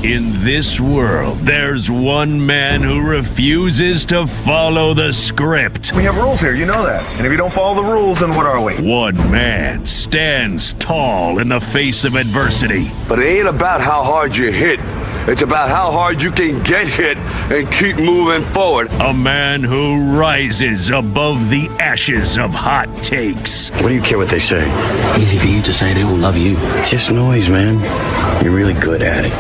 In this world, there's one man who refuses to follow the script. We have rules here, you know that. And if you don't follow the rules, then what are we? One man stands tall in the face of adversity. But it ain't about how hard you hit. It's about how hard you can get hit and keep moving forward. A man who rises above the ashes of hot takes. What do you care what they say? Easy for you to say they don't love you. It's just noise, man. You're really good at it.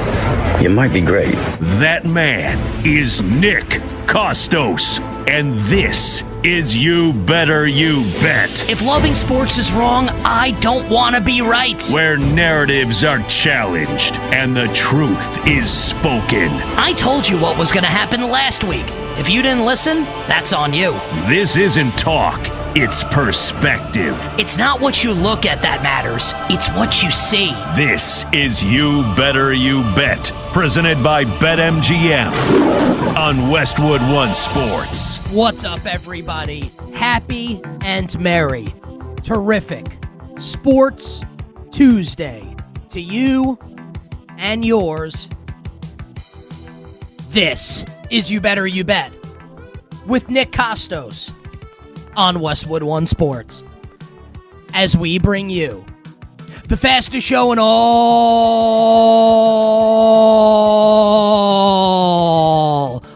You might be great. That man is Nick Kostos. And this is You Better You Bet. If loving sports is wrong, I don't want to be right. Where narratives are challenged and the truth is spoken. I told you what was going to happen last week. If you didn't listen, that's on you. This isn't talk, it's perspective. It's not what you look at that matters. It's what you see. This is You Better You Bet, presented by BetMGM on Westwood One Sports. What's up, everybody? Happy and merry. Terrific Sports Tuesday to you and yours. This is You Better You Bet with Nick Kostos on Westwood One Sports, as we bring you the fastest show in all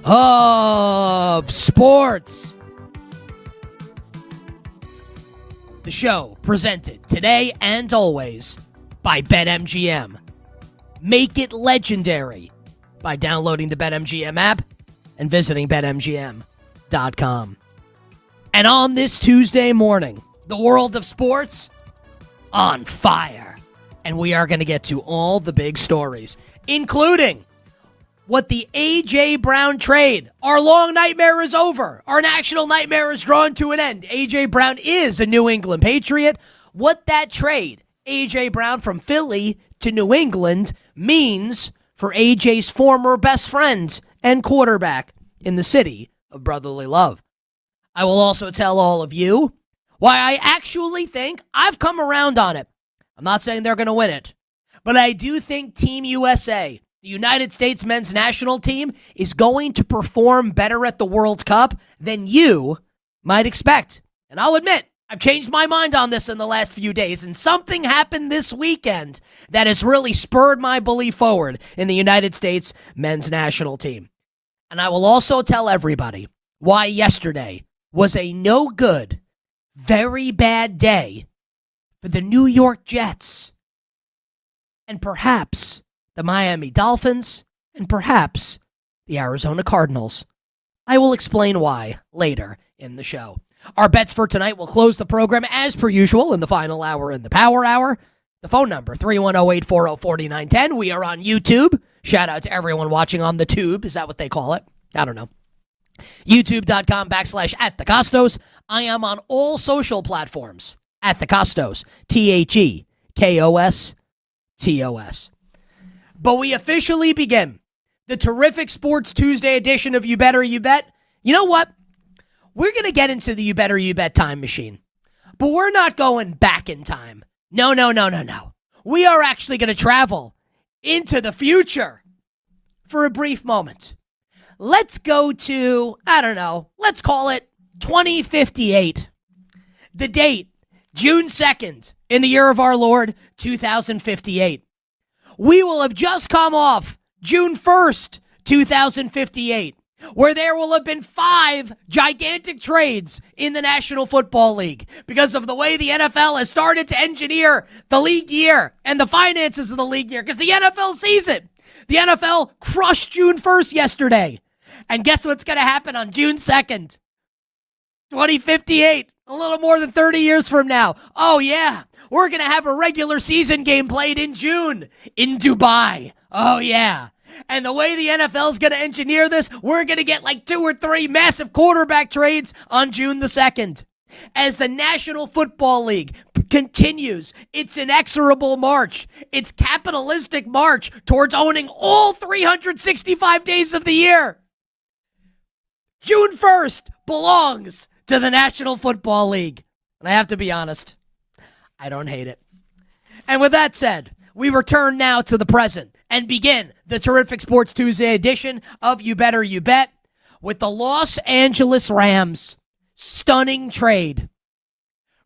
of sports. The show presented today and always by BetMGM. Make it legendary by downloading the BetMGM app and visiting BetMGM.com. And on this Tuesday morning, the world of sports on fire. And we are going to get to all the big stories, including what the A.J. Brown trade. Our long nightmare is over. Our national nightmare is drawn to an end. A.J. Brown is a New England Patriot. What that trade, A.J. Brown from Philly to New England, means for A.J.'s former best friend and quarterback in the city of brotherly love. I will also tell all of you why I actually think I've come around on it. I'm not saying they're going to win it, but I do think Team USA, the United States men's national team, is going to perform better at the World Cup than you might expect. And I'll admit, I've changed my mind on this in the last few days, and something happened this weekend that has really spurred my belief forward in the United States men's national team. And I will also tell everybody why yesterday was a no good, very bad day for the New York Jets, and perhaps the Miami Dolphins, and perhaps the Arizona Cardinals. I will explain why later in the show. Our bets for tonight will close the program as per usual in the final hour and the power hour. The phone number, 310-840-4910. We are on YouTube. Shout out to everyone watching on the tube. Is that what they call it? I don't know. YouTube.com/@thekostos. I am on all social platforms at the Kostos. TheKostos. But we officially begin the terrific Sports Tuesday edition of You Better You Bet. You know what? We're going to get into the You Better You Bet time machine. But we're not going back in time. No. We are actually going to travel into the future for a brief moment. Let's go to, let's call it 2058. The date, June 2nd, in the year of our Lord, 2058. We will have just come off June 1st, 2058, where there will have been 5 gigantic trades in the National Football League because of the way the NFL has started to engineer the league year and the finances of the league year, because the NFL sees it. The NFL crushed June 1st yesterday. And guess what's going to happen on June 2nd? 2058, a little more than 30 years from now. Oh, yeah, we're going to have a regular season game played in June in Dubai. Oh, yeah. And the way the NFL is going to engineer this, we're going to get like 2 or 3 massive quarterback trades on June the 2nd. As the National Football League continues its inexorable march, its capitalistic march towards owning all 365 days of the year. June 1st belongs to the National Football League. And I have to be honest, I don't hate it. And with that said, we return now to the present and begin the terrific Sports Tuesday edition of You Better You Bet with the Los Angeles Rams' stunning trade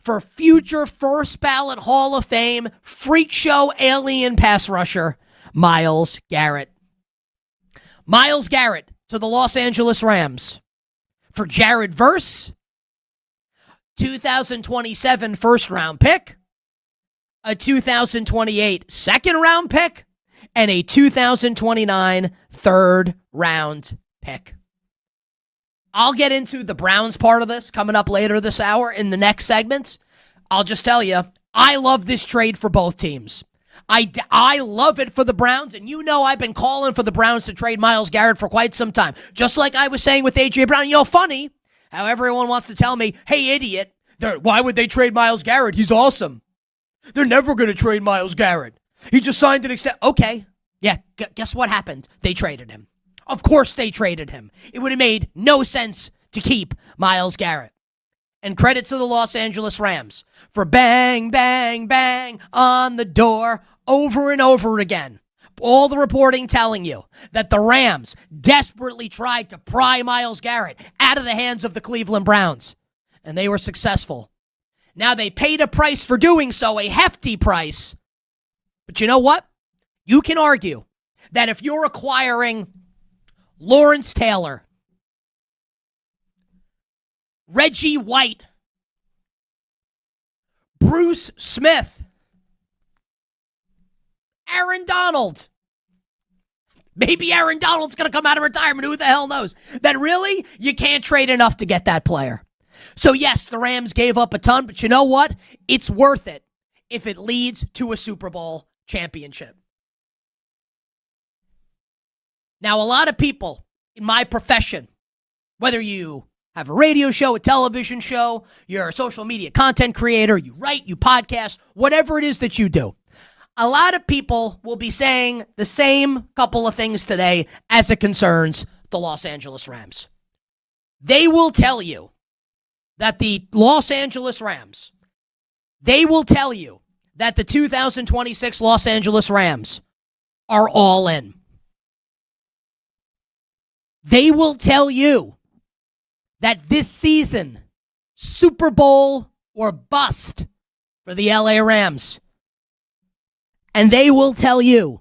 for future first ballot Hall of Fame freak show alien pass rusher Myles Garrett. Myles Garrett to the Los Angeles Rams for Jared Verse, 2027 first round pick, a 2028 second round pick, and a 2029 third round pick. I'll get into the Browns part of this coming up later this hour in the next segment. I'll just tell you, I love this trade for both teams. I love it for the Browns, and you know I've been calling for the Browns to trade Myles Garrett for quite some time. Just like I was saying with A.J. Brown. You know, funny how everyone wants to tell me, hey, idiot, why would they trade Myles Garrett? He's awesome. They're never going to trade Myles Garrett. He just signed an extension. Okay, yeah, guess what happened? They traded him. Of course they traded him. It would have made no sense to keep Myles Garrett. And credit to the Los Angeles Rams for bang, bang, bang on the door over and over again. All the reporting telling you that the Rams desperately tried to pry Myles Garrett out of the hands of the Cleveland Browns. And they were successful. Now they paid a price for doing so, a hefty price. But you know what? You can argue that if you're acquiring Lawrence Taylor, Reggie White, Bruce Smith, Aaron Donald. Maybe Aaron Donald's going to come out of retirement. Who the hell knows? That really, you can't trade enough to get that player. So yes, the Rams gave up a ton, but you know what? It's worth it if it leads to a Super Bowl championship. Now, a lot of people in my profession, whether you have a radio show, a television show, you're a social media content creator, you write, you podcast, whatever it is that you do, a lot of people will be saying the same couple of things today as it concerns the Los Angeles Rams. They will tell you that the Los Angeles Rams, they will tell you that the 2026 Los Angeles Rams are all in. They will tell you that this season, Super Bowl or bust for the LA Rams. And they will tell you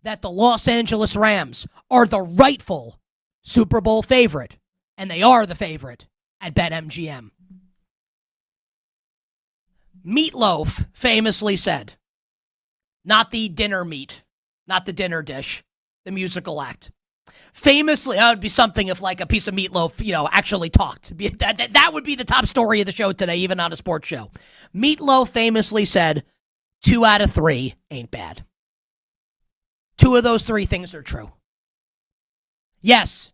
that the Los Angeles Rams are the rightful Super Bowl favorite. And they are the favorite at BetMGM. Meatloaf famously said, not the dinner meat, not the dinner dish, the musical act. Famously, that would be something if like a piece of meatloaf, actually talked. That would be the top story of the show today, even on a sports show. Meatloaf famously said, 2 out of 3 ain't bad. 2 of those 3 things are true. Yes,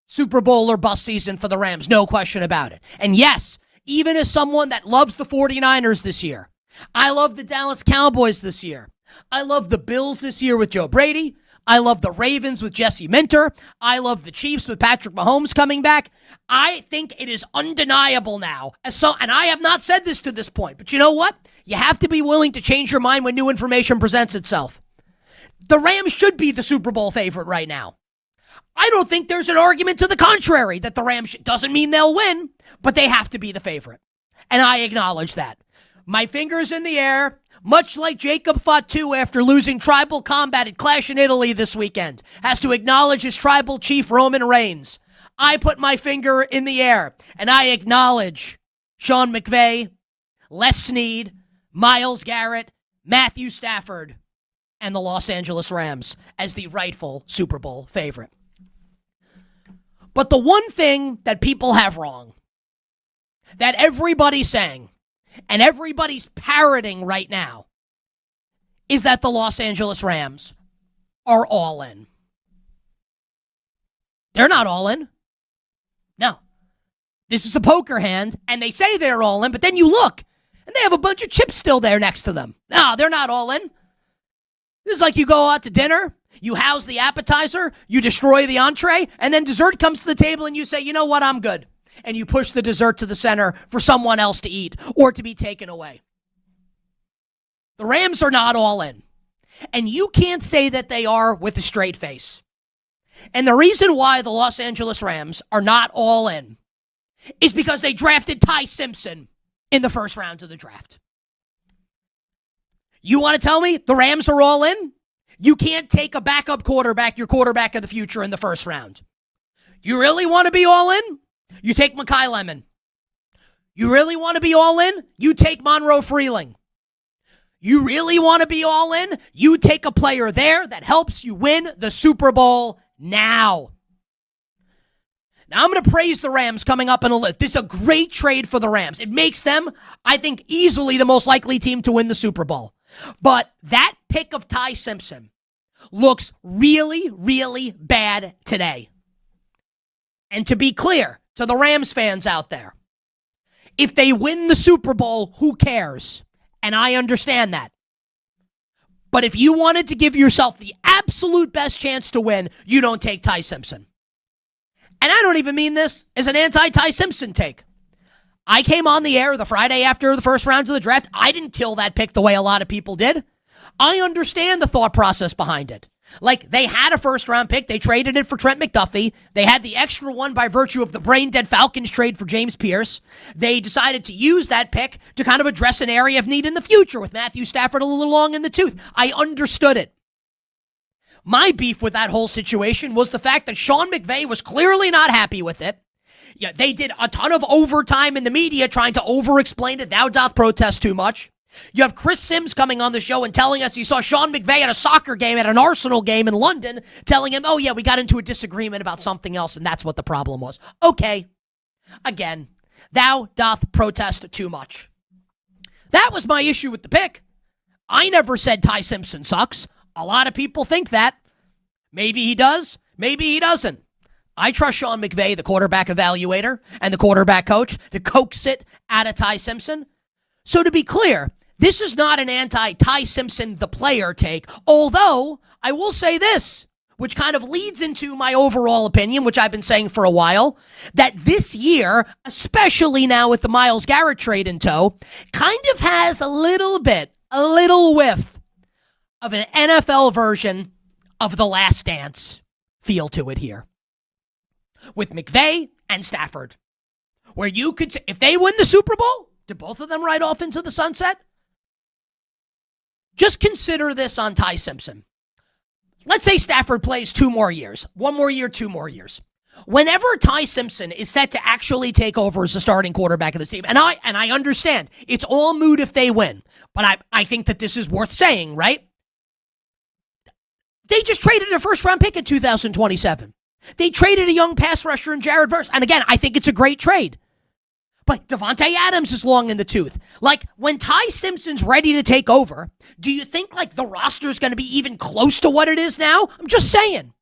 Super Bowl or bust season for the Rams, no question about it. And yes, even as someone that loves the 49ers this year, I love the Dallas Cowboys this year. I love the Bills this year with Joe Brady. I love the Ravens with Jesse Minter. I love the Chiefs with Patrick Mahomes coming back. I think it is undeniable now. And I have not said this to this point, but you know what? You have to be willing to change your mind when new information presents itself. The Rams should be the Super Bowl favorite right now. I don't think there's an argument to the contrary that the Rams doesn't mean they'll win, but they have to be the favorite. And I acknowledge that. My fingers in the air, much like Jacob Fatu after losing tribal combat at Clash in Italy this weekend, has to acknowledge his tribal chief Roman Reigns. I put my finger in the air, and I acknowledge Sean McVay, Les Snead, Myles Garrett, Matthew Stafford, and the Los Angeles Rams as the rightful Super Bowl favorite. But the one thing that people have wrong, that everybody's saying, and everybody's parroting right now, is that the Los Angeles Rams are all in. They're not all in. No. This is a poker hand, and they say they're all in, but then you look, and they have a bunch of chips still there next to them. No, they're not all in. This is like you go out to dinner, you house the appetizer, you destroy the entree, and then dessert comes to the table and you say, you know what, I'm good. And you push the dessert to the center for someone else to eat or to be taken away. The Rams are not all in. And you can't say that they are with a straight face. And the reason why the Los Angeles Rams are not all in is because they drafted Ty Simpson in the first round of the draft. You want to tell me the Rams are all in? You can't take a backup quarterback, your quarterback of the future, in the first round. You really want to be all in? You take Mekhi Lemon. You really want to be all in? You take Monroe Freeling. You really want to be all in? You take a player there that helps you win the Super Bowl now. Now, I'm going to praise the Rams coming up in a list. This is a great trade for the Rams. It makes them, I think, easily the most likely team to win the Super Bowl. But that pick of Ty Simpson looks really, really bad today. And to be clear to the Rams fans out there, if they win the Super Bowl, who cares? And I understand that. But if you wanted to give yourself the absolute best chance to win, you don't take Ty Simpson. And I don't even mean this as an anti-Ty Simpson take. I came on the air the Friday after the first round of the draft. I didn't kill that pick the way a lot of people did. I understand the thought process behind it. Like, they had a first-round pick. They traded it for Trent McDuffie. They had the extra one by virtue of the brain-dead Falcons trade for James Pierce. They decided to use that pick to kind of address an area of need in the future with Matthew Stafford a little long in the tooth. I understood it. My beef with that whole situation was the fact that Sean McVay was clearly not happy with it. Yeah, they did a ton of overtime in the media trying to over-explain it. Thou doth protest too much. You have Chris Sims coming on the show and telling us he saw Sean McVay at a soccer game, at an Arsenal game in London, telling him, oh yeah, we got into a disagreement about something else, and that's what the problem was. Okay. Again, thou doth protest too much. That was my issue with the pick. I never said Ty Simpson sucks. A lot of people think that. Maybe he does. Maybe he doesn't. I trust Sean McVay, the quarterback evaluator, and the quarterback coach to coax it out of Ty Simpson. So to be clear, this is not an anti-Ty Simpson, the player take, although I will say this, which kind of leads into my overall opinion, which I've been saying for a while, that this year, especially now with the Myles Garrett trade in tow, kind of has a little whiff of an NFL version of The Last Dance feel to it here. With McVay and Stafford. Where you could, if they win the Super Bowl, do both of them ride off into the sunset? Just consider this on Ty Simpson. Let's say Stafford plays 2 more years. 1 more year, 2 more years. Whenever Ty Simpson is set to actually take over as the starting quarterback of the team, and I understand, it's all moot if they win, but I think that this is worth saying, right? They just traded a first-round pick in 2027. They traded a young pass rusher in Jared Verse. And again, I think it's a great trade. But Devontae Adams is long in the tooth. Like, when Ty Simpson's ready to take over, do you think, like, the roster's going to be even close to what it is now? I'm just saying.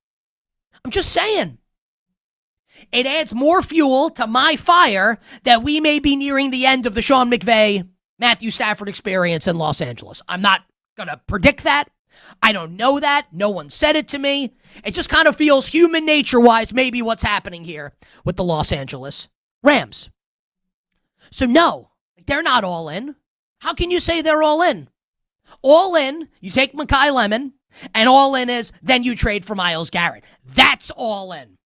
It adds more fuel to my fire that we may be nearing the end of the Sean McVay, Matthew Stafford experience in Los Angeles. I'm not going to predict that. I don't know that. No one said it to me. It just kind of feels human nature-wise maybe what's happening here with the Los Angeles Rams. So no, they're not all in. How can you say they're all in? All in, you take Mekhi Lemon, and all in is then you trade for Myles Garrett. That's all in.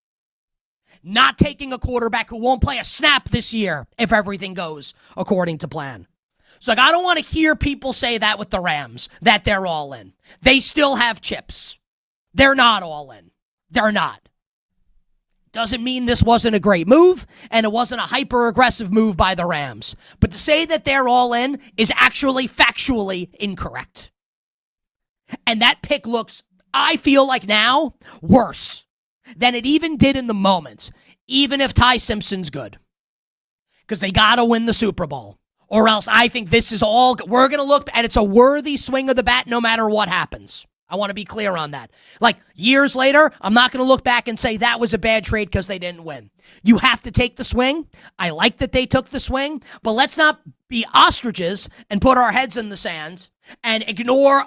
Not taking a quarterback who won't play a snap this year if everything goes according to plan. So I don't want to hear people say that with the Rams, that they're all in. They still have chips. They're not all in. They're not. Doesn't mean this wasn't a great move, and it wasn't a hyper-aggressive move by the Rams. But to say that they're all in is actually factually incorrect. And that pick looks, I feel like now, worse than it even did in the moment, even if Ty Simpson's good. Because they got to win the Super Bowl. Or else I think this is all, we're going to look, and it's a worthy swing of the bat no matter what happens. I want to be clear on that. Like, years later, I'm not going to look back and say that was a bad trade because they didn't win. You have to take the swing. I like that they took the swing, but let's not be ostriches and put our heads in the sand and ignore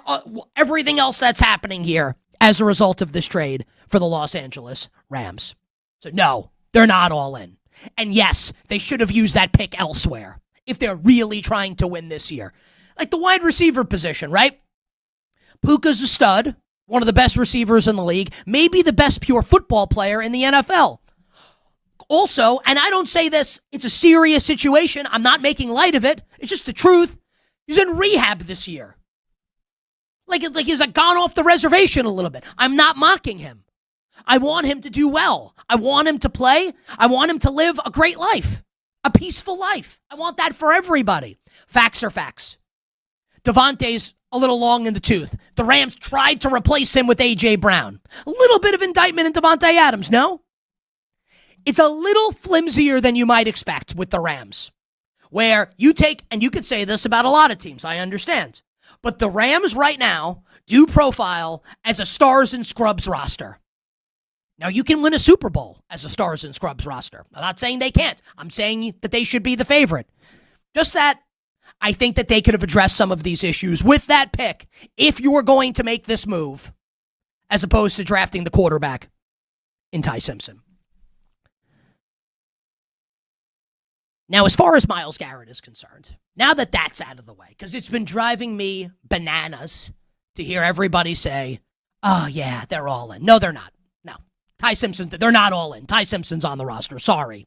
everything else that's happening here as a result of this trade for the Los Angeles Rams. So no, they're not all in. And yes, they should have used that pick elsewhere if they're really trying to win this year. Like the wide receiver position, right? Puka's a stud, one of the best receivers in the league, maybe the best pure football player in the NFL. Also, and I don't say this, it's a serious situation. I'm not making light of it. It's just the truth. He's in rehab this year. Like he's gone off the reservation a little bit. I'm not mocking him. I want him to do well. I want him to play. I want him to live a great life, a peaceful life. I want that for everybody. Facts are facts. Devontae's a little long in the tooth. The Rams tried to replace him with A.J. Brown. A little bit of indictment in Devontae Adams, no? It's a little flimsier than you might expect with the Rams, where you take, and you could say this about a lot of teams, I understand, but the Rams right now do profile as a stars and scrubs roster. Now, you can win a Super Bowl as a stars and scrubs roster. I'm not saying they can't. I'm saying that they should be the favorite. Just that I think that they could have addressed some of these issues with that pick if you were going to make this move, as opposed to drafting the quarterback in Ty Simpson. Now, as far as Myles Garrett is concerned, now that that's out of the way, because it's been driving me bananas to hear everybody say, oh, yeah, they're all in. No, they're not. No. Ty Simpson, they're not all in. Ty Simpson's on the roster. Sorry.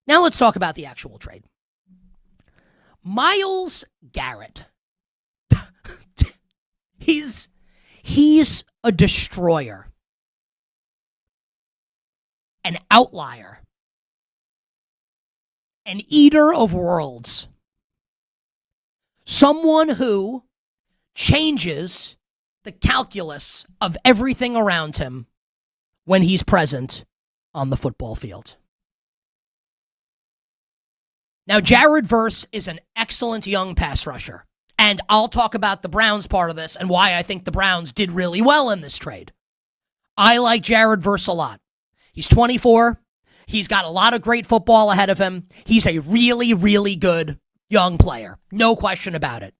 Now let's talk about the actual trade. Myles Garrett. He's a destroyer. An outlier. An eater of worlds. Someone who changes the calculus of everything around him when he's present on the football field. Now, Jared Verse is an excellent young pass rusher, and I'll talk about the Browns part of this and why I think the Browns did really well in this trade. I like Jared Verse a lot. He's 24. He's got a lot of great football ahead of him. He's a really, really good young player. No question about it.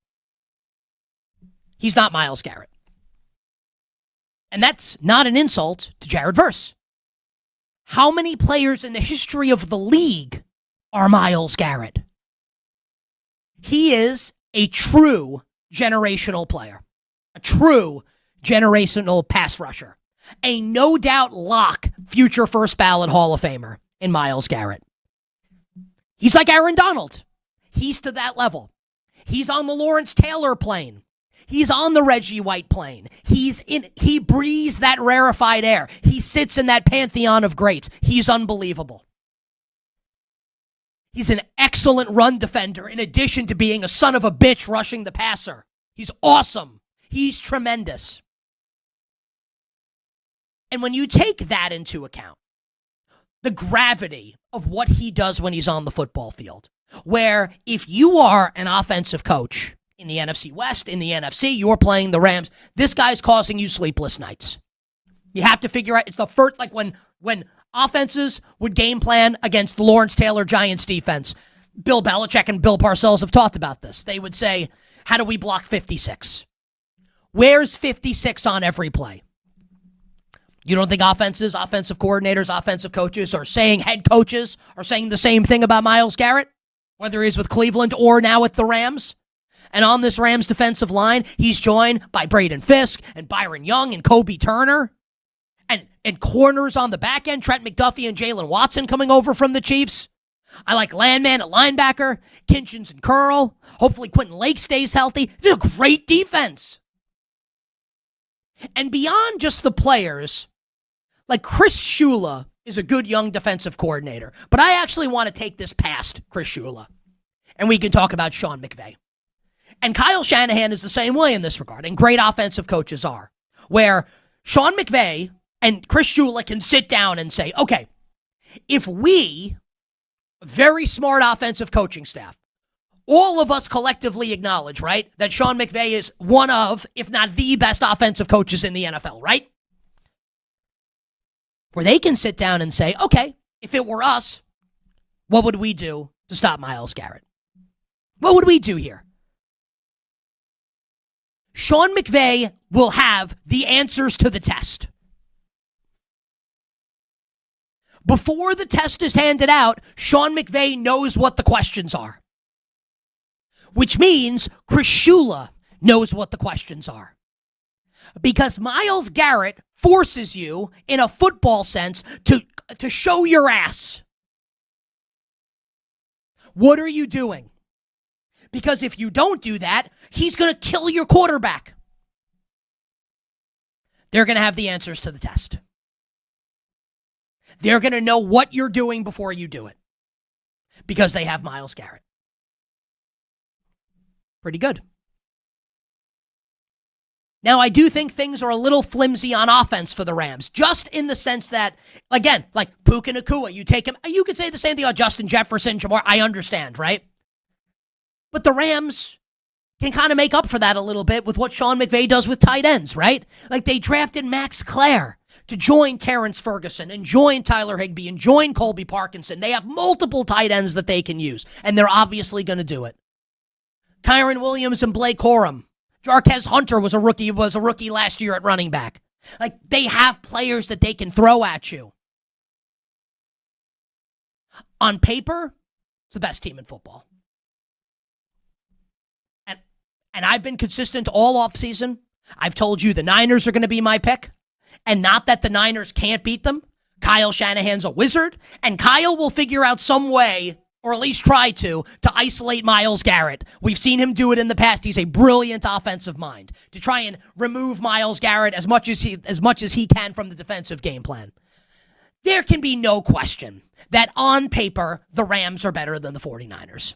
He's not Myles Garrett. And that's not an insult to Jared Verse. How many players in the history of the league are Myles Garrett? He is a true generational player. A true generational pass rusher. A no-doubt lock future first ballot Hall of Famer in Myles Garrett. He's like Aaron Donald. He's to that level. He's on the Lawrence Taylor plane. He's on the Reggie White plane. He breathes that rarefied air. He sits in that pantheon of greats. He's unbelievable. He's an excellent run defender in addition to being a son of a bitch rushing the passer. He's awesome. He's tremendous. And when you take that into account, the gravity of what he does when he's on the football field, where if you are an offensive coach in the NFC West, in the NFC, you're playing the Rams, this guy's causing you sleepless nights. You have to figure out, it's the first, like when offenses would game plan against the Lawrence Taylor Giants defense, Bill Belichick and Bill Parcells have talked about this. They would say, how do we block 56? Where's 56 on every play? You don't think offenses, offensive coordinators, offensive coaches head coaches are saying the same thing about Myles Garrett? Whether he's with Cleveland or now with the Rams? And on this Rams defensive line, he's joined by Braden Fisk and Byron Young and Kobe Turner. And corners on the back end, Trent McDuffie and Jalen Watson coming over from the Chiefs. I like Landman at linebacker, Kinchins and Curl. Hopefully Quentin Lake stays healthy. It's a great defense. And beyond just the players, like Chris Shula is a good young defensive coordinator. But I actually want to take this past Chris Shula. And we can talk about Sean McVay. And Kyle Shanahan is the same way in this regard. And great offensive coaches are. Where Sean McVay and Chris Shula can sit down and say, okay, if we, very smart offensive coaching staff, all of us collectively acknowledge, right, that Sean McVay is one of, if not the best offensive coaches in the NFL, right? Where they can sit down and say, okay, if it were us, what would we do to stop Myles Garrett? What would we do here? Sean McVay will have the answers to the test. Before the test is handed out, Sean McVay knows what the questions are. Which means Chris Shula knows what the questions are. Because Myles Garrett forces you, in a football sense, to show your ass. What are you doing? Because if you don't do that, he's going to kill your quarterback. They're going to have the answers to the test. They're going to know what you're doing before you do it. Because they have Myles Garrett. Pretty good. Now, I do think things are a little flimsy on offense for the Rams, just in the sense that, again, like Puka Nacua, you take him, you could say the same thing about Justin Jefferson, Jamar, I understand, right? But the Rams can kind of make up for that a little bit with what Sean McVay does with tight ends, right? Like they drafted Max Clare to join Terrence Ferguson and join Tyler Higbee and join Colby Parkinson. They have multiple tight ends that they can use, and they're obviously going to do it. Kyron Williams and Blake Corum. Jarquez Hunter was a rookie last year at running back. Like, they have players that they can throw at you. On paper, it's the best team in football. And I've been consistent all offseason. I've told you the Niners are going to be my pick. And not that the Niners can't beat them. Kyle Shanahan's a wizard. And Kyle will figure out some way, or at least try to isolate Myles Garrett. We've seen him do it in the past. He's a brilliant offensive mind to try and remove Myles Garrett as much as he can from the defensive game plan. There can be no question that on paper, the Rams are better than the 49ers.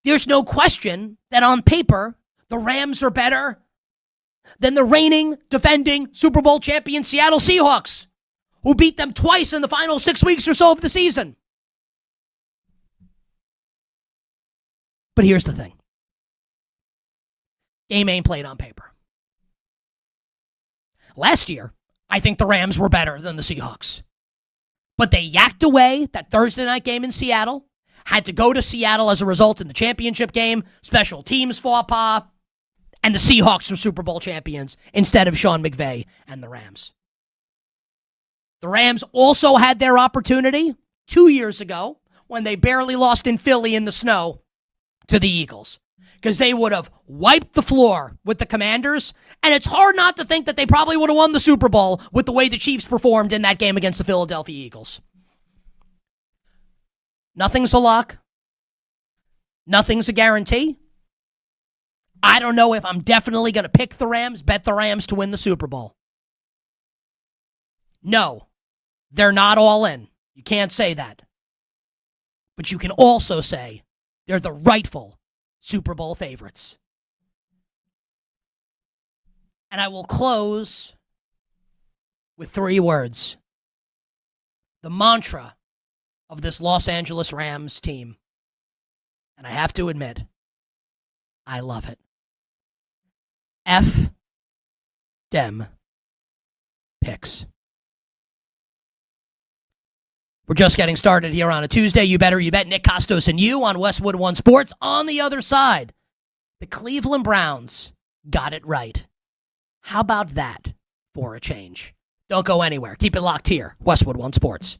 There's no question that on paper, the Rams are better than the reigning, defending Super Bowl champion Seattle Seahawks, who beat them twice in the final 6 weeks or so of the season. But here's the thing. Game ain't played on paper. Last year, I think the Rams were better than the Seahawks. But they yacked away that Thursday night game in Seattle, had to go to Seattle as a result in the championship game, special teams faux pas, and the Seahawks were Super Bowl champions instead of Sean McVay and the Rams. The Rams also had their opportunity 2 years ago when they barely lost in Philly in the snow to the Eagles, because they would have wiped the floor with the Commanders, and it's hard not to think that they probably would have won the Super Bowl with the way the Chiefs performed in that game against the Philadelphia Eagles. Nothing's a lock. Nothing's a guarantee. I don't know if I'm definitely going to pick the Rams, bet the Rams to win the Super Bowl. No, they're not all in. You can't say that. But you can also say they're the rightful Super Bowl favorites. And I will close with 3 words. The mantra of this Los Angeles Rams team. And I have to admit, I love it. F dem picks. We're just getting started here on a Tuesday. You better, you bet. Nick Kostos and you on Westwood One Sports. On the other side, the Cleveland Browns got it right. How about that for a change? Don't go anywhere. Keep it locked here. Westwood One Sports.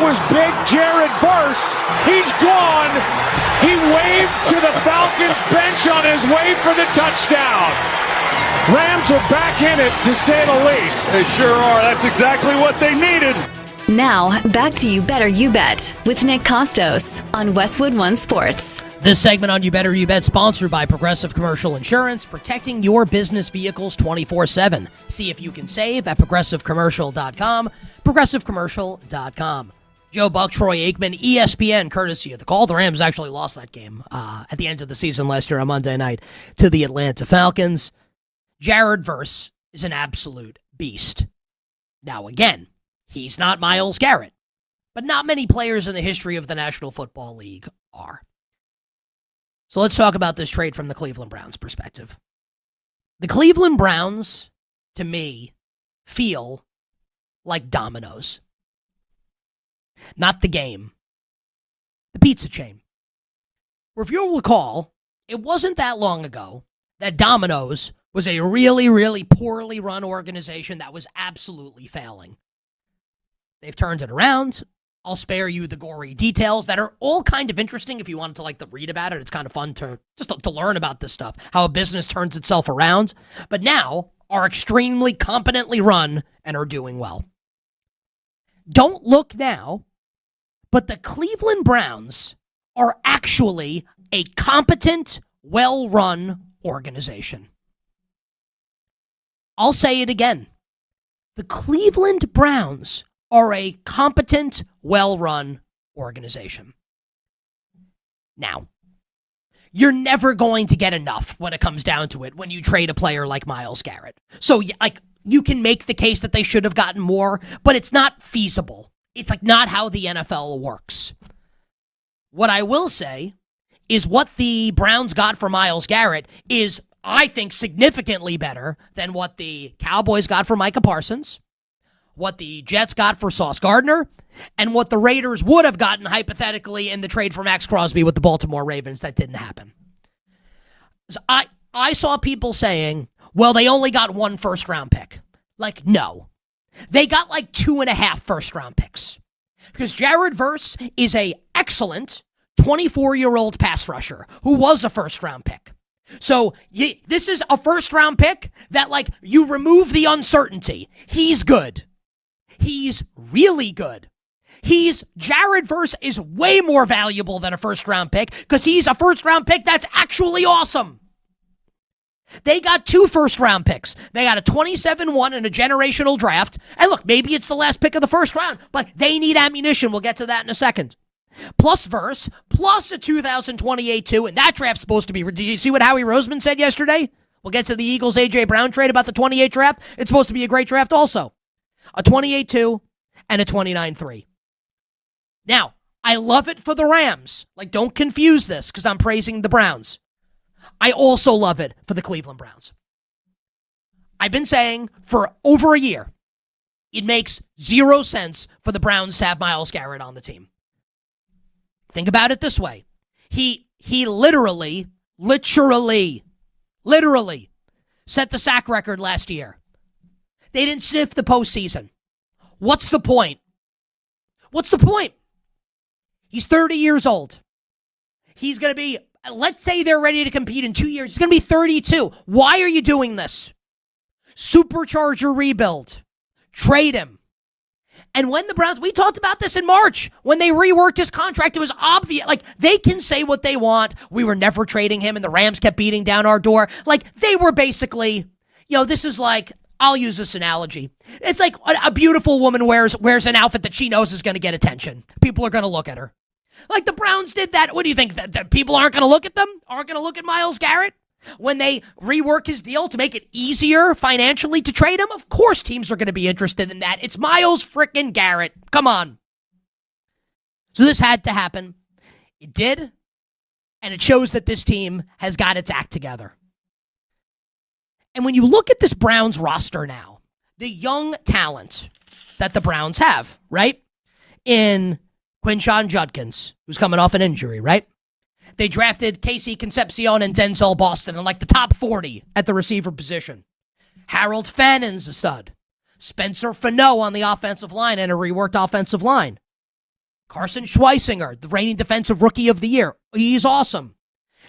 was Big Jared Verse. He's gone. He waved to the Falcons bench on his way for the touchdown. Rams are back in it, to say the least. They sure are. That's exactly what they needed. Now, back to You Better You Bet with Nick Kostos on Westwood One Sports. This segment on You Better You Bet sponsored by Progressive Commercial Insurance, protecting your business vehicles 24/7. See if you can save at progressivecommercial.com, progressivecommercial.com. Joe Buck, Troy Aikman, ESPN, courtesy of the call. The Rams actually lost that game at the end of the season last year on Monday night to the Atlanta Falcons. Jared Verse is an absolute beast. Now, again, he's not Myles Garrett, but not many players in the history of the National Football League are. So let's talk about this trade from the Cleveland Browns' perspective. The Cleveland Browns, to me, feel like Domino's. Not the game, the pizza chain. Where if you'll recall, it wasn't that long ago that Domino's was a really, really poorly run organization that was absolutely failing. They've turned it around. I'll spare you the gory details that are all kind of interesting if you wanted to read about it. It's kind of fun to learn about this stuff, how a business turns itself around, but now are extremely competently run and are doing well. Don't look now, but the Cleveland Browns are actually a competent, well-run organization. I'll say it again. The Cleveland Browns are a competent, well-run organization. Now, you're never going to get enough when it comes down to it when you trade a player like Myles Garrett. So, you can make the case that they should have gotten more, but it's not feasible. It's not how the NFL works. What I will say is what the Browns got for Myles Garrett is, I think, significantly better than what the Cowboys got for Micah Parsons, what the Jets got for Sauce Gardner, and what the Raiders would have gotten hypothetically in the trade for Max Crosby with the Baltimore Ravens. That didn't happen. So I saw people saying, well, they only got one first-round pick. No. They got 2.5 first-round picks. Because Jared Verse is a excellent 24-year-old pass rusher who was a first-round pick. So this is a first-round pick that, you remove the uncertainty. He's good. He's really good. Jared Verse is way more valuable than a first-round pick because he's a first-round pick that's actually awesome. They got 2 first-round picks. They got a 27-1 and a generational draft. And look, maybe it's the last pick of the first round, but they need ammunition. We'll get to that in a second. Plus Verse, plus a 2028 2, and that draft's supposed to be... Did you see what Howie Roseman said yesterday? We'll get to the Eagles' A.J. Brown trade about the 28 draft. It's supposed to be a great draft also. A 28 2 and a 29 3. Now, I love it for the Rams. Don't confuse this because I'm praising the Browns. I also love it for the Cleveland Browns. I've been saying for over a year, it makes 0 sense for the Browns to have Myles Garrett on the team. Think about it this way. He literally set the sack record last year. They didn't sniff the postseason. What's the point? He's 30 years old. He's going to be, let's say they're ready to compete in 2 years. He's going to be 32. Why are you doing this? Supercharge your rebuild. Trade him. And when the Browns, we talked about this in March, when they reworked his contract, it was obvious. They can say what they want. We were never trading him, and the Rams kept beating down our door. They were basically, this is I'll use this analogy. It's like a beautiful woman wears an outfit that she knows is going to get attention. People are going to look at her. The Browns did that. What do you think? That people aren't going to look at them? Aren't going to look at Myles Garrett? When they rework his deal to make it easier financially to trade him? Of course teams are going to be interested in that. It's Myles frickin' Garrett. Come on. So this had to happen. It did. And it shows that this team has got its act together. And when you look at this Browns roster now, the young talent that the Browns have, right? In Quinshon Judkins, who's coming off an injury, right? They drafted Casey Concepcion and Denzel Boston in the top 40 at the receiver position. Harold Fannon's a stud. Spencer Fano on the offensive line and a reworked offensive line. Carson Schweisinger, the reigning defensive rookie of the year. He's awesome.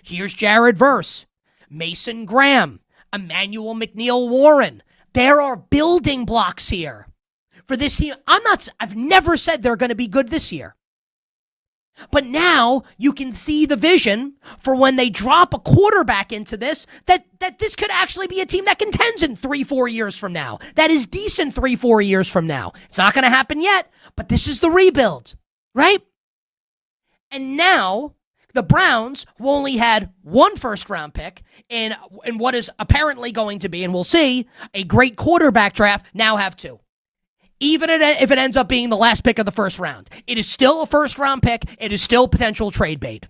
Here's Jared Verse, Mason Graham, Emmanuel McNeil-Warren. There are building blocks here for this team. I've never said they're going to be good this year. But now you can see the vision for when they drop a quarterback into this, that this could actually be a team that contends in 3-4 years from now. That is decent 3-4 years from now. It's not going to happen yet, but this is the rebuild, right? And now the Browns, who only had one first-round pick in what is apparently going to be, and we'll see, a great quarterback draft, now have two. Even if it ends up being the last pick of the first round, it is still a first-round pick. It is still potential trade bait.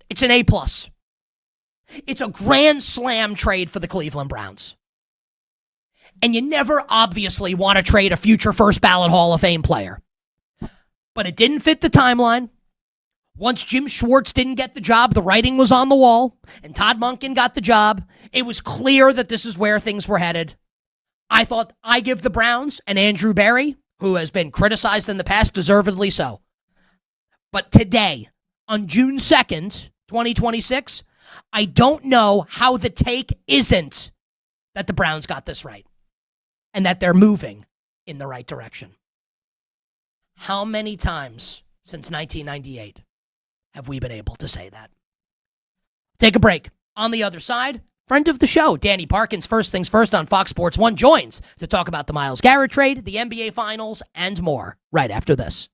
It's an A+. It's a grand slam trade for the Cleveland Browns. And you never obviously want to trade a future first-ballot Hall of Fame player. But it didn't fit the timeline. Once Jim Schwartz didn't get the job, the writing was on the wall, and Todd Monken got the job. It was clear that this is where things were headed. I thought I give the Browns and Andrew Berry, who has been criticized in the past, deservedly so. But today, on June 2nd, 2026, I don't know how the take isn't that the Browns got this right and that they're moving in the right direction. How many times since 1998 have we been able to say that? Take a break. On the other side, friend of the show, Danny Parkins, First Things First on Fox Sports 1, joins to talk about the Myles Garrett trade, the NBA Finals, and more right after this.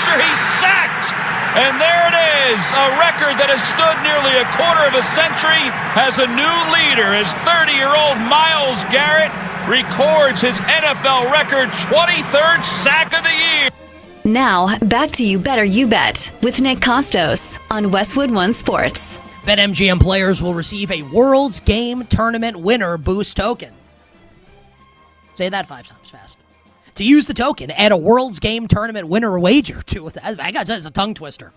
pressure. He's sacked. And there it is. A record that has stood nearly a quarter of a century has a new leader as 30-year-old Myles Garrett records his NFL record 23rd sack of the year. Now, back to You Better You Bet with Nick Kostos on Westwood One Sports. BetMGM players will receive a World's Game Tournament winner boost token. Say that 5 times fast. To use the token, add a World's Game Tournament winner wager to it. I got to say, it's a tongue twister.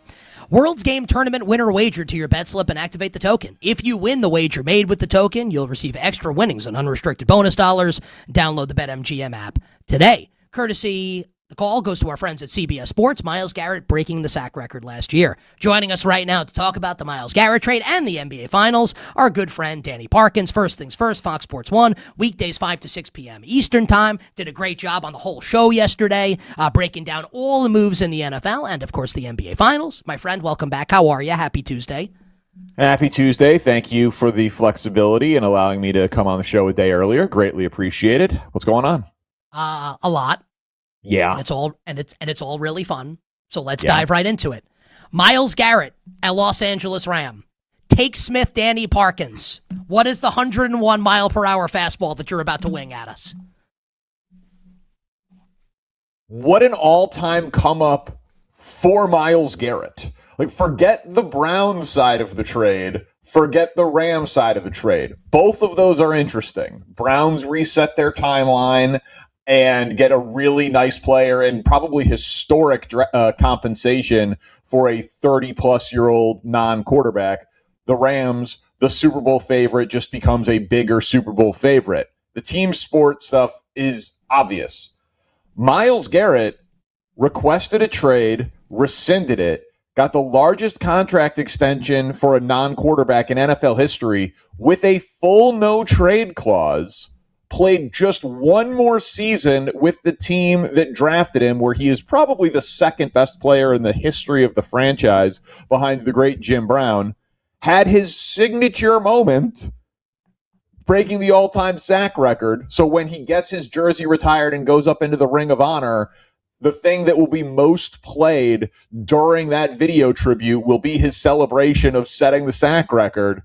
World's Game Tournament winner wager to your bet slip and activate the token. If you win the wager made with the token, you'll receive extra winnings and unrestricted bonus dollars. Download the BetMGM app today. Courtesy, the call goes to our friends at CBS Sports. Myles Garrett breaking the sack record last year. Joining us right now to talk about the Myles Garrett trade and the NBA Finals, our good friend Danny Parkins. First things first, Fox Sports 1, weekdays 5 to 6 p.m. Eastern Time. Did a great job on the whole show yesterday, breaking down all the moves in the NFL and, of course, the NBA Finals. My friend, welcome back. How are you? Happy Tuesday. Happy Tuesday. Thank you for the flexibility and allowing me to come on the show a day earlier. Greatly appreciated. What's going on? A lot. Yeah. It's all really fun. So let's dive right into it. Myles Garrett at Los Angeles Ram. Take Smith, Danny Parkins. What is the 101 mile per hour fastball that you're about to wing at us? What an all-time come up for Myles Garrett. Like, forget the Browns side of the trade. Forget the Rams side of the trade. Both of those are interesting. Browns reset their timeline and get a really nice player and probably historic compensation for a 30-plus-year-old non-quarterback. The Rams, the Super Bowl favorite, just becomes a bigger Super Bowl favorite. The team sport stuff is obvious. Myles Garrett requested a trade, rescinded it, got the largest contract extension for a non-quarterback in NFL history with a full no-trade clause, played just one more season with the team that drafted him, where he is probably the second best player in the history of the franchise behind the great Jim Brown, had his signature moment breaking the all-time sack record. So when he gets his jersey retired and goes up into the Ring of Honor, the thing that will be most played during that video tribute will be his celebration of setting the sack record,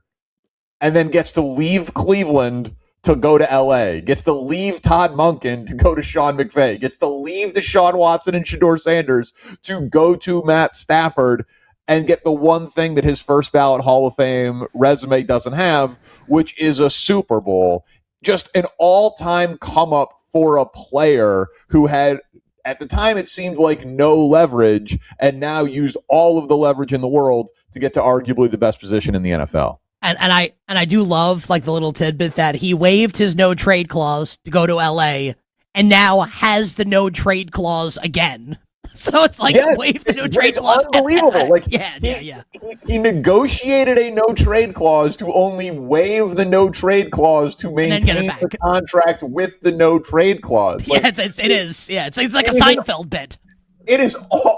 and then gets to leave Cleveland to go to L.A., gets to leave Todd Monken to go to Sean McVay, gets to leave Deshaun Watson and Shedeur Sanders to go to Matt Stafford and get the one thing that his first ballot Hall of Fame resume doesn't have, which is a Super Bowl. Just an all-time come-up for a player who had, at the time, it seemed like no leverage, and now used all of the leverage in the world to get to arguably the best position in the NFL. And I do love like the little tidbit that he waived his no trade clause to go to LA and now has the no trade clause again. So it's like waived the no trade clause. Unbelievable. Like yeah. He negotiated a no trade clause to only waive the no trade clause to maintain the contract with the no trade clause. Like, it is. Yeah, it's like a Seinfeld bit. It is all.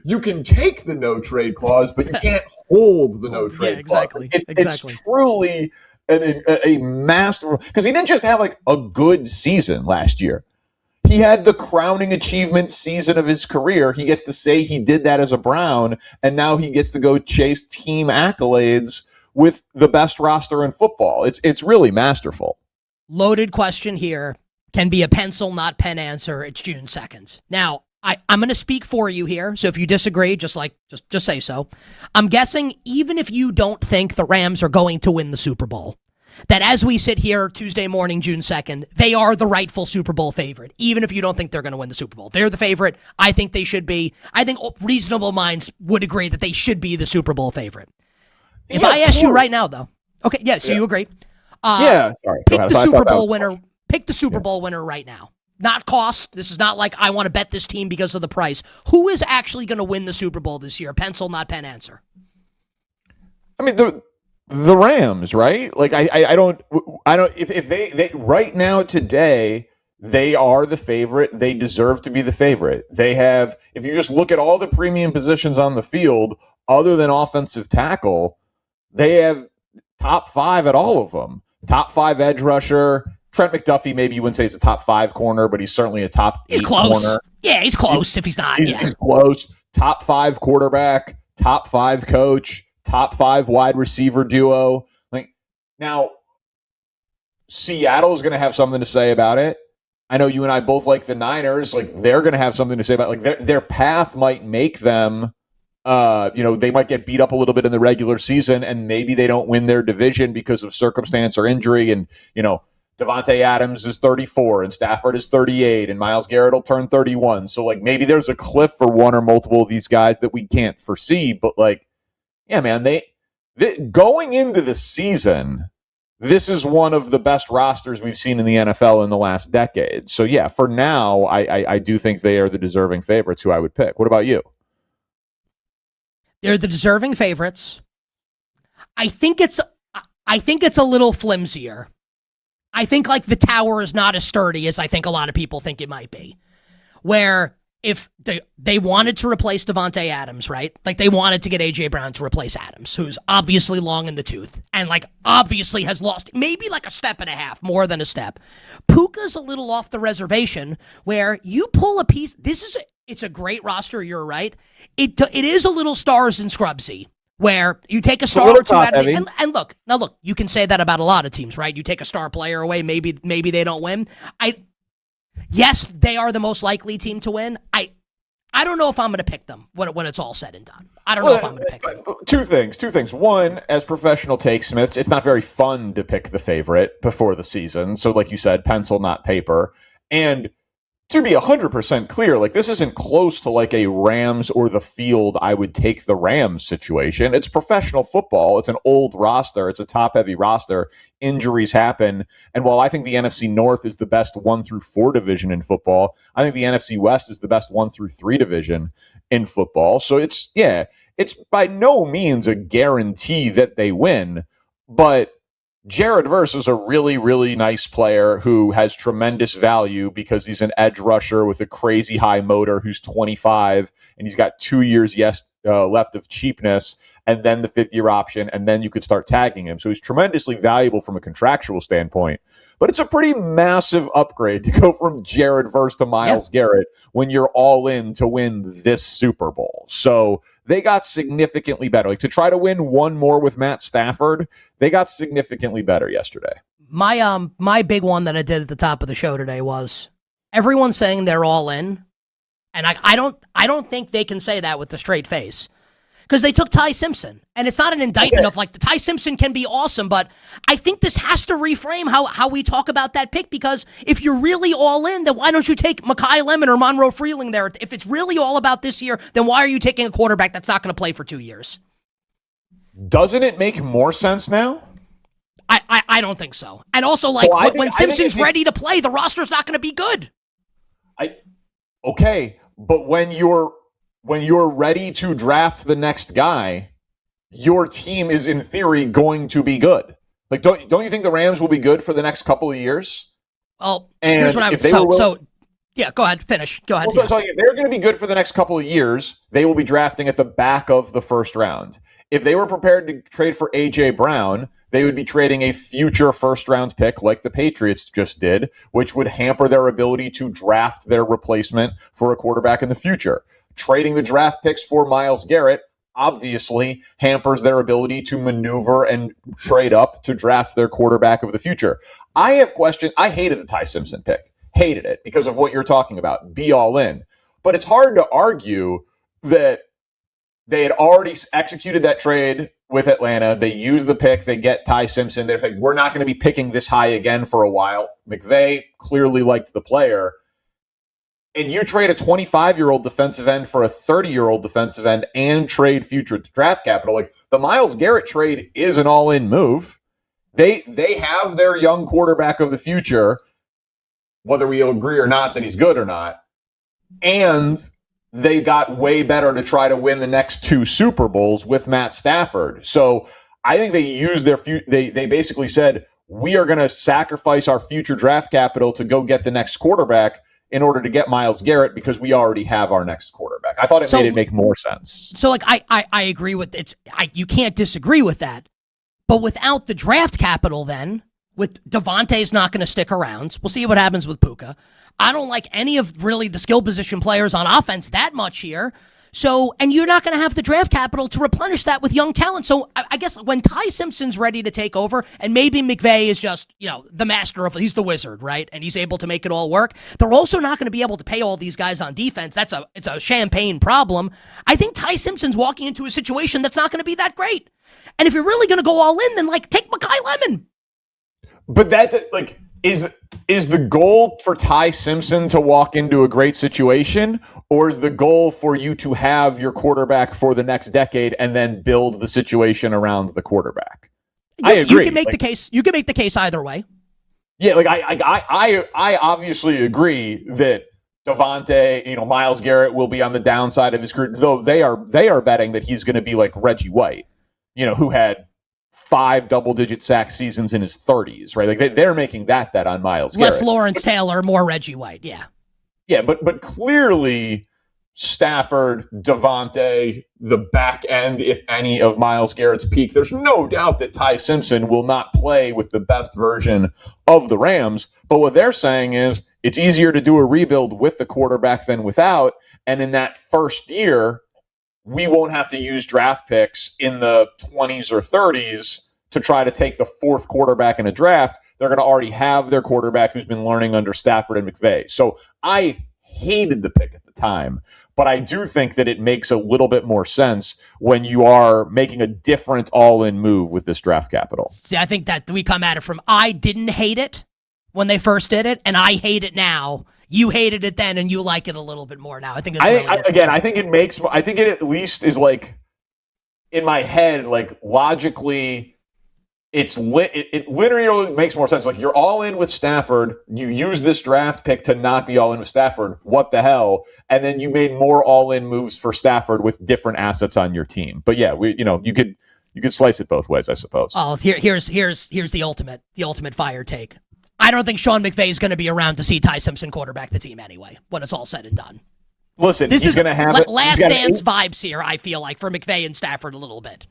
You can take the no trade clause, but you can't hold the no trade clause. It's truly a masterful, because he didn't just have like a good season last year. He had the crowning achievement season of his career. He gets to say he did that as a Brown, and now he gets to go chase team accolades with the best roster in football. It's really masterful. Loaded question here. Can be a pencil, not pen answer. It's June 2nd. Now, I'm going to speak for you here, so if you disagree, just say so. I'm guessing even if you don't think the Rams are going to win the Super Bowl, that as we sit here Tuesday morning, June 2nd, they are the rightful Super Bowl favorite, even if you don't think they're going to win the Super Bowl. They're the favorite. I think they should be. I think reasonable minds would agree that they should be the Super Bowl favorite. If I ask you right now, though, okay, so you agree? Sorry. Pick the Super Bowl winner. Pick the Super Bowl winner right now. Not cost. This is not like I want to bet this team because of the price. Who is actually going to win the Super Bowl this year? Pencil, not pen answer. I mean, the Rams, right? Like I don't if they right now today, they are the favorite. They deserve to be the favorite. They have, if you just look at all the premium positions on the field, other than offensive tackle, they have top 5 at all of them. Top 5 edge rusher, Trent McDuffie, maybe you wouldn't say he's a top 5 corner, but he's certainly a top 8 close. corner. Yeah, he's close if he's not. He's close. Top 5 quarterback, top 5 coach, top 5 wide receiver duo. Like, now, Seattle's going to have something to say about it. I know you and I both like the Niners. Like, they're going to have something to say about it. Like, their path might make them, they might get beat up a little bit in the regular season, and maybe they don't win their division because of circumstance or injury. And, Devontae Adams is 34 and Stafford is 38 and Myles Garrett will turn 31. So, like, maybe there's a cliff for one or multiple of these guys that we can't foresee. But, like, yeah, man, they going into the season, this is one of the best rosters we've seen in the NFL in the last decade. So, yeah, for now, I do think they are the deserving favorites who I would pick. What about you? They're the deserving favorites. I think it's a little flimsier. I think, like, the tower is not as sturdy as I think a lot of people think it might be. Where if they wanted to replace Devontae Adams, right? Like, they wanted to get A.J. Brown to replace Adams, who's obviously long in the tooth and, like, obviously has lost maybe like a step and a half, more than a step. Puka's a little off the reservation where you pull a piece. It's a great roster, you're right. It is a little stars and scrubsy. Where you take a star or two out of it, and look, you can say that about a lot of teams, right? You take a star player away, maybe they don't win. Yes, they are the most likely team to win. I don't know if I'm going to pick them when it's all said and done. I don't know if I'm going to pick them. Two things. One, as professional takesmiths, it's not very fun to pick the favorite before the season. So, like you said, pencil, not paper. And to be 100% clear, like, this isn't close to like a Rams or the field I would take the Rams situation. It's professional football. It's an old roster. It's a top-heavy roster. Injuries happen. And while I think the NFC North is the best 1 through 4 division in football, I think the NFC West is the best 1 through 3 division in football. So it's by no means a guarantee that they win, but Jared Verse is a really, really nice player who has tremendous value because he's an edge rusher with a crazy high motor who's 25, and he's got 2 years left of cheapness, and then the 5th-year option, and then you could start tagging him. So he's tremendously valuable from a contractual standpoint. But it's a pretty massive upgrade to go from Jared Verse to Myles Garrett when you're all in to win this Super Bowl. So they got significantly better. Like, to try to win one more with Matt Stafford, they got significantly better yesterday. My big one that I did at the top of the show today was everyone's saying they're all in, and I don't think they can say that with a straight face. Because they took Ty Simpson. And it's not an indictment of, like, the Ty Simpson can be awesome, but I think this has to reframe how we talk about that pick, because if you're really all in, then why don't you take Mekhi Lemon or Monroe Freeling there? If it's really all about this year, then why are you taking a quarterback that's not going to play for 2 years? Doesn't it make more sense now? I don't think so. And also, like, so when Simpson's ready to play, the roster's not going to be good. Okay, but when you're ready to draft the next guy, your team is in theory going to be good. Like, don't you think the Rams will be good for the next couple of years? Well, here's what I would yeah, go ahead, finish. Go ahead. So if they're going to be good for the next couple of years, they will be drafting at the back of the first round. If they were prepared to trade for A.J. Brown, they would be trading a future first-round pick like the Patriots just did, which would hamper their ability to draft their replacement for a quarterback in the future. Trading the draft picks for Myles Garrett obviously hampers their ability to maneuver and trade up to draft their quarterback of the future. I have questions. I hated the Ty Simpson pick. Hated it because of what you're talking about. Be all in. But it's hard to argue that they had already executed that trade with Atlanta. They use the pick. They get Ty Simpson. They're like, we're not going to be picking this high again for a while. McVay clearly liked the player. And you trade a 25-year-old defensive end for a 30-year-old defensive end and trade future draft capital. Like, the Myles Garrett trade is an all-in move. They have their young quarterback of the future, whether we agree or not that he's good or not. And they got way better to try to win the next 2 Super Bowls with Matt Stafford. So I think they used their they basically said, we are going to sacrifice our future draft capital to go get the next quarterback in order to get Myles Garrett because we already have our next quarterback. I thought it made it make more sense. So, like, I agree with it. You can't disagree with that. But without the draft capital then, with Devontae's not going to stick around. We'll see what happens with Puka. I don't like any of really the skill position players on offense that much here. So, and you're not going to have the draft capital to replenish that with young talent. So I guess when Ty Simpson's ready to take over, and maybe McVay is just, the master of, he's the wizard, right? And he's able to make it all work. They're also not going to be able to pay all these guys on defense. It's a champagne problem. I think Ty Simpson's walking into a situation that's not going to be that great. And if you're really going to go all in, then take Mekhi Lemon. But that, is the goal for Ty Simpson to walk into a great situation, or is the goal for you to have your quarterback for the next decade and then build the situation around the quarterback? I agree. You can make the case. You can make the case either way. Yeah, I obviously agree that Devontae, Myles Garrett will be on the downside of his career, though they are betting that he's going to be like Reggie White, who had 5 double-digit sack seasons in his 30s, right? They're making that bet on Myles Garrett. Less Lawrence Taylor, more Reggie White, yeah. Yeah, but clearly Stafford, Devontae, the back end, if any, of Myles Garrett's peak, there's no doubt that Ty Simpson will not play with the best version of the Rams. But what they're saying is it's easier to do a rebuild with the quarterback than without. And in that first year, we won't have to use draft picks in the 20s or 30s to try to take the 4th quarterback in a draft. They're going to already have their quarterback who's been learning under Stafford and McVay. So I hated the pick at the time, but I do think that it makes a little bit more sense when you are making a different all-in move with this draft capital. See, I think that we come at it from I didn't hate it when they first did it, and I hate it now. You hated it then, and you like it a little bit more now. I think it's really I think it at least is in my head, logically, it literally makes more sense. You're all in with Stafford. You use this draft pick to not be all in with Stafford. What the hell? And then you made more all-in moves for Stafford with different assets on your team. But yeah, you could slice it both ways, I suppose. Oh, here's the ultimate fire take. I don't think Sean McVay is going to be around to see Ty Simpson quarterback the team anyway when it's all said and done. Listen, this he's is going to have last dance vibes here, I feel like, for McVay and Stafford a little bit.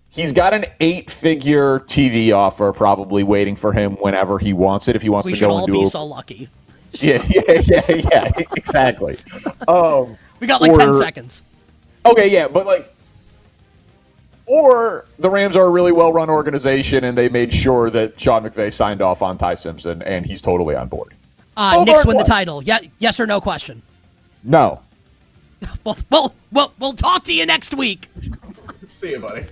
He's got an 8-figure TV offer probably waiting for him whenever he wants it, if he wants to go and do it. We should all be so lucky. Yeah, exactly. We got 10 seconds. Okay, yeah, but or the Rams are a really well-run organization, and they made sure that Sean McVay signed off on Ty Simpson, and he's totally on board. Knicks win the title. Yeah, yes or no question? No. We'll talk to you next week. See you, buddy.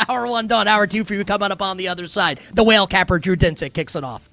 Hour 1 done. Hour 2 for you coming up on the other side. The Whale Capper Drew Dinsick kicks it off.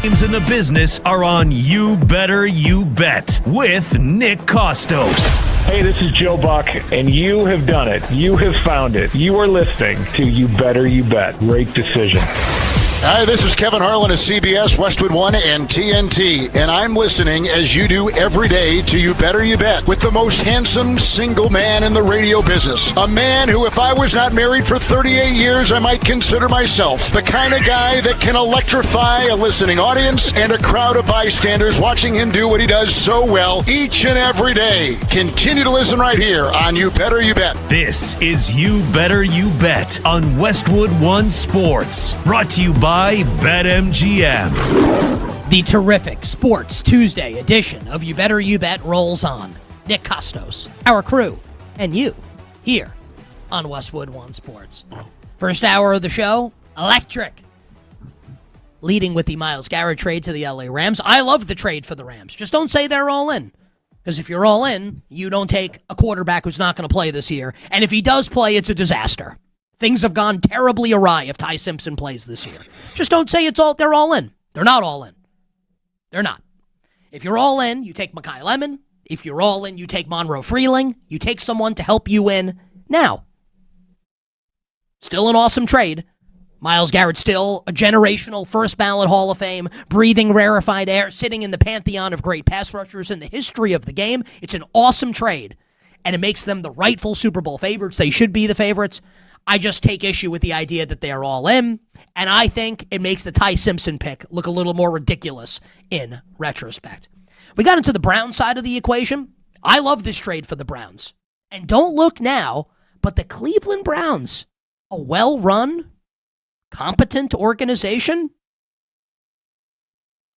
Teams in the business are on You Better You Bet with Nick Kostos. Hey, this is Joe Buck, and you have done it. You have found it. You are listening to You Better You Bet. Great decision. Hi, this is Kevin Harlan of CBS, Westwood One, and TNT, and I'm listening, as you do every day, to You Better You Bet with the most handsome single man in the radio business. A man who, if I was not married for 38 years, I might consider myself the kind of guy that can electrify a listening audience and a crowd of bystanders watching him do what he does so well each and every day. Continue to listen right here on You Better You Bet. This is You Better You Bet on Westwood One Sports. Brought to you by BetMGM. The terrific Sports Tuesday edition of You Better You Bet rolls on. Nick Kostos, our crew, and you here on Westwood One Sports. First hour of the show, electric. Leading with the Myles Garrett trade to the LA Rams. I love the trade for the Rams. Just don't say they're all in. Because if you're all in, you don't take a quarterback who's not going to play this year. And if he does play, it's a disaster. Things have gone terribly awry if Ty Simpson plays this year. Just don't say they're all in. They're not all in. They're not. If you're all in, you take Mekhi Lemon. If you're all in, you take Monroe Freeling. You take someone to help you win now. Still an awesome trade. Myles Garrett still a generational first ballot Hall of Fame, breathing rarefied air, sitting in the pantheon of great pass rushers in the history of the game. It's an awesome trade, and it makes them the rightful Super Bowl favorites. They should be the favorites. I just take issue with the idea that they're all in, and I think it makes the Ty Simpson pick look a little more ridiculous in retrospect. We got into the Browns side of the equation. I love this trade for the Browns. And don't look now, but the Cleveland Browns, a well-run, competent organization.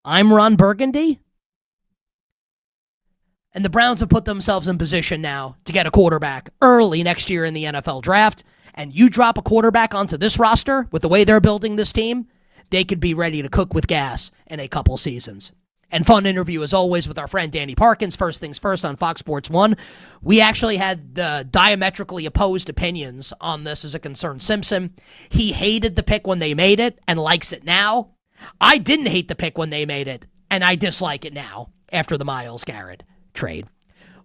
I'm Ron Burgundy. And the Browns have put themselves in position now to get a quarterback early next year in the NFL draft. And you drop a quarterback onto this roster with the way they're building this team, they could be ready to cook with gas in a couple seasons. And fun interview, as always, with our friend Danny Parkins, First Things First on Fox Sports 1. We actually had the diametrically opposed opinions on this as it concerns Simpson. He hated the pick when they made it and likes it now. I didn't hate the pick when they made it, and I dislike it now after the Myles Garrett trade.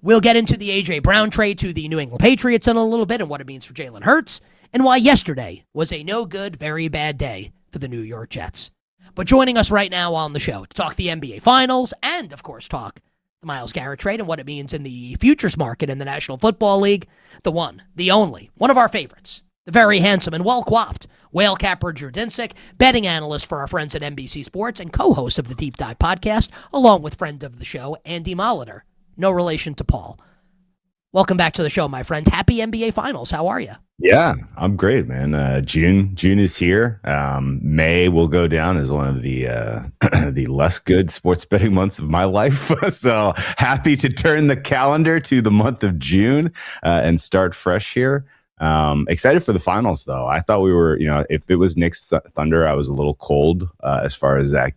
We'll get into the A.J. Brown trade to the New England Patriots in a little bit and what it means for Jalen Hurts and why yesterday was a no-good, very bad day for the New York Jets. But joining us right now on the show to talk the NBA Finals and, of course, talk the Myles Garrett trade and what it means in the futures market in the National Football League, the one, the only, one of our favorites, the very handsome and well-coiffed Whale Capper Drew Dinsick, betting analyst for our friends at NBC Sports and co-host of the Deep Dive podcast, along with friend of the show, Andy Molitor. No relation to Paul. Welcome back to the show, my friend. Happy NBA Finals. How are you? Yeah, I'm great, man. June is here. May will go down as one of the the less good sports betting months of my life. So happy to turn the calendar to the month of June and start fresh here. Excited for the finals, though. I thought we were, if it was Knicks Thunder, I was a little cold as far as that,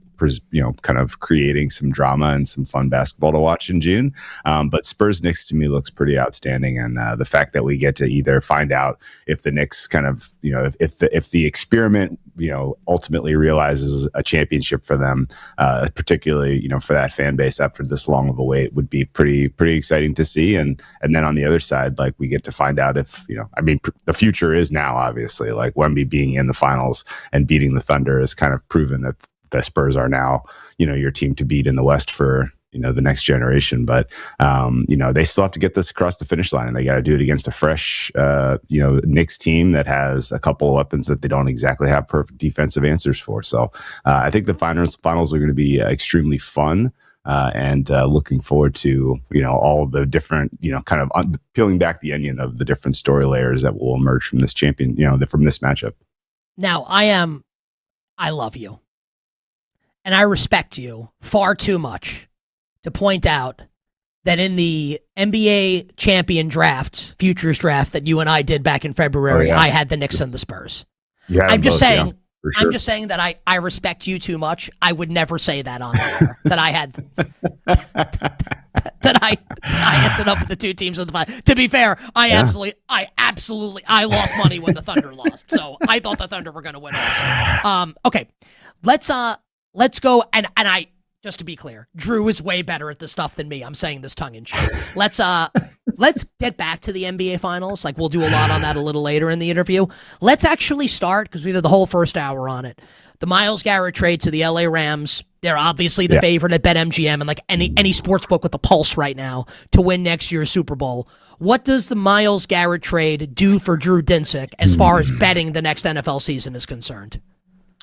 kind of creating some drama and some fun basketball to watch in June. But Spurs Knicks to me looks pretty outstanding. And the fact that we get to either find out if the Knicks kind of, if the experiment, ultimately realizes a championship for them, particularly, for that fan base after this long of a wait would be pretty exciting to see. And then on the other side, like we get to find out if, the future is now, obviously, like Wemby being in the finals and beating the Thunder is kind of proven that the Spurs are now, your team to beat in the West for, the next generation. But, they still have to get this across the finish line, and they got to do it against a fresh, Knicks team that has a couple of weapons that they don't exactly have perfect defensive answers for. So I think the finals are going to be extremely fun. And looking forward to, all the different, kind of peeling back the onion of the different story layers that will emerge from this champion, from this matchup. Now, I love you. And I respect you far too much to point out that in the NBA champion draft, futures draft that you and I did back in February, I had the Knicks and the Spurs. I'm just saying. Sure. I'm just saying that I respect you too much. I would never say that on air. that I had that I ended up with the two teams of the final. To be fair, I absolutely lost money when the Thunder lost. So I thought the Thunder were going to win also. Okay, let's let's go. And I, just to be clear, Drew is way better at this stuff than me. I'm saying this tongue in cheek. Let's get back to the NBA Finals. Like, we'll do a lot on that a little later in the interview. Let's actually start, because we did the whole first hour on it. The Myles Garrett trade to the LA Rams. They're obviously the favorite at BetMGM and like any sports book with a pulse right now to win next year's Super Bowl. What does the Myles Garrett trade do for Drew Dinsick as far as betting the next NFL season is concerned?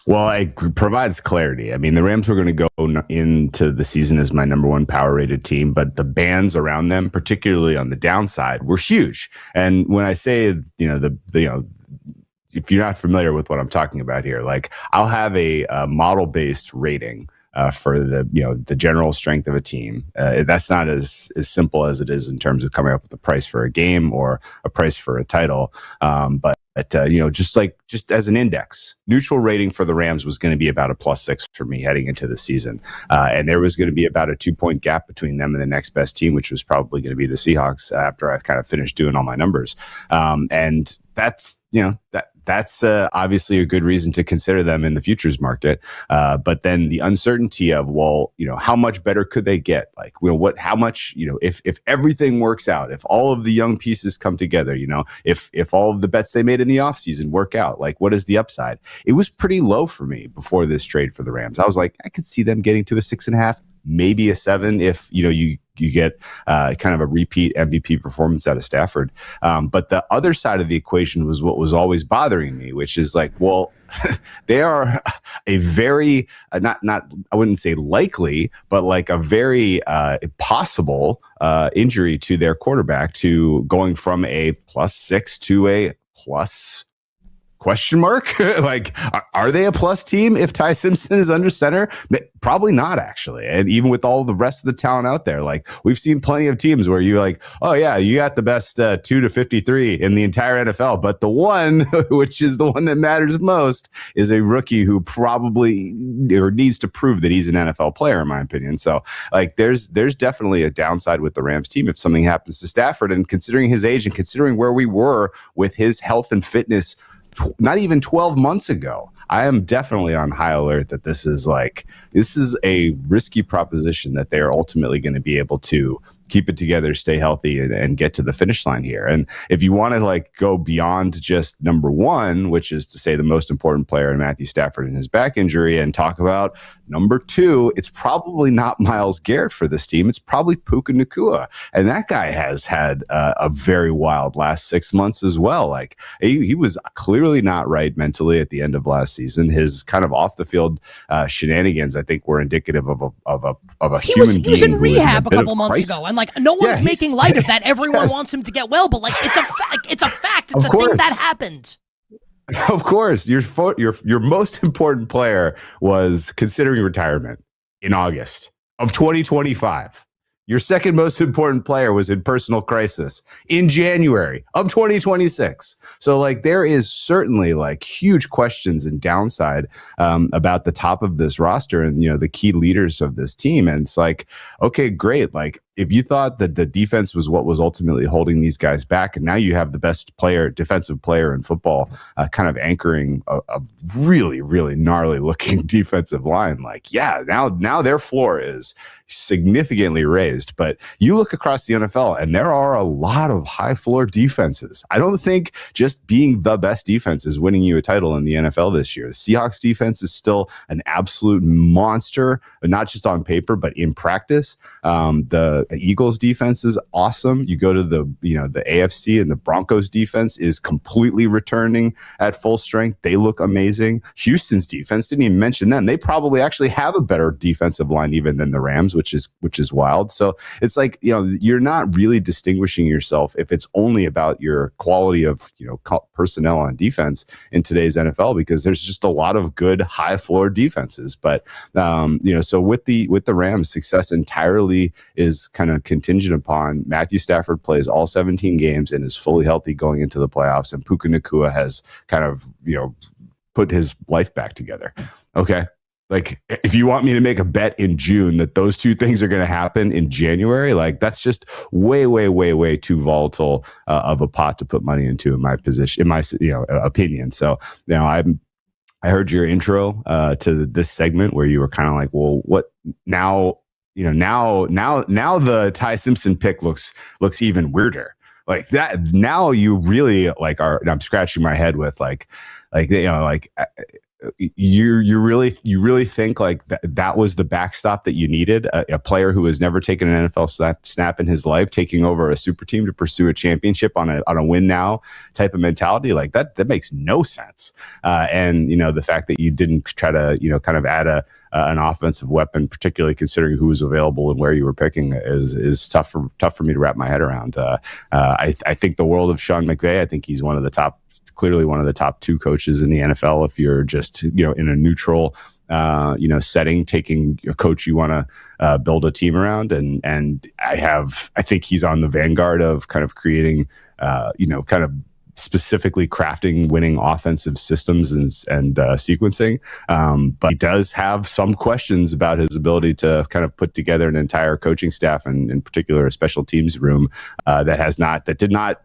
Well, it provides clarity. I mean, the Rams were going to go into the season as my number one power rated team, but the bands around them, particularly on the downside, were huge. And when I say, if you're not familiar with what I'm talking about here, like I'll have a model-based rating for the general strength of a team. That's not as simple as it is in terms of coming up with a price for a game or a price for a title. But just as an index, neutral rating for the Rams was going to be about a +6 for me heading into the season. And there was going to be about a 2-point gap between them and the next best team, which was probably going to be the Seahawks after I kind of finished doing all my numbers. And that's obviously a good reason to consider them in the futures market. But then the uncertainty of, how much better could they get? Like, how much, if everything works out, if all of the young pieces come together, if all of the bets they made in the offseason work out, like what is the upside? It was pretty low for me before this trade for the Rams. I was like, I could see them getting to a 6.5, maybe a 7 if, you get kind of a repeat MVP performance out of Stafford. But the other side of the equation was what was always bothering me, which is like, well, they are a very, not I wouldn't say likely, but like a very possible injury to their quarterback, to going from a +6 to a plus question mark. Like, are they a plus team if Ty Simpson is under center? Probably not, actually. And even with all the rest of the talent out there, like we've seen plenty of teams where you're like, oh yeah, you got the best 2 to 53 in the entire NFL, but the one, which is the one that matters most, is a rookie who probably or needs to prove that he's an NFL player, in my opinion. So like there's definitely a downside with the Rams team if something happens to Stafford, and considering his age and considering where we were with his health and fitness not even 12 months ago, I am definitely on high alert that this is a risky proposition that they are ultimately going to be able to keep it together, stay healthy, and get to the finish line here. And if you want to like go beyond just number one, which is to say the most important player in Matthew Stafford and his back injury, and talk about number two, it's probably not Myles Garrett for this team. It's probably Puka Nacua. And that guy has had a very wild last 6 months as well. Like he was clearly not right mentally at the end of last season. His kind of off the field shenanigans, I think, were indicative of a human being. He was in rehab a couple months ago, and like no one's making light of that. Everyone wants him to get well, but like it's a fact. It's a thing that happened. Of course, your most important player was considering retirement in August of 2025. Your second most important player was in personal crisis in January of 2026. So like there is certainly like huge questions and downside about the top of this roster and, the key leaders of this team. And it's like, okay, great. Like if you thought that the defense was what was ultimately holding these guys back, and now you have the best defensive player in football kind of anchoring a really, really gnarly looking defensive line. Like, yeah, now their floor is significantly raised. But you look across the NFL and there are a lot of high floor defenses. I don't think just being the best defense is winning you a title in the NFL this year. The Seahawks defense is still an absolute monster, not just on paper, but in practice. The Eagles defense is awesome. You go to the AFC, and the Broncos defense is completely returning at full strength. They look amazing. Houston's defense, didn't even mention them. They probably actually have a better defensive line even than the Rams, which is wild. So it's like, you're not really distinguishing yourself if it's only about your quality of, personnel on defense in today's NFL, because there's just a lot of good high floor defenses. But, so with the Rams, success entirely is kind of contingent upon Matthew Stafford plays all 17 games and is fully healthy going into the playoffs. And Puka Nacua has kind of, put his life back together. Okay. Like, if you want me to make a bet in June that those two things are going to happen in January, like that's just way, way, way, way too volatile of a pot to put money into in my position, in my opinion. So, I heard your intro to this segment where you were kind of like, well, what now? Now the Ty Simpson pick looks even weirder. Like that. Now you really like are. I'm scratching my head with you really think like that was the backstop that you needed, a player who has never taken an NFL snap in his life taking over a super team to pursue a championship on a win now type of mentality. Like that makes no sense. And the fact that you didn't try to kind of add an offensive weapon, particularly considering who was available and where you were picking, is tough for me to wrap my head around. I think the world of Sean McVay. I think he's clearly one of the top 2 coaches in the NFL. If you're just, in a neutral, setting, taking a coach you want to build a team around. And I think he's on the vanguard of kind of creating, kind of specifically crafting winning offensive systems and sequencing. But he does have some questions about his ability to kind of put together an entire coaching staff and in particular a special teams room that did not.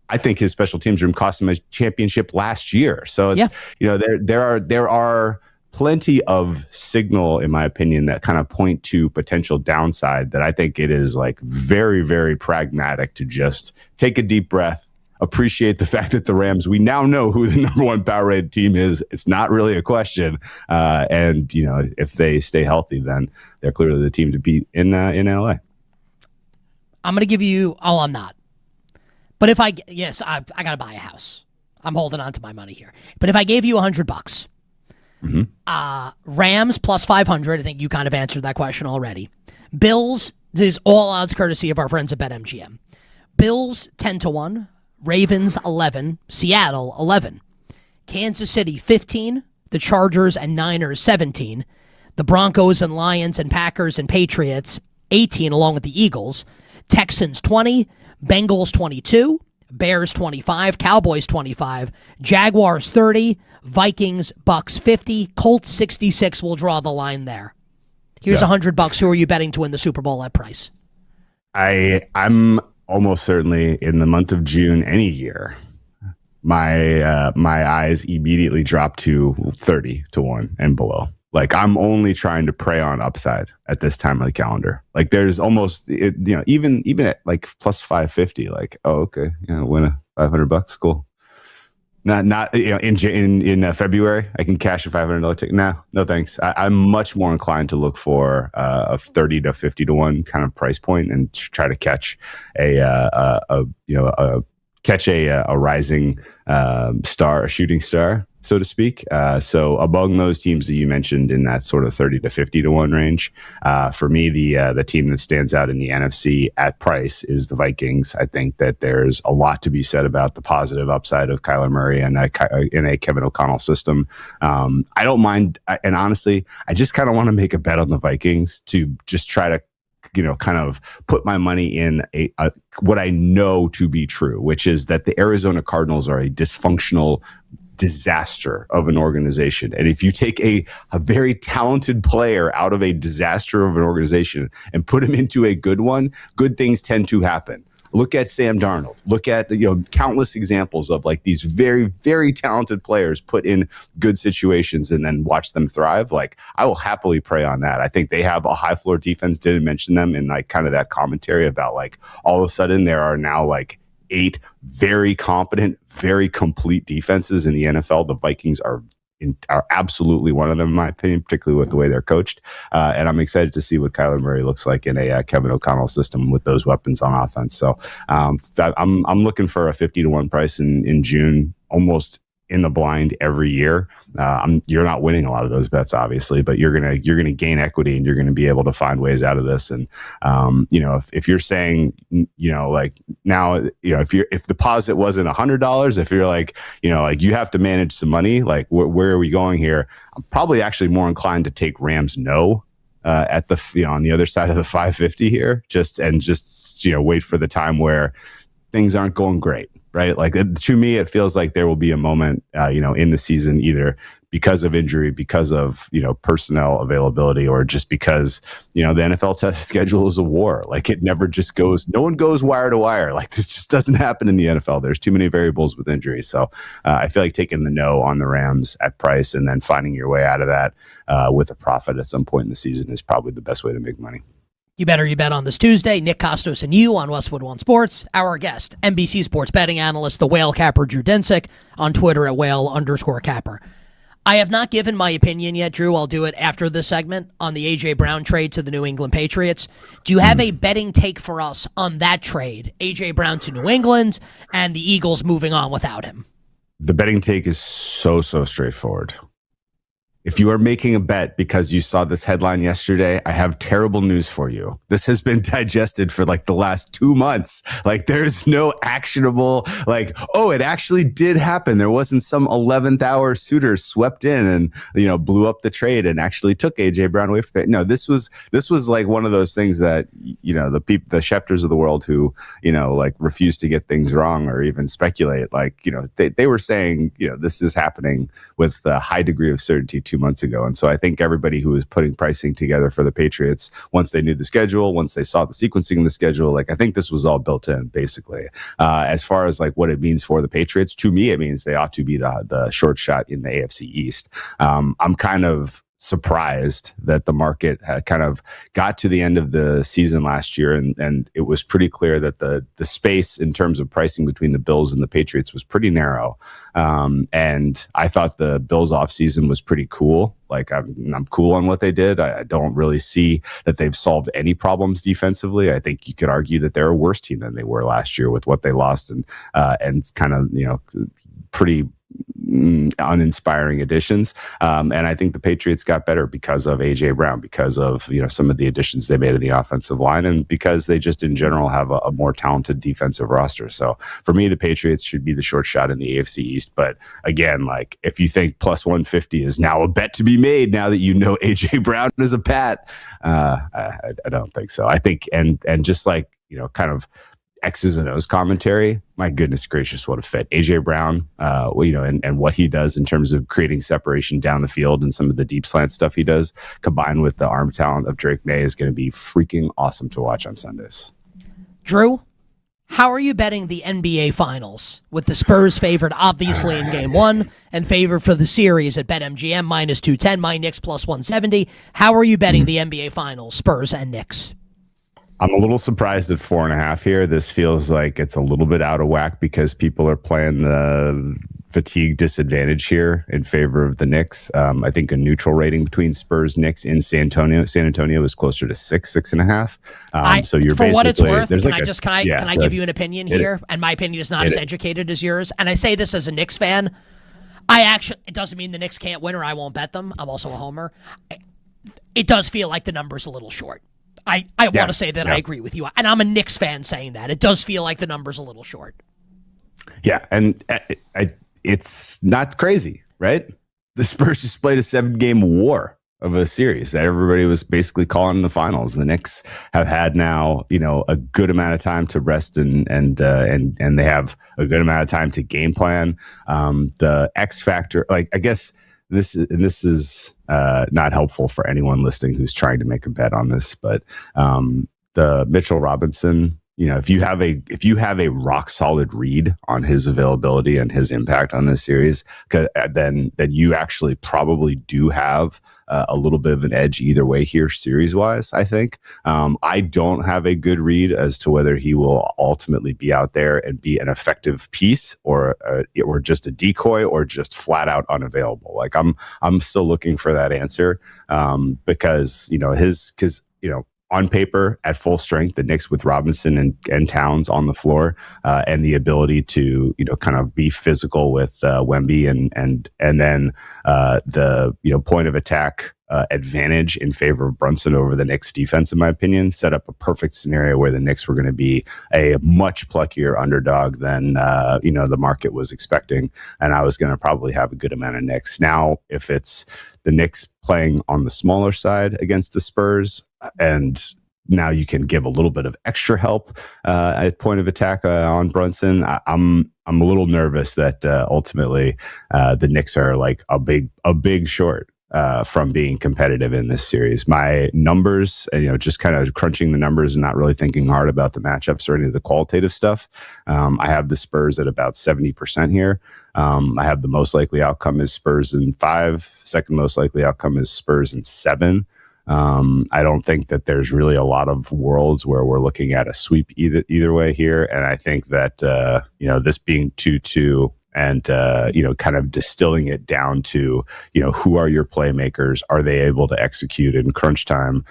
I think his special teams room cost him a championship last year. So it's, there are plenty of signal, in my opinion, that kind of point to potential downside that I think it is like very, very pragmatic to just take a deep breath, appreciate the fact that the Rams, we now know who the number 1 power rated team is. It's not really a question. And if they stay healthy, then they're clearly the team to beat in LA. I'm going to give you, I'm not. But if I got to buy a house. I'm holding on to my money here. But if I gave you $100, Rams plus 500, I think you kind of answered that question already. Bills, this is all odds courtesy of our friends at BetMGM. Bills 10-1, Ravens 11, Seattle 11, Kansas City 15, the Chargers and Niners 17, the Broncos and Lions and Packers and Patriots 18 along with the Eagles, Texans 20, Bengals 22, Bears 25, Cowboys 25, Jaguars 30, Vikings, Bucks 50, Colts 66 will draw the line there. Here's $100. Who are you betting to win the Super Bowl at price? I'm almost certainly in the month of June any year. My eyes immediately drop to 30-1 and below. Like I'm only trying to prey on upside at this time of the calendar. Like there's almost, even at like plus 550, like, oh, okay, win $500, cool. Not in February, I can cash a $500 ticket. No thanks. I'm much more inclined to look for a 30 to 50-1 kind of price point and try to catch a rising star, a shooting star, so to speak. So among those teams that you mentioned in that sort of 30 to 50-1 range, for me, the team that stands out in the NFC at price is the Vikings. I think that there's a lot to be said about the positive upside of Kyler Murray and in a Kevin O'Connell system. I don't mind. And honestly, I just kind of want to make a bet on the Vikings to just try to kind of put my money in what I know to be true, which is that the Arizona Cardinals are a dysfunctional disaster of an organization. And if you take a very talented player out of a disaster of an organization and put him into a good one, good things tend to happen. Look at Sam Darnold. Look at countless examples of like these very, very talented players put in good situations and then watch them thrive. Like I will happily prey on that. I think they have a high floor defense. Didn't mention them in like kind of that commentary about like all of a sudden there are now like 8 very competent, very complete defenses in the NFL. The Vikings are absolutely one of them, in my opinion, particularly with the way they're coached. And I'm excited to see what Kyler Murray looks like in a Kevin O'Connell system with those weapons on offense. So I'm looking for a 50-1 price in June, almost in the blind every year. You're not winning a lot of those bets, obviously, but you're gonna gain equity and you're gonna be able to find ways out of this. And if you're saying like now if the deposit wasn't $100, if you're like you have to manage some money, like where are we going here? I'm probably actually more inclined to take Rams at the on the other side of the 550 here, just wait for the time where things aren't going great. Right. Like to me, it feels like there will be a moment, in the season, either because of injury, because of, personnel availability, or just because, the NFL schedule is a war. Like, it never just goes, no one goes wire to wire. Like, this just doesn't happen in the NFL. There's too many variables with injuries. So I feel like taking the no on the Rams at price and then finding your way out of that with a profit at some point in the season is probably the best way to make money. You better you bet on this Tuesday. Nick Kostos and you on Westwood One Sports. Our guest, NBC Sports betting analyst, the Whale Capper Drew Dinsick, on Twitter at Whale_Capper. I have not given my opinion yet, Drew. I'll do it after this segment on the A.J. Brown trade to the New England Patriots. Do you have a betting take for us on that trade, A.J. Brown to New England and the Eagles moving on without him? The betting take is so straightforward. If you are making a bet because you saw this headline yesterday, I have terrible news for you. This has been digested for like the last 2 months. Like, there's no actionable, like, oh, it actually did happen. There wasn't some 11th hour suitor swept in and, blew up the trade and actually took AJ Brown away from it. No, this was like one of those things that, the Schefters of the world who, like refuse to get things wrong or even speculate, like, they were saying, this is happening with a high degree of certainty 2 months ago. And so I think everybody who was putting pricing together for the Patriots, once they knew the schedule, once they saw the sequencing of the schedule, like, I think this was all built in, basically. As far as like what it means for the Patriots, to me, it means they ought to be the short shot in the AFC East. I'm kind of surprised that the market kind of got to the end of the season last year, and it was pretty clear that the space in terms of pricing between the Bills and the Patriots was pretty narrow. And I thought the Bills offseason was pretty cool. Like, I'm cool on what they did. I don't really see that they've solved any problems defensively. I think you could argue that they're a worse team than they were last year with what they lost and kind of, pretty uninspiring additions. And I think the Patriots got better because of AJ Brown, because of, some of the additions they made in the offensive line, and because they just in general have a more talented defensive roster. So for me, the Patriots should be the short shot in the AFC East. But again, like, if you think plus 150 is now a bet to be made now that AJ Brown is a Pat, I don't think so. I think, and just like, kind of X's and O's commentary, my goodness gracious, what a fit. AJ Brown, and what he does in terms of creating separation down the field and some of the deep slant stuff he does, combined with the arm talent of Drake May, is going to be freaking awesome to watch on Sundays. Drew, how are you betting the NBA Finals with the Spurs favored obviously in Game 1 and favored for the series at BetMGM minus 210, my Knicks plus 170? How are you betting the NBA Finals, Spurs and Knicks? I'm a little surprised at 4.5 here. This feels like it's a little bit out of whack because people are playing the fatigue disadvantage here in favor of the Knicks. I think a neutral rating between Spurs Knicks in San Antonio is closer to 6.5. So you're for basically, what it's worth. Can I I give you an opinion here? And my opinion is not as educated as yours. And I say this as a Knicks fan. It doesn't mean the Knicks can't win or I won't bet them. I'm also a homer. It does feel like the number's a little short. I want to say that I agree with you. And I'm a Knicks fan saying that. It does feel like the number's a little short. Yeah, and it's not crazy, right? The Spurs just played a 7-game war of a series that everybody was basically calling the finals. The Knicks have had now, a good amount of time to rest and they have a good amount of time to game plan. The X factor, like, I guess this is not helpful for anyone listening who's trying to make a bet on this, but the Mitchell Robinson, if you have a rock solid read on his availability and his impact on this series, then you actually probably do have a little bit of an edge either way here series wise. I think I don't have a good read as to whether he will ultimately be out there and be an effective piece or just a decoy or just flat out unavailable. Like, I'm still looking for that answer because on paper, at full strength, the Knicks with Robinson and Towns on the floor, and the ability to kind of be physical with Wemby and then the point of attack advantage in favor of Brunson over the Knicks defense, in my opinion, set up a perfect scenario where the Knicks were going to be a much pluckier underdog than the market was expecting, and I was going to probably have a good amount of Knicks. Now, if it's the Knicks playing on the smaller side against the Spurs, and now you can give a little bit of extra help at point of attack on Brunson, I'm I'm a little nervous that ultimately the Knicks are like a big short from being competitive in this series. My numbers, just kind of crunching the numbers and not really thinking hard about the matchups or any of the qualitative stuff. I have the Spurs at about 70% here. I have the most likely outcome is Spurs in 5. Second most likely outcome is Spurs in 7. I don't think that there's really a lot of worlds where we're looking at a sweep either way here. And I think that, this being 2-2 and, kind of distilling it down to, who are your playmakers? Are they able to execute in crunch time?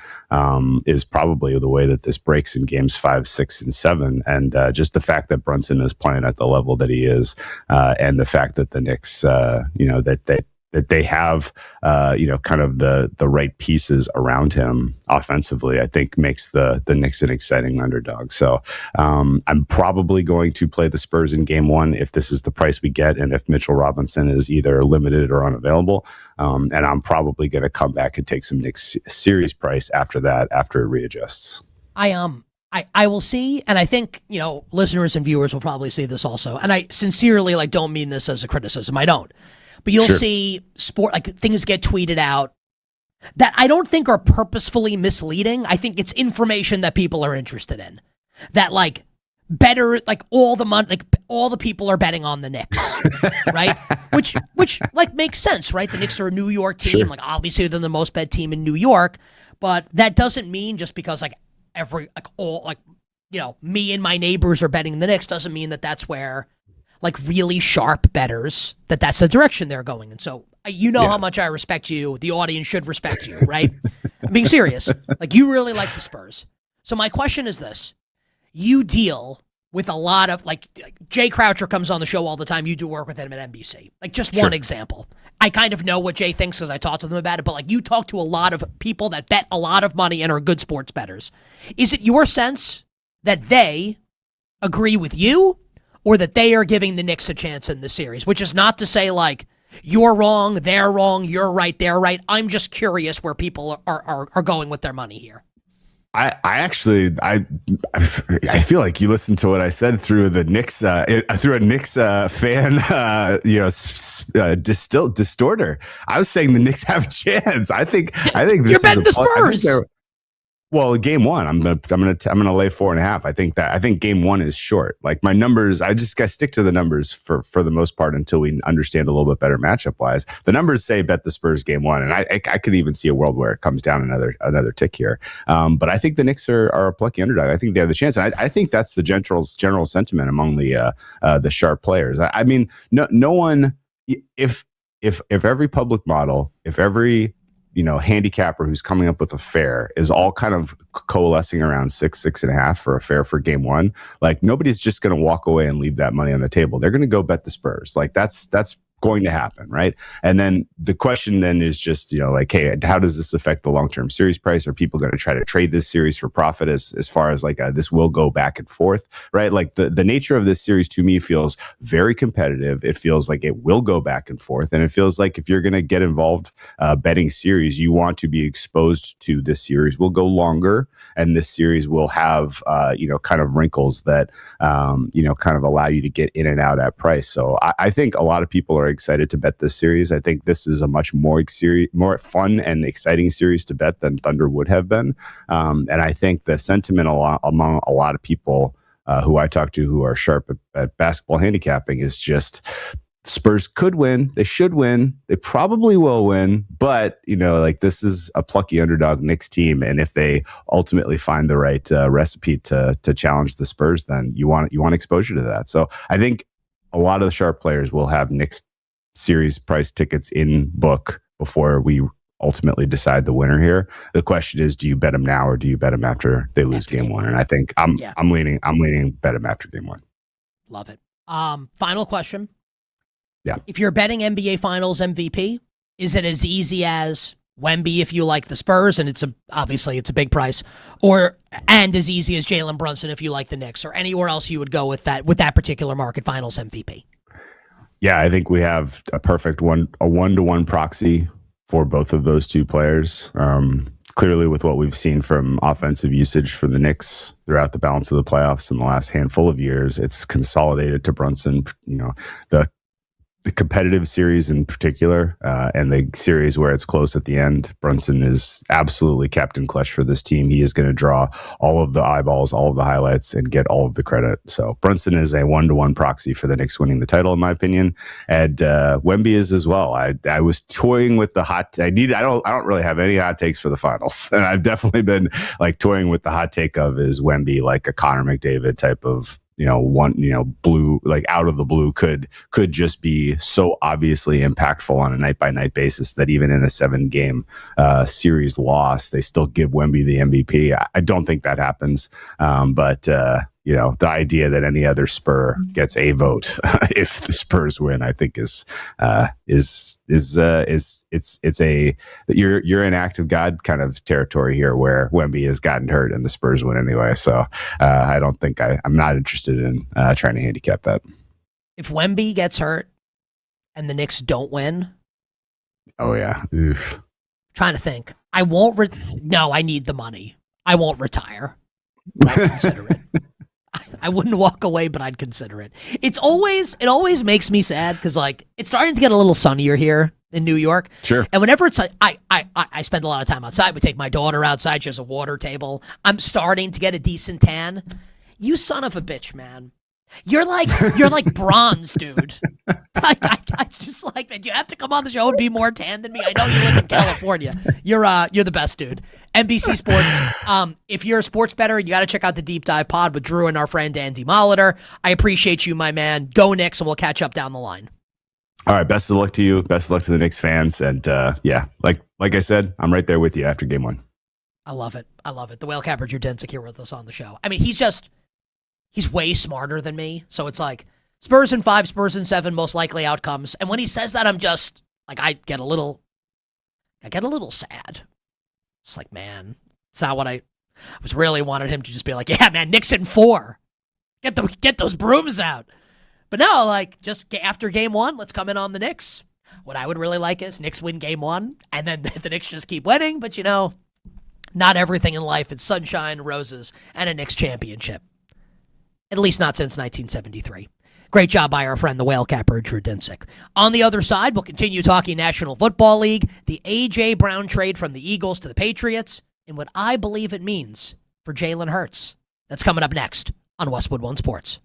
Is probably the way that this breaks in games 5, 6, and 7. And just the fact that Brunson is playing at the level that he is, and the fact that the Knicks, that they have, kind of the right pieces around him offensively, I think makes the Knicks an exciting underdog. So I'm probably going to play the Spurs in game 1 if this is the price we get, and if Mitchell Robinson is either limited or unavailable. And I'm probably going to come back and take some Knicks series price after that, after it readjusts. I will see, and I think, listeners and viewers will probably see this also. And I sincerely don't mean this as a criticism. I don't. But you'll see things get tweeted out that I don't think are purposefully misleading. I think it's information that people are interested in. That better, all the money, all the people are betting on the Knicks, right? Which makes sense, right? The Knicks are a New York team. Sure. Obviously they're the most bet team in New York, but that doesn't mean just because me and my neighbors are betting the Knicks doesn't mean that that's where really sharp bettors, that's the direction they're going. And so, how much I respect you. The audience should respect you, right? I'm being serious. You really like the Spurs. So my question is this. You deal with a lot of, Jay Croucher comes on the show all the time. You do work with him at NBC. Just one example. I kind of know what Jay thinks because I talk to them about it, but you talk to a lot of people that bet a lot of money and are good sports bettors. Is it your sense that they agree with you, or that they are giving the Knicks a chance in the series? Which is not to say you're wrong, they're wrong, you're right, they're right. I'm just curious where people are going with their money here. I feel like you listened to what I said through the Knicks, through a Knicks fan, distorter. I was saying the Knicks have a chance. I think this you're betting the Spurs. Well, game 1, I'm gonna lay 4.5. I think game 1 is short. My numbers, I just gotta stick to the numbers for the most part until we understand a little bit better matchup wise. The numbers say bet the Spurs game 1, and I could even see a world where it comes down another tick here. But I think the Knicks are a plucky underdog. I think they have the chance, and I think that's the general sentiment among the sharp players. I mean, no one, if every public model, if every handicapper who's coming up with a fair is all kind of coalescing around 6.5 for a fair for game 1. Nobody's just going to walk away and leave that money on the table. They're going to go bet the Spurs. That's going to happen, right? And then the question then is just, hey, how does this affect the long-term series price? Are people going to try to trade this series for profit as far as this will go back and forth, right? The nature of this series to me feels very competitive. It feels like it will go back and forth. And it feels like if you're going to get involved betting series, you want to be exposed to this series will go longer. And this series will have, kind of wrinkles that, kind of allow you to get in and out at price. So I think a lot of people are excited to bet this series. I think this is a much more fun and exciting series to bet than Thunder would have been. And I think the sentiment among a lot of people who I talk to who are sharp at basketball handicapping is just Spurs could win. They should win. They probably will win. But, this is a plucky underdog Knicks team. And if they ultimately find the right recipe to challenge the Spurs, then you want exposure to that. So I think a lot of the sharp players will have Knicks series price tickets in book before we ultimately decide the winner here. The question is, do you bet them now or do you bet them after they lose game 1? And I think I'm leaning bet them after game 1. Love it. Final question. Yeah. If you're betting NBA Finals MVP, is it as easy as Wemby if you like the Spurs, and obviously it's a big price, and as easy as Jalen Brunson if you like the Knicks, or anywhere else you would go with that particular market Finals MVP? Yeah, I think we have a perfect 1-to-1 proxy for both of those two players. clearly with what we've seen from offensive usage for the Knicks throughout the balance of the playoffs in the last handful of years, it's consolidated to Brunson. The competitive series in particular, and the series where it's close at the end, Brunson is absolutely Captain Clutch for this team. He is going to draw all of the eyeballs, all of the highlights, and get all of the credit. So Brunson is a 1-to-1 proxy for the Knicks winning the title, in my opinion. And Wemby is as well. I was toying with the hot. I don't really have any hot takes for the finals, and I've definitely been like toying with the hot take of is Wemby like a Connor McDavid type of. Blue, like out of the blue could just be so obviously impactful on a night by night basis that even in a 7-game series loss, they still give Wemby the MVP. I don't think that happens. But the idea that any other Spur gets a vote if the Spurs win, I think you're in act of God kind of territory here where Wemby has gotten hurt and the Spurs win anyway. So I don't think I'm not interested in trying to handicap that. If Wemby gets hurt and the Knicks don't win, oh yeah, oof. Trying to think, I won't. No, I need the money. I won't retire. I'll consider it. I wouldn't walk away, but I'd consider it. It always makes me sad because like it's starting to get a little sunnier here in New York. Sure. And whenever it's I spend a lot of time outside. We take my daughter outside. She has a water table. I'm starting to get a decent tan. You son of a bitch, man. You're like bronze, dude. I just like, man, you have to come on the show and be more tan than me. I know you live in California. You're the best, dude. NBC Sports. If you're a sports bettor, you got to check out the Deep Dive Pod with Drew and our friend Andy Molitor. I appreciate you, my man. Go Knicks, and we'll catch up down the line. All right, best of luck to you. Best of luck to the Knicks fans. And like I said, I'm right there with you after game 1. I love it. The Whale Capper Drew Dinsick here with us on the show. I mean, he's way smarter than me. So it's like Spurs in 5, Spurs in 7, most likely outcomes. And when he says that, I'm just like, I get a little sad. It's like, man, it's not what I was really wanted him to just be like, yeah, man, Knicks in 4. Get those brooms out. But no, like just after game 1, let's come in on the Knicks. What I would really like is Knicks win game 1 and then the Knicks just keep winning. But not everything in life is sunshine, roses, and a Knicks championship. At least not since 1973. Great job by our friend, the Whale Capper Drew Dinsick. On the other side, we'll continue talking National Football League, the A.J. Brown trade from the Eagles to the Patriots, and what I believe it means for Jalen Hurts. That's coming up next on Westwood One Sports.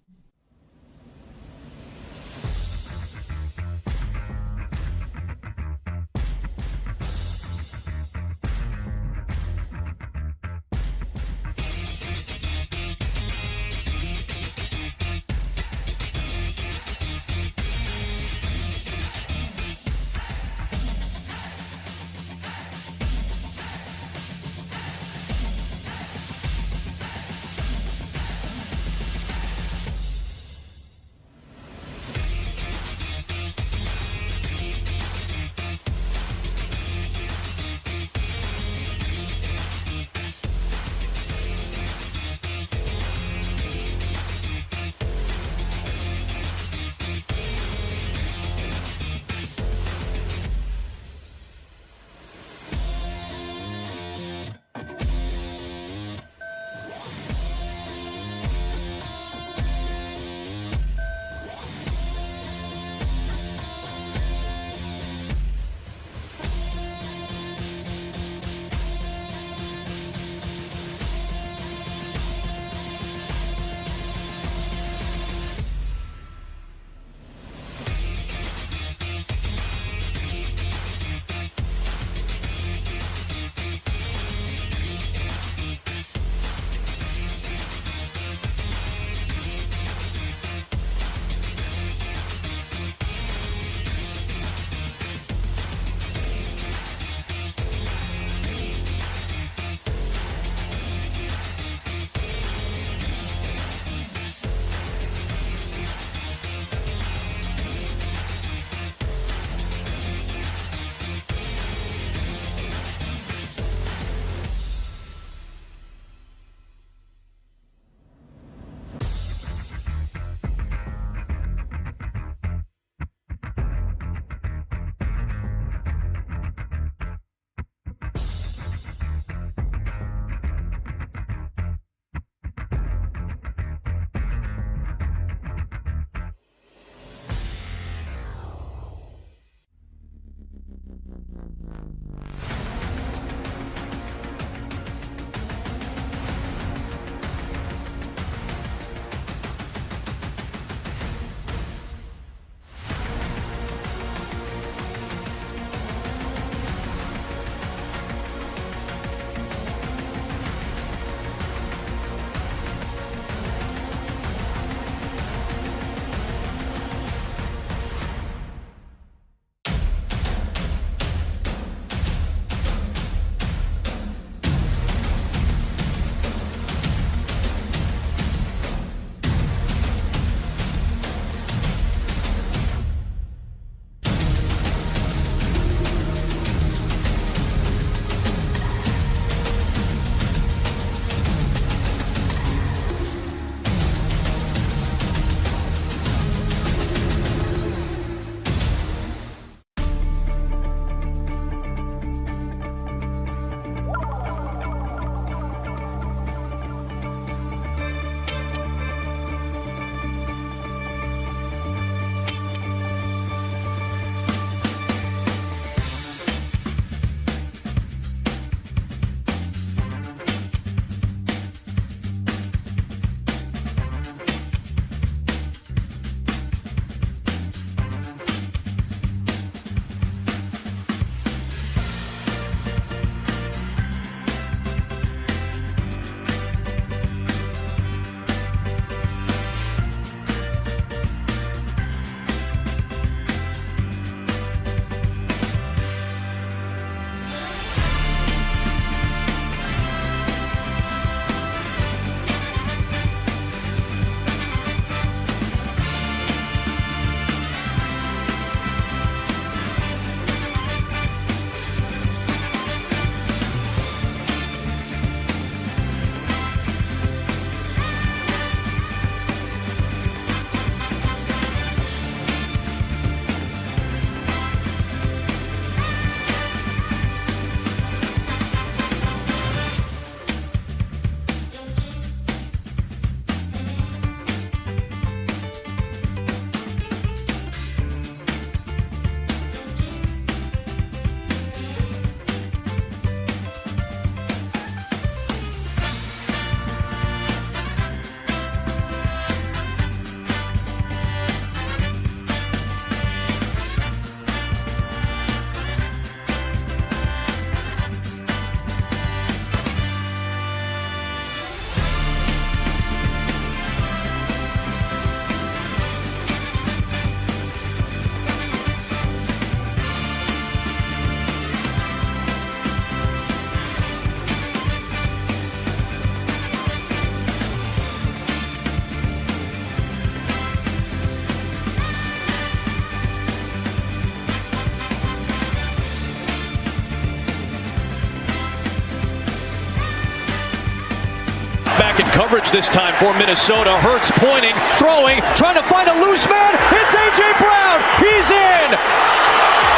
back in coverage this time for Minnesota. Hurts pointing, throwing, trying to find a loose man. It's A.J. Brown. He's in.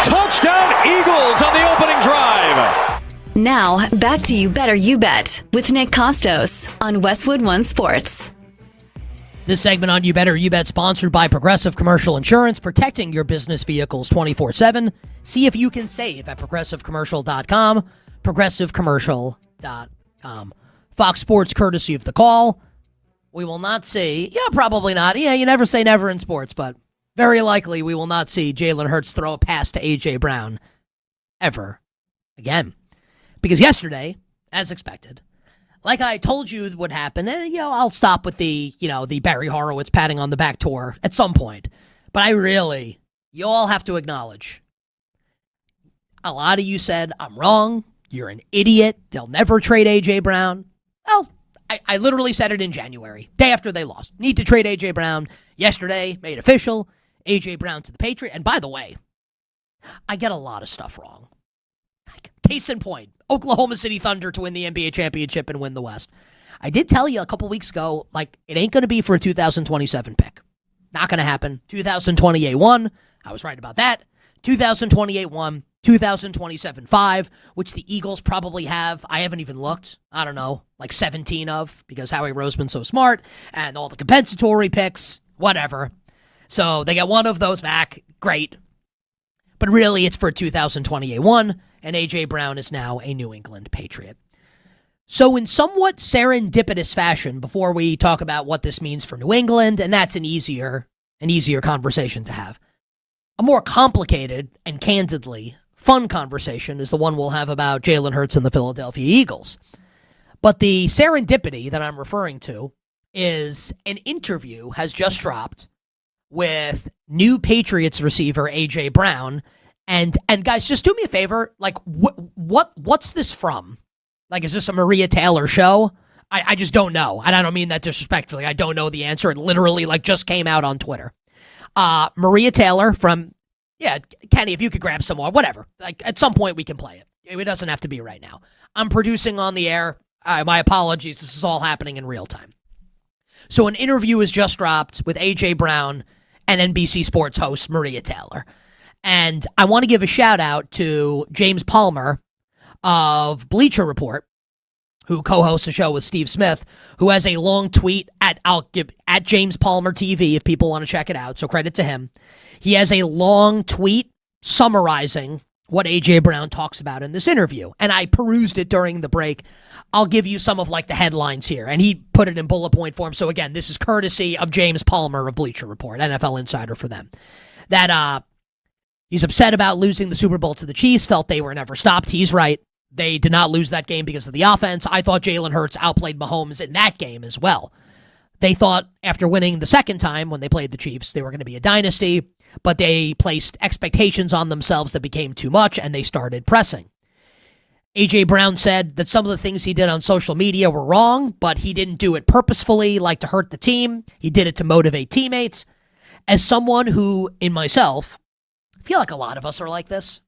Touchdown Eagles on the opening drive. Now, back to You Better You Bet with Nick Kostos on Westwood One Sports. This segment on You Better You Bet sponsored by Progressive Commercial Insurance, protecting your business vehicles 24/7. See if you can save at progressivecommercial.com, progressivecommercial.com. Fox Sports courtesy of The Call. We will not see, probably not. Yeah, you never say never in sports, but very likely we will not see Jalen Hurts throw a pass to A.J. Brown ever again. Because yesterday, as expected, like I told you would happen, and I'll stop with the Barry Horowitz patting on the back tour at some point. But you all have to acknowledge, a lot of you said, I'm wrong, you're an idiot, they'll never trade A.J. Brown. Well, I literally said it in January, day after they lost. Need to trade A.J. Brown. Yesterday, made official, A.J. Brown to the Patriot. And by the way, I get a lot of stuff wrong. Case in point, Oklahoma City Thunder to win the NBA championship and win the West. I did tell you a couple weeks ago, it ain't going to be for a 2027 pick. Not going to happen. 2028 1, I was right about that. 2028 1, 2027 5, which the Eagles probably have. I haven't even looked. I don't know, 17 of, because Howie Roseman's so smart, and all the compensatory picks, whatever. So they get one of those back. Great. But really, it's for 2028 1. And A.J. Brown is now a New England Patriot. So in somewhat serendipitous fashion, before we talk about what this means for New England, and that's an easier conversation to have, a more complicated and candidly fun conversation is the one we'll have about Jalen Hurts and the Philadelphia Eagles. But the serendipity that I'm referring to is an interview has just dropped with new Patriots receiver A.J. Brown. And guys, just do me a favor. What's this from? Is this a Maria Taylor show? I just don't know. And I don't mean that disrespectfully. I don't know the answer. It literally just came out on Twitter. Maria Taylor from, Kenny, if you could grab some more, whatever. At some point we can play it. It doesn't have to be right now. I'm producing on the air. My apologies. This is all happening in real time. So an interview has just dropped with A.J. Brown and NBC Sports host Maria Taylor. And I want to give a shout out to James Palmer of Bleacher Report, who co-hosts a show with Steve Smith, who has a long tweet at James Palmer TV if people want to check it out. So credit to him. He has a long tweet summarizing what A.J. Brown talks about in this interview. And I perused it during the break. I'll give you some of the headlines here. And he put it in bullet point form. So again, this is courtesy of James Palmer of Bleacher Report, NFL insider for them. That, he's upset about losing the Super Bowl to the Chiefs, felt they were never stopped. He's right. They did not lose that game because of the offense. I thought Jalen Hurts outplayed Mahomes in that game as well. They thought after winning the second time when they played the Chiefs, they were going to be a dynasty, but they placed expectations on themselves that became too much, and they started pressing. A.J. Brown said that some of the things he did on social media were wrong, but he didn't do it purposefully, to hurt the team. He did it to motivate teammates. As someone who, in myself, I feel like a lot of us are like this.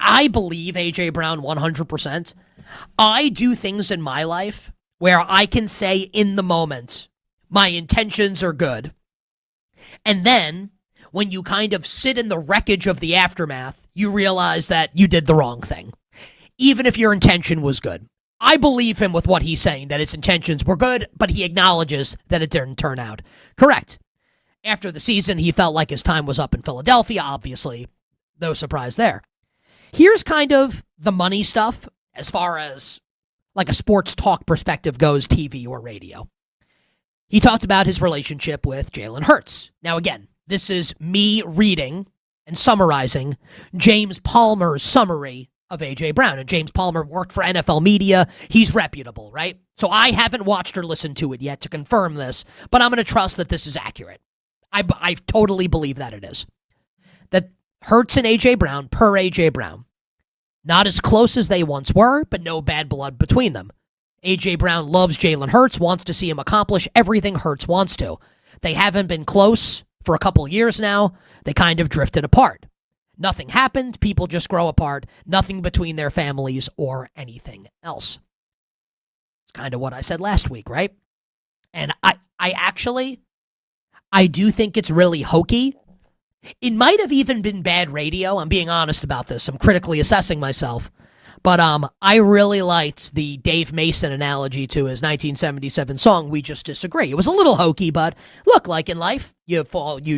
I believe A.J. Brown 100%. I do things in my life where I can say in the moment, my intentions are good. And then, when you kind of sit in the wreckage of the aftermath, you realize that you did the wrong thing. Even if your intention was good. I believe him with what he's saying, that his intentions were good, but he acknowledges that it didn't turn out correct. After the season, he felt like his time was up in Philadelphia, obviously. No surprise there. Here's kind of the money stuff as far as a sports talk perspective goes, TV or radio. He talked about his relationship with Jalen Hurts. Now, again, this is me reading and summarizing James Palmer's summary of A.J. Brown. And James Palmer worked for NFL media. He's reputable, right? So I haven't watched or listened to it yet to confirm this, but I'm going to trust that this is accurate. I totally believe that it is. That Hurts and A.J. Brown, per A.J. Brown, not as close as they once were, but no bad blood between them. A.J. Brown loves Jalen Hurts, wants to see him accomplish everything Hurts wants to. They haven't been close for a couple years now. They kind of drifted apart. Nothing happened. People just grow apart. Nothing between their families or anything else. It's kind of what I said last week, right? And I do think it's really hokey. It might have even been bad radio. I'm being honest about this. I'm critically assessing myself. But I really liked the Dave Mason analogy to his 1977 song, We Just Disagree. It was a little hokey, but look, like in life, you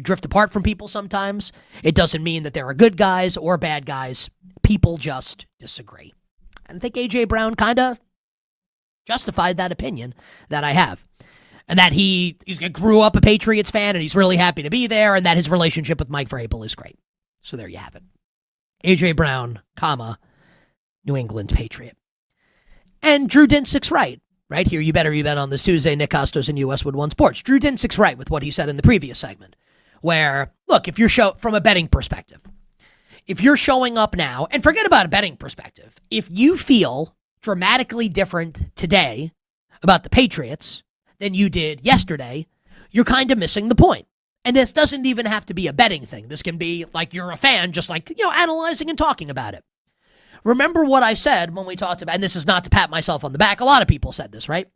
drift apart from people sometimes. It doesn't mean that there are good guys or bad guys. People just disagree. And I think A.J. Brown kind of justified that opinion that I have. And that he grew up a Patriots fan and he's really happy to be there, and that his relationship with Mike Vrabel is great. So there you have it. A.J. Brown, New England Patriot. And Drew Dinsick's right here. You better bet on this Tuesday. Nick Kostos and Westwood One Sports. Drew Dinsick's right with what he said in the previous segment, where, look, if you're from a betting perspective, if you're showing up now, and forget about a betting perspective, if you feel dramatically different today about the Patriots than you did yesterday, you're kind of missing the point. And this doesn't even have to be a betting thing. This can be like you're a fan, just like, analyzing and talking about it. Remember what I said when we talked about, and this is not to pat myself on the back, a lot of people said this, right?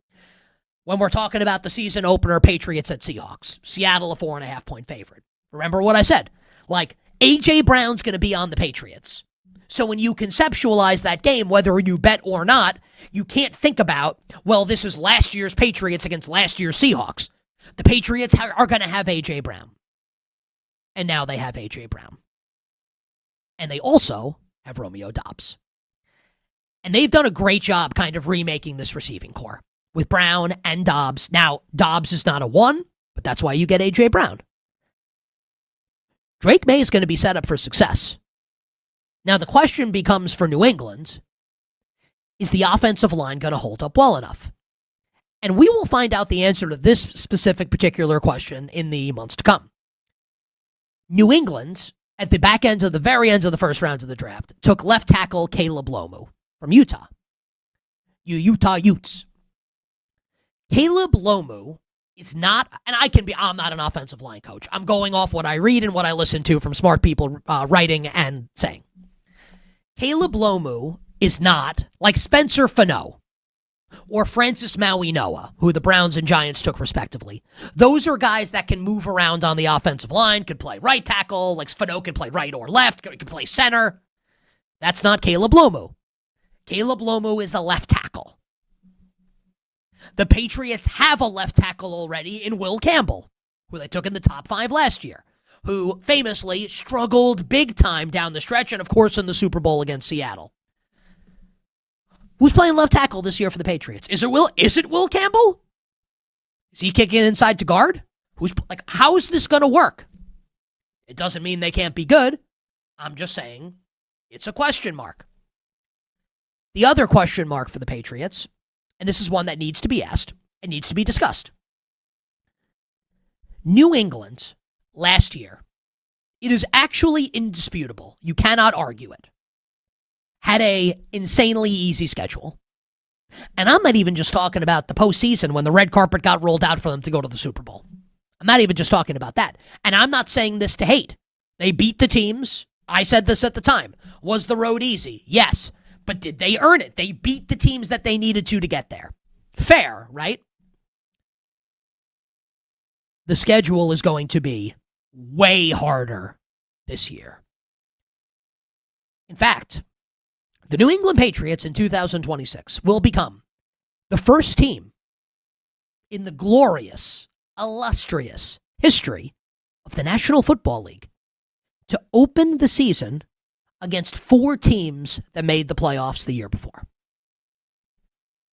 When we're talking about the season opener, Patriots at Seahawks, Seattle a 4.5-point favorite. Remember what I said? Like, A.J. Brown's going to be on the Patriots. So when you conceptualize that game, whether you bet or not, you can't think about, well, this is last year's Patriots against last year's Seahawks. The Patriots are going to have A.J. Brown. And now they have A.J. Brown. And they also have Romeo Doubs. And they've done a great job kind of remaking this receiving core with Brown and Doubs. Now, Doubs is not a 1, but that's why you get A.J. Brown. Drake May is going to be set up for success. Now, the question becomes for New England, is the offensive line going to hold up well enough? And we will find out the answer to this specific particular question in the months to come. New England, at the very end of the first round of the draft, took left tackle Caleb Lomu from Utah. Utah Utes. Caleb Lomu is not, and I'm not an offensive line coach. I'm going off what I read and what I listen to from smart people writing and saying. Caleb Lomu is not like Spencer Fano or Francis Maui-Noah, who the Browns and Giants took respectively. Those are guys that can move around on the offensive line, could play right tackle, like Fano can play right or left, could play center. That's not Caleb Lomu. Caleb Lomu is a left tackle. The Patriots have a left tackle already in Will Campbell, who they took in the top 5 last year, who famously struggled big time down the stretch and, of course, in the Super Bowl against Seattle. Who's playing left tackle this year for the Patriots? Is it Will Campbell? Is he kicking inside to guard? How is this going to work? It doesn't mean they can't be good. I'm just saying it's a question mark. The other question mark for the Patriots, and this is one that needs to be asked and needs to be discussed. New England last year, it is actually indisputable. You cannot argue it. Had a insanely easy schedule. And I'm not even just talking about the postseason when the red carpet got rolled out for them to go to the Super Bowl. I'm not even just talking about that. And I'm not saying this to hate. They beat the teams. I said this at the time. Was the road easy? Yes. But did they earn it? They beat the teams that they needed to get there. Fair, right? The schedule is going to be way harder this year. In fact, the New England Patriots in 2026 will become the first team in the glorious, illustrious history of the National Football League to open the season against 4 teams that made the playoffs the year before.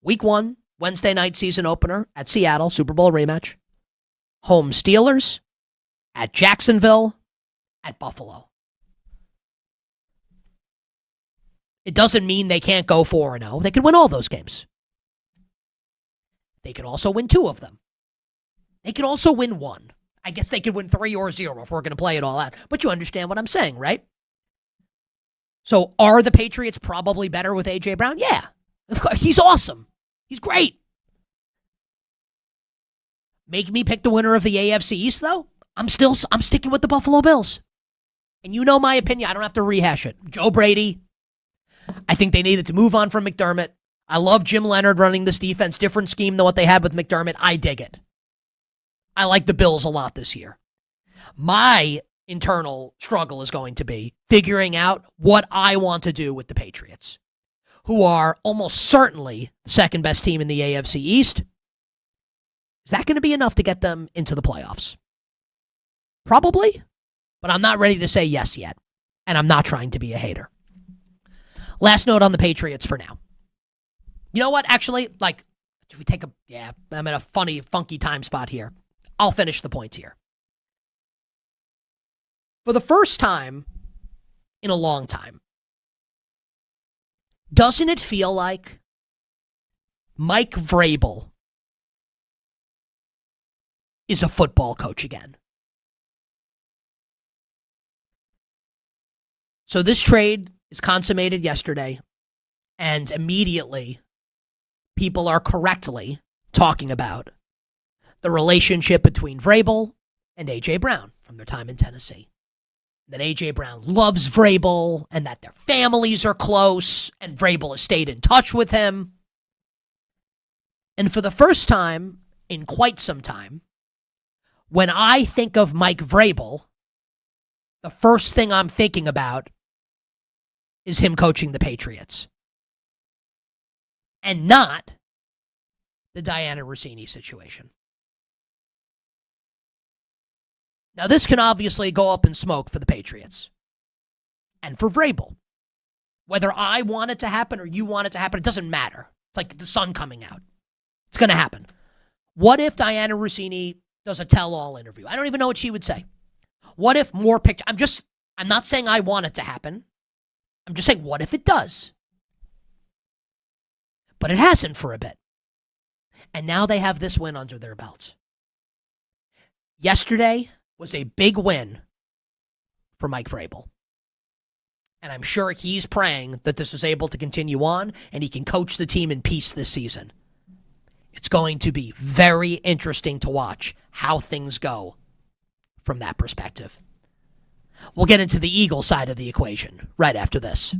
Week 1, Wednesday night season opener at Seattle, Super Bowl rematch. Home Steelers, at Jacksonville, at Buffalo. It doesn't mean they can't go 4-0. They could win all those games. They could also win 2 of them. They could also win 1. I guess they could win 3 or 0 if we're going to play it all out. But you understand what I'm saying, right? So are the Patriots probably better with A.J. Brown? Yeah. Of course. He's awesome. He's great. Make me pick the winner of the AFC East, though? I'm sticking with the Buffalo Bills. And you know my opinion. I don't have to rehash it. Joe Brady. I think they needed to move on from McDermott. I love Jim Leonard running this defense. Different scheme than what they had with McDermott. I dig it. I like the Bills a lot this year. My internal struggle is going to be figuring out what I want to do with the Patriots, who are almost certainly the second best team in the AFC East. Is that going to be enough to get them into the playoffs? Probably, but I'm not ready to say yes yet, and I'm not trying to be a hater. Last note on the Patriots for now. You know what? Actually, should we take a... Yeah, I'm in a funky time spot here. I'll finish the points here. For the first time in a long time, doesn't it feel like Mike Vrabel is a football coach again? So this trade is consummated yesterday, and immediately people are correctly talking about the relationship between Vrabel and A.J. Brown from their time in Tennessee. That A.J. Brown loves Vrabel and that their families are close and Vrabel has stayed in touch with him. And for the first time in quite some time, when I think of Mike Vrabel, the first thing I'm thinking about is him coaching the Patriots. And not the Diana Rossini situation. Now, this can obviously go up in smoke for the Patriots and for Vrabel. Whether I want it to happen or you want it to happen, it doesn't matter. It's like the sun coming out. It's going to happen. What if Diana Rossini does a tell-all interview? I don't even know what she would say. What if more pictures? I'm not saying I want it to happen. I'm just saying, what if it does? But it hasn't for a bit. And now they have this win under their belts. Yesterday was a big win for Mike Vrabel. And I'm sure he's praying that this is able to continue on and he can coach the team in peace this season. It's going to be very interesting to watch how things go from that perspective. We'll get into the Eagle side of the equation right after this.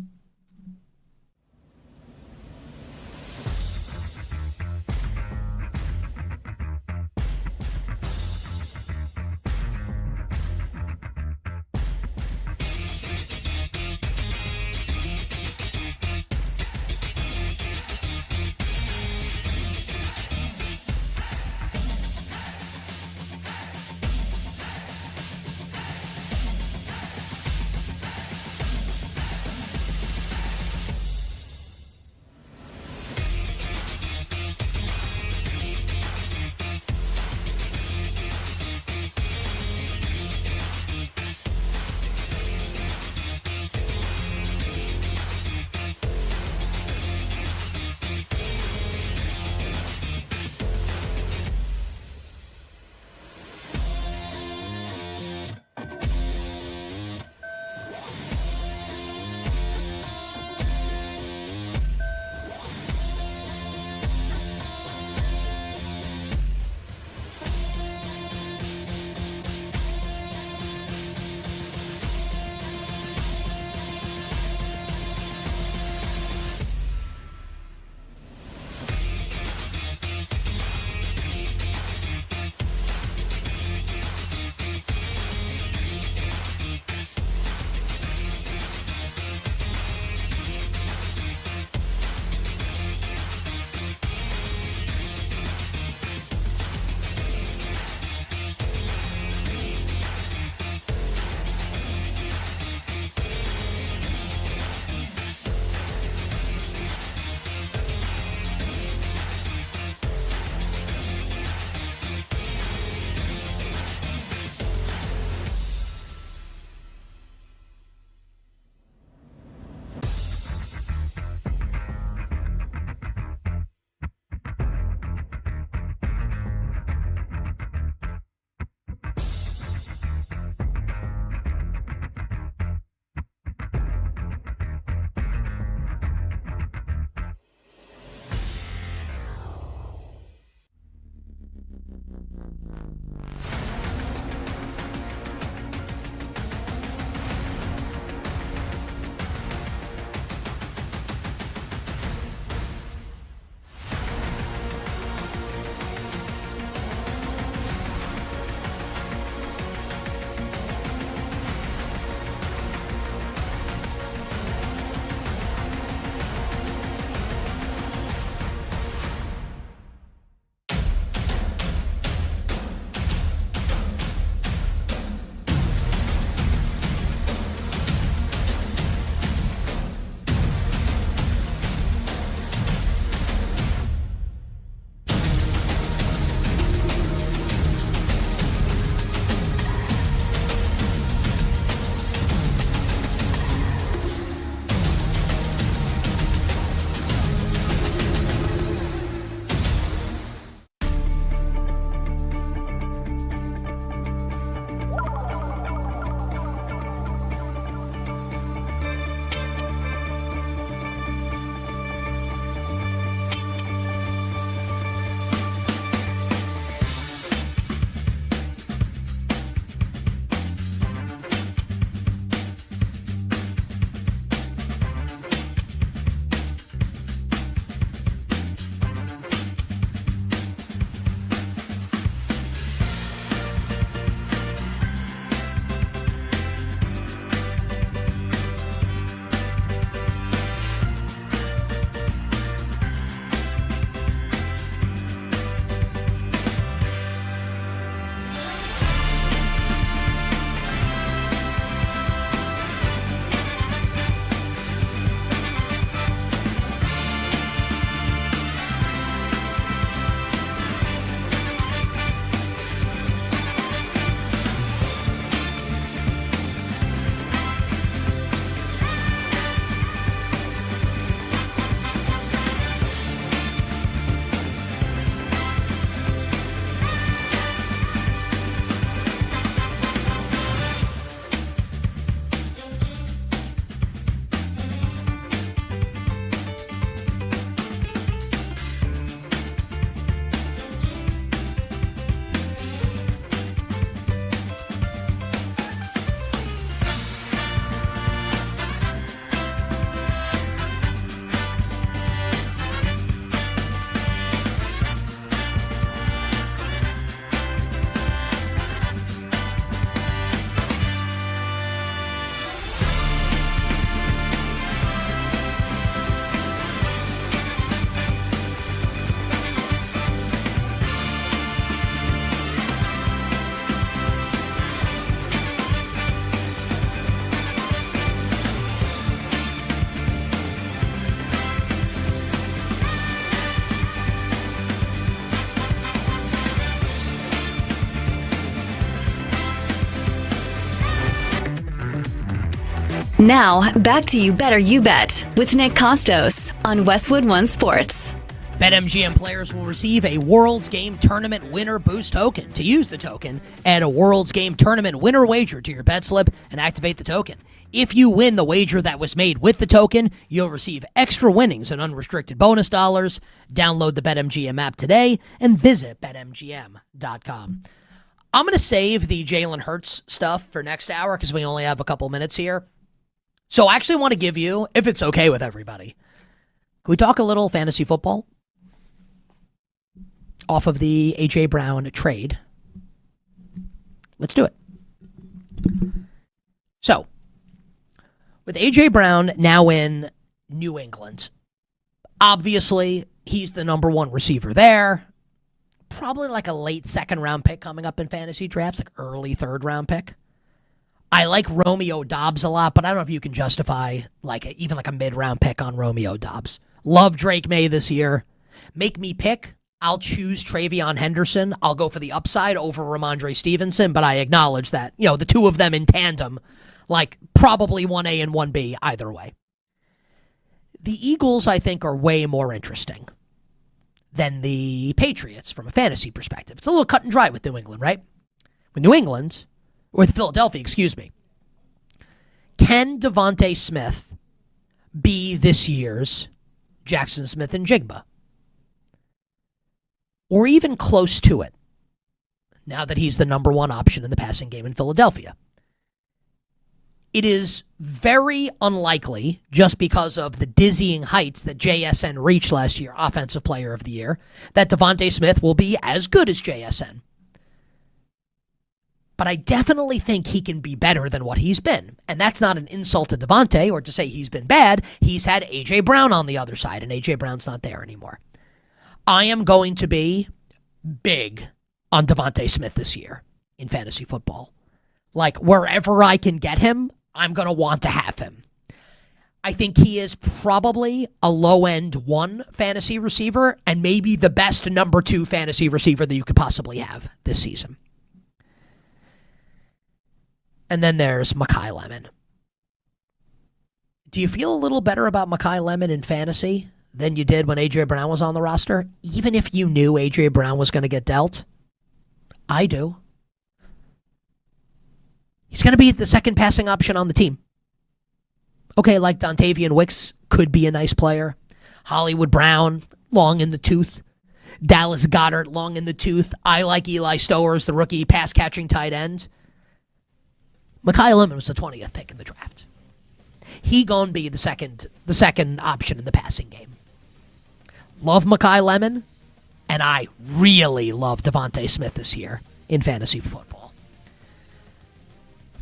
Now, back to You Better You Bet with Nick Kostos on Westwood One Sports. BetMGM players will receive a World's Game Tournament Winner Boost token. To use the token, add a World's Game Tournament winner wager to your bet slip and activate the token. If you win the wager that was made with the token, you'll receive extra winnings and unrestricted bonus dollars. Download the BetMGM app today and visit BetMGM.com. I'm going to save the Jalen Hurts stuff for next hour because we only have a couple minutes here. So I actually want to give you, if it's okay with everybody, can we talk a little fantasy football? Off of the A.J. Brown trade. Let's do it. So, with A.J. Brown now in New England, obviously he's the number one receiver there. Probably like a late second-round pick coming up in fantasy drafts, like early third-round pick. I like Romeo Doubs a lot, but I don't know if you can justify even a mid-round pick on Romeo Doubs. Love Drake May this year. Make me pick. I'll choose Travion Henderson. I'll go for the upside over Ramondre Stevenson, but I acknowledge that, the two of them in tandem, probably 1A and 1B either way. The Eagles, I think, are way more interesting than the Patriots from a fantasy perspective. It's a little cut and dry with New England, right? With Philadelphia, excuse me. Can Devontae Smith be this year's Jackson Smith and Jigba? Or even close to it, now that he's the number one option in the passing game in Philadelphia. It is very unlikely, just because of the dizzying heights that JSN reached last year, Offensive Player of the Year, that Devontae Smith will be as good as JSN. But I definitely think he can be better than what he's been. And that's not an insult to Devontae or to say he's been bad. He's had A.J. Brown on the other side, and A.J. Brown's not there anymore. I am going to be big on Devontae Smith this year in fantasy football. Wherever I can get him, I'm going to want to have him. I think he is probably a low-end 1 fantasy receiver and maybe the best number 2 fantasy receiver that you could possibly have this season. And then there's Mekhi Lemon. Do you feel a little better about Mekhi Lemon in fantasy than you did when A.J. Brown was on the roster? Even if you knew A.J. Brown was going to get dealt? I do. He's going to be the second passing option on the team. Okay, Dontavian Wicks could be a nice player. Hollywood Brown, long in the tooth. Dallas Goedert, long in the tooth. I like Eli Stowers, the rookie pass-catching tight end. Mekhi Lemon was the 20th pick in the draft. He gonna be the second option in the passing game. Love Mekhi Lemon, and I really love Devontae Smith this year in fantasy football.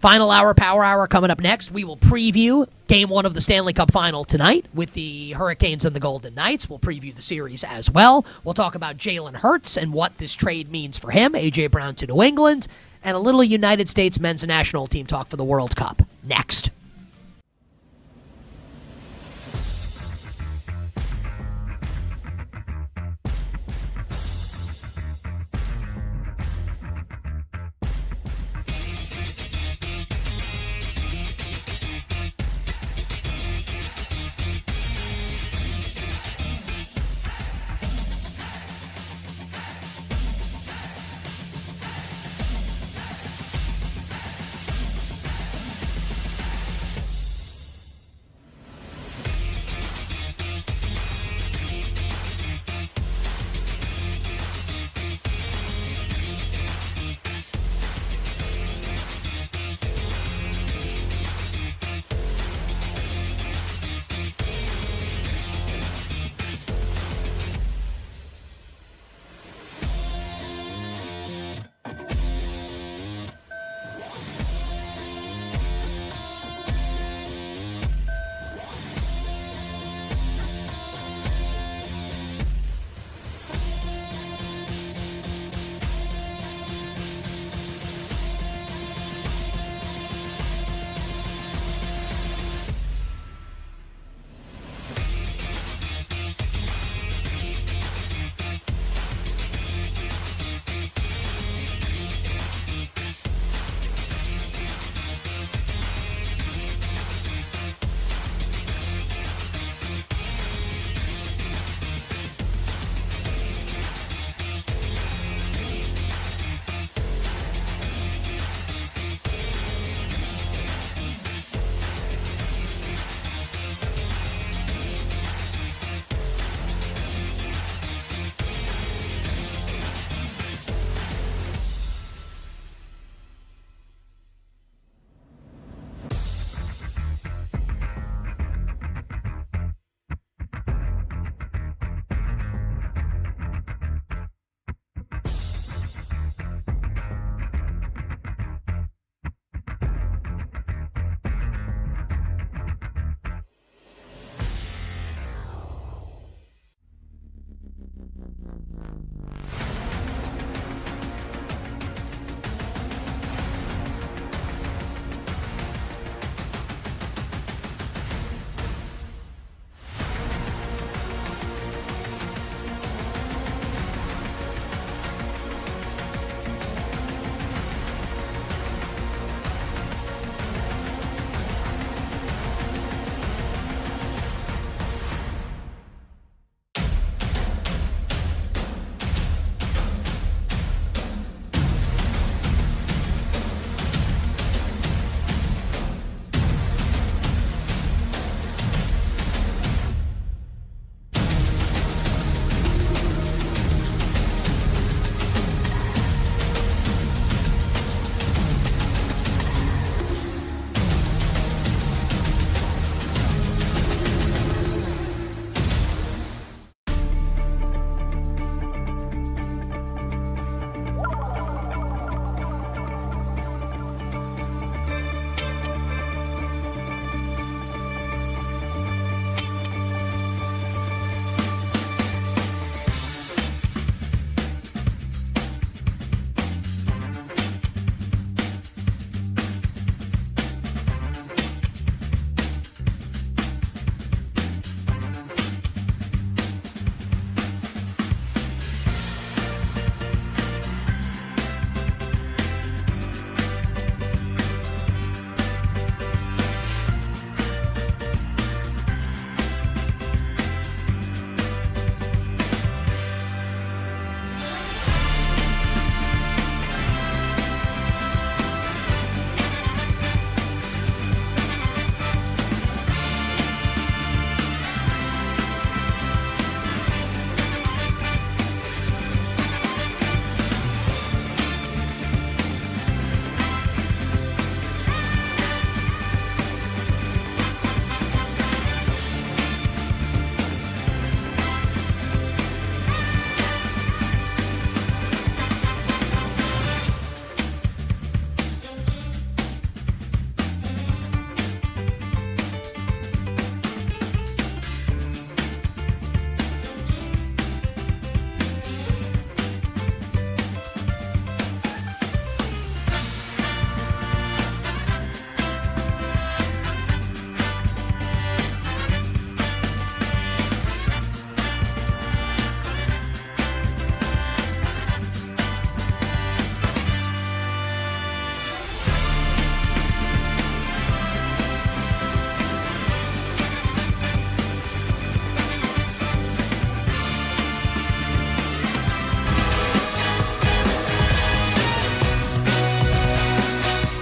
Final hour, power hour coming up next. We will preview Game 1 of the Stanley Cup Final tonight with the Hurricanes and the Golden Knights. We'll preview the series as well. We'll talk about Jalen Hurts and what this trade means for him, A.J. Brown to New England, and a little United States men's national team talk for the World Cup. Next.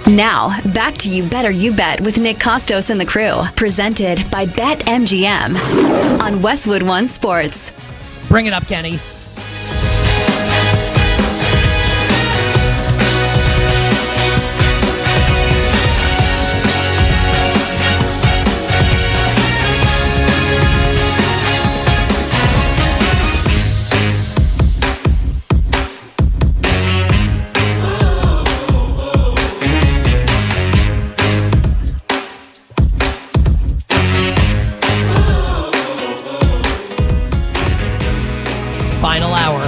Now, back to You Better You Bet with Nick Kostos and the crew. Presented by BetMGM on Westwood One Sports. Bring it up, Kenny. Final hour.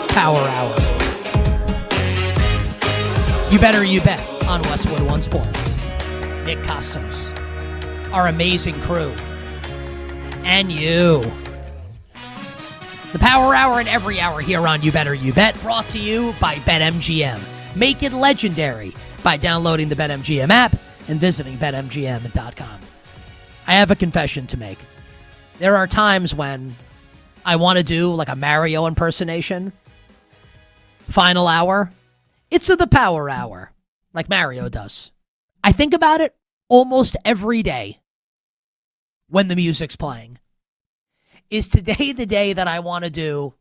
Power hour. You Better You Bet on Westwood One Sports. Nick Kostos, our amazing crew, and you. The Power Hour and every hour here on You Better You Bet, brought to you by BetMGM. Make it legendary by downloading the BetMGM app and visiting BetMGM.com. I have a confession to make. There are times when I want to do like a Mario impersonation. Final hour. It's the Power Hour, like Mario does. I think about it almost every day when the music's playing. Is today the day that I want to do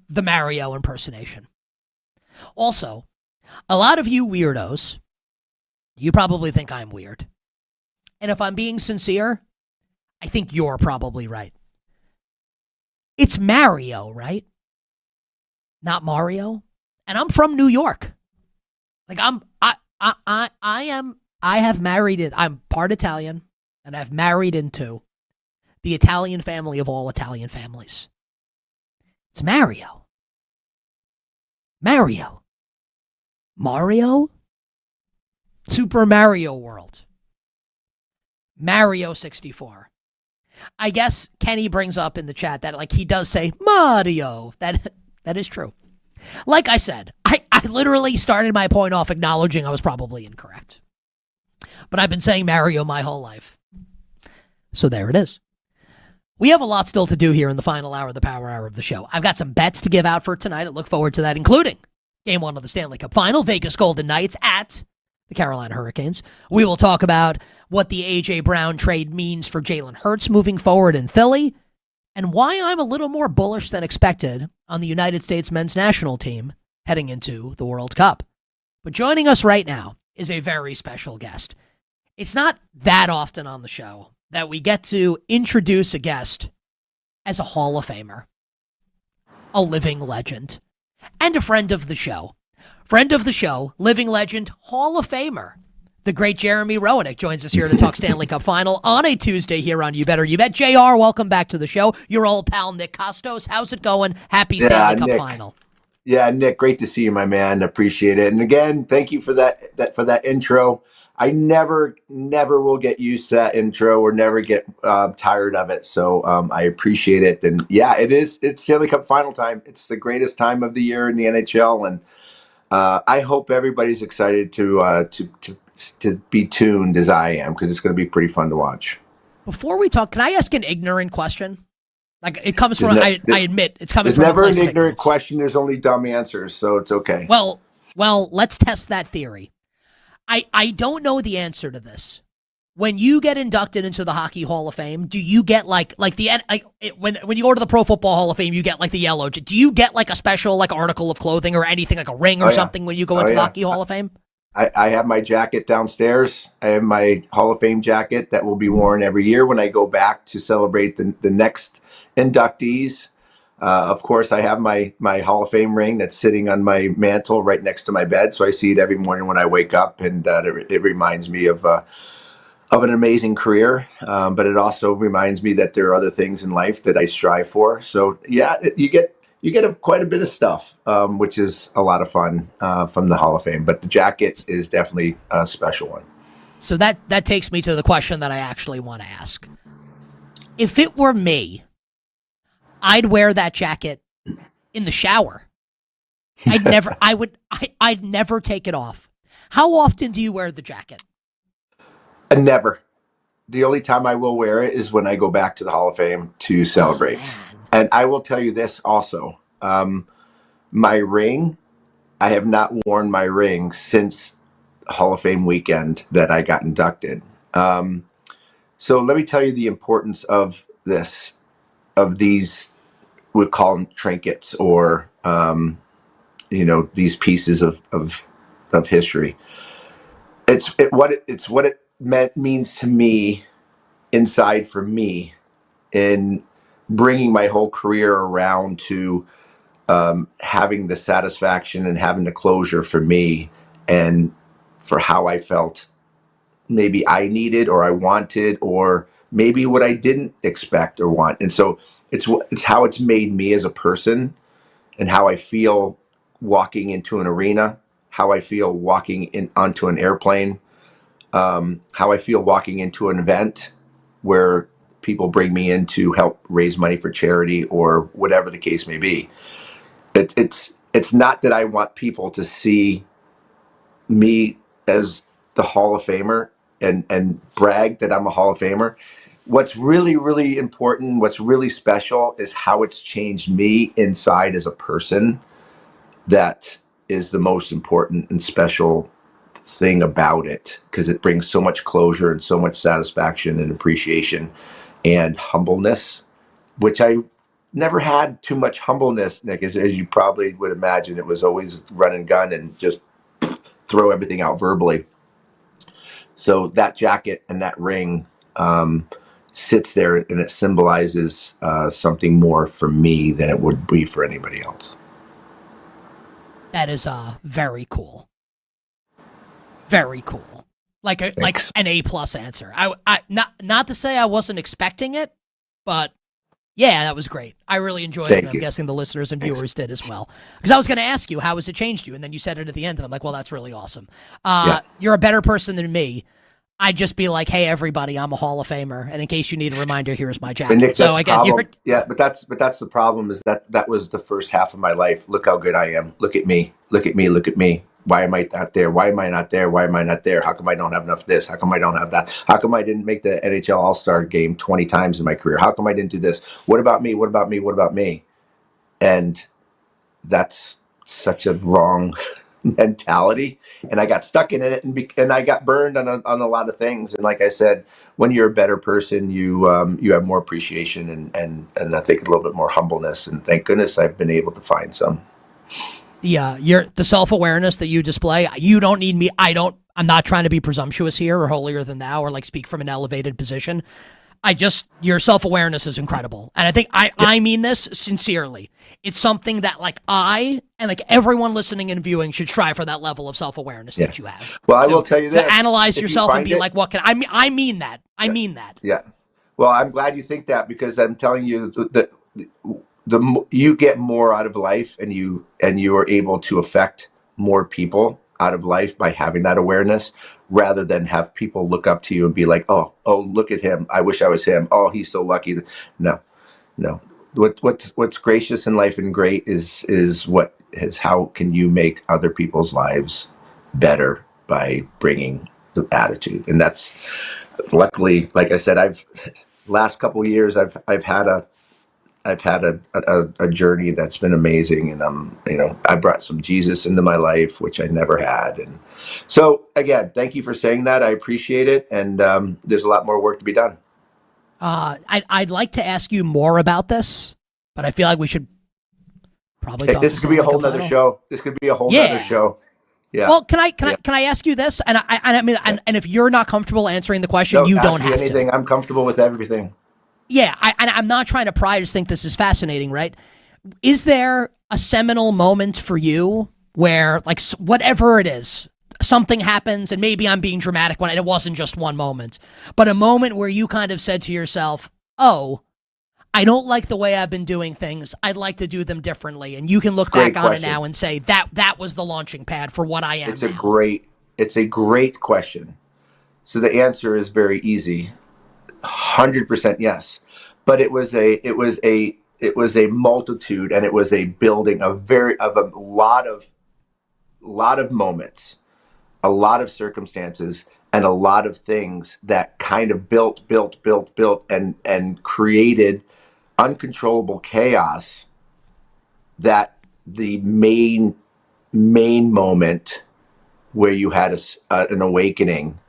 the Mario impersonation? Also, a lot of you weirdos, you probably think I'm weird. And if I'm being sincere, I think you're probably right. It's Mario, right? Not Mario. And I'm from New York. Like I have married it. I'm part Italian, and I've married into the Italian family of all Italian families. It's Mario. Mario. Mario? Super Mario World. Mario 64. I guess Kenny brings up in the chat that like he does say Mario. That is true. Like I said, I literally started my point off acknowledging I was probably incorrect. But I've been saying Mario my whole life. So there it is. We have a lot still to do here in the final hour of the Power Hour of the show. I've got some bets to give out for tonight. I look forward to that, including Game 1 of the Stanley Cup Final, Vegas Golden Knights at the Carolina Hurricanes. We will talk about what the A.J. Brown trade means for Jalen Hurts moving forward in Philly, and why I'm a little more bullish than expected on the United States men's national team heading into the World Cup. But joining us right now is a very special guest. It's not that often on the show that we get to introduce a guest as a Hall of Famer, a living legend, and a friend of the show. Friend of the show, living legend, Hall of Famer. The great Jeremy Roenick joins us here to talk Stanley Cup Final on a Tuesday here on You Better You Bet. JR, welcome back to the show. Your old pal, Nick Kostos. How's it going? Happy Stanley Cup Final. Yeah, Nick, great to see you, my man. Appreciate it. And again, thank you for that intro. I never will get used to that intro or never get tired of it. So I appreciate it. And yeah, it's Stanley Cup Final time. It's the greatest time of the year in the NHL. And I hope everybody's excited to be tuned as I am, because it's going to be pretty fun to watch. Before we talk, can I ask an ignorant question? Like it comes from, I admit, it's coming from a place of ignorance. There's never an ignorant question. There's only dumb answers, so it's okay. Well, let's test that theory. I don't know the answer to this. When you get inducted into the Hockey Hall of Fame, do you get when you go to the Pro Football Hall of Fame, you get like the yellow? Do you get like a special like article of clothing or anything like a ring or something when you go into the Hockey Hall of Fame? I have my jacket downstairs. I have my Hall of Fame jacket that will be worn every year when I go back to celebrate the next inductees. Of course, I have my Hall of Fame ring that's sitting on my mantle right next to my bed, so I see it every morning when I wake up, and it reminds me of an amazing career. But it also reminds me that there are other things in life that I strive for. So yeah, you get quite a bit of stuff, which is a lot of fun from the Hall of Fame. But the jacket is definitely a special one. So that takes me to the question that I actually want to ask. If it were me, I'd wear that jacket in the shower. I'd never take it off. How often do you wear the jacket? Never. The only time I will wear it is when I go back to the Hall of Fame to celebrate. And I will tell you this also. My ring, I have not worn my ring since Hall of Fame weekend that I got inducted. So let me tell you the importance of these, we call them trinkets, or, these pieces of history. It's what it means to me inside for me in bringing my whole career around to having the satisfaction and having the closure for me and for how I felt maybe I needed or I wanted, or maybe what I didn't expect or want. And so it's how it's made me as a person, and how I feel walking into an arena, how I feel walking onto an airplane, how I feel walking into an event where people bring me in to help raise money for charity or whatever the case may be. It's not that I want people to see me as the Hall of Famer and brag that I'm a Hall of Famer. What's really, really important, what's really special is how it's changed me inside as a person. That is the most important and special thing about it, because it brings so much closure and so much satisfaction and appreciation and humbleness, which I never had too much humbleness, Nick, as you probably would imagine. It was always run and gun and just throw everything out verbally. So that jacket and that ring sits there, and it symbolizes something more for me than it would be for anybody else. That is very cool. Very cool. Like an A+ answer. I not to say I wasn't expecting it, but yeah, that was great. I really enjoyed it. And I'm guessing the listeners and viewers did as well. Because I was going to ask you, how has it changed you? And then you said it at the end, and I'm like, well, that's really awesome. You're a better person than me. I'd just be like, hey, everybody, I'm a Hall of Famer. And in case you need a reminder, here's my jacket. Nick, so I get you. Yeah, but that's the problem, is that was the first half of my life. Look how good I am. Look at me. Look at me. Look at me. Why am I not there? Why am I not there? Why am I not there? How come I don't have enough of this? How come I don't have that? How come I didn't make the NHL All-Star game 20 times in my career? How come I didn't do this? What about me? What about me? What about me? And that's such a wrong mentality. And I got stuck in it, and I got burned on a lot of things. And like I said, when you're a better person, you have more appreciation and I think a little bit more humbleness. And thank goodness I've been able to find some. The self-awareness that you display, you don't need me. I'm not trying to be presumptuous here or holier than thou or like speak from an elevated position. Your self-awareness is incredible. And I think I mean this sincerely. It's something that like I and like everyone listening and viewing should strive for, that level of self-awareness that you have. Well, I will tell you this. To analyze yourself and be like, what can I mean that. I mean that. Yeah. Well, I'm glad you think that, because I'm telling you that you get more out of life, and you are able to affect more people out of life by having that awareness, rather than have people look up to you and be like, oh, look at him. I wish I was him. Oh, he's so lucky. No. What's gracious in life and great is how can you make other people's lives better by bringing the attitude. And that's, luckily, like I said, last couple of years I've had a journey that's been amazing, and I brought some Jesus into my life, which I never had. And so again, thank you for saying that. I appreciate it, and there's a lot more work to be done. I'd like to ask you more about this, but I feel like we should probably talk. This could be a whole nother show. This could be a whole nother show. Yeah. Well, can I ask you this? And I mean, and if you're not comfortable answering the question, you don't have anything. to. I'm comfortable with everything. Yeah, I'm not trying to pry. I just think this is fascinating, right? Is there a seminal moment for you where, like, whatever it is, something happens, and maybe I'm being dramatic when it wasn't just one moment, but a moment where you kind of said to yourself, oh, I don't like the way I've been doing things. I'd like to do them differently. And you can look back on it now and say that was the launching pad for what I am. It's a great question. So the answer is very easy. 100% yes. But it was a multitude, and it was a building of a lot of moments, a lot of circumstances, and a lot of things that kind of built and created uncontrollable chaos that the main moment where you had an awakening,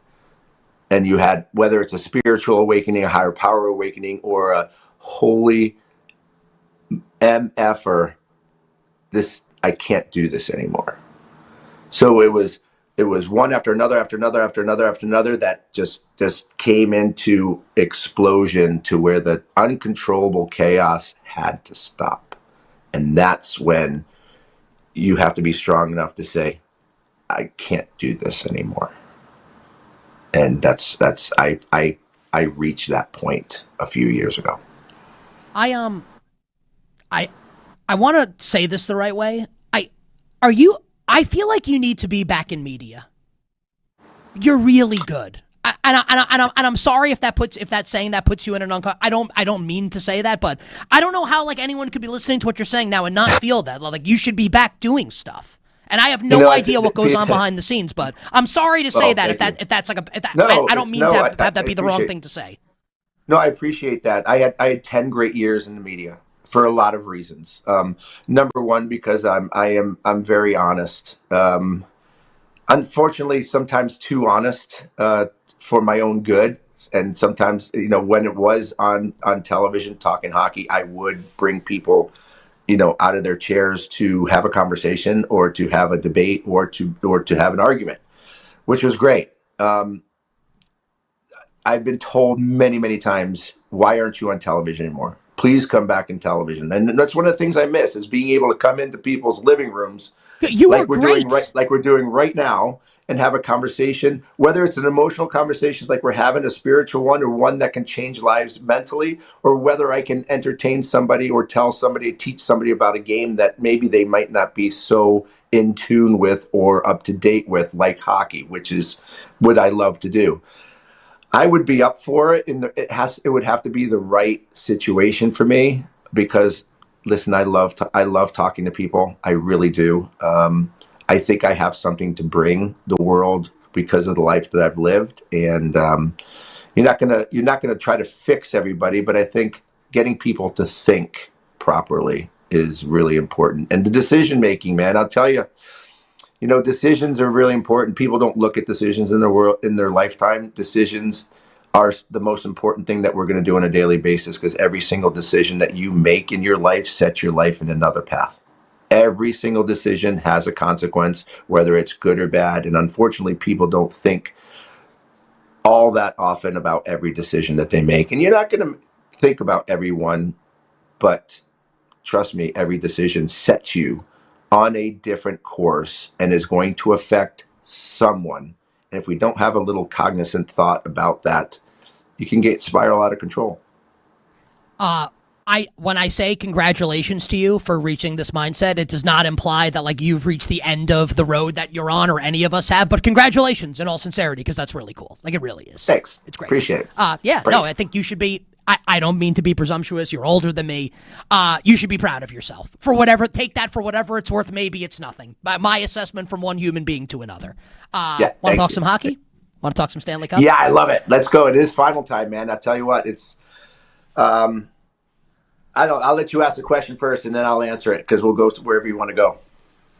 and you had, whether it's a spiritual awakening, a higher power awakening, or a holy MFer, I can't do this anymore. So it was one after another that just came into explosion to where the uncontrollable chaos had to stop. And that's when you have to be strong enough to say, I can't do this anymore. And I reached that point a few years ago. I want to say this the right way. I feel like you need to be back in media. You're really good. And I'm sorry if that saying that puts you in an uncomfortable. I don't mean to say that, but I don't know how like anyone could be listening to what you're saying now and not feel that. Like, you should be back doing stuff. And I have no idea what goes on behind the scenes, but I'm sorry to say that if that's like I don't mean to have that be the wrong thing to say. No, I appreciate that. I had 10 great years in the media for a lot of reasons. Number one, because I'm very honest. Unfortunately, sometimes too honest for my own good. And sometimes, when it was on television talking hockey, I would bring people, out of their chairs to have a conversation or to have a debate or to have an argument, which was great. I've been told many, many times, why aren't you on television anymore? Please come back in television. And that's one of the things I miss, is being able to come into people's living rooms like we're doing right now and have a conversation, whether it's an emotional conversation like we're having, a spiritual one, or one that can change lives mentally, or whether I can entertain somebody or tell somebody, teach somebody about a game that maybe they might not be so in tune with or up to date with, like hockey, which is what I love to do. I would be up for it. It would have to be the right situation for me, because listen, I love talking to people. I really do. I think I have something to bring the world because of the life that I've lived. And you're not gonna try to fix everybody, but I think getting people to think properly is really important. And the decision making, man, I'll tell you, decisions are really important. People don't look at decisions in their lifetime. Decisions are the most important thing that we're going to do on a daily basis, because every single decision that you make in your life sets your life in another path. Every single decision has a consequence, whether it's good or bad. And unfortunately, people don't think all that often about every decision that they make. And you're not going to think about every one, but trust me, every decision sets you on a different course and is going to affect someone. And if we don't have a little cognizant thought about that, you can spiral out of control. When I say congratulations to you for reaching this mindset, it does not imply that like you've reached the end of the road that you're on, or any of us have, but congratulations in all sincerity, because that's really cool. Like, it really is. Thanks. It's great. Appreciate it. I think you should be. I don't mean to be presumptuous. You're older than me. You should be proud of yourself for whatever. Take that for whatever it's worth. Maybe it's nothing. By my assessment, from one human being to another. Want to talk some hockey? Want to talk some Stanley Cup? Yeah, I love it. Let's go. It is final time, man. I'll tell you what. It's. I'll let you ask the question first, and then I'll answer it, because we'll go to wherever you want to go.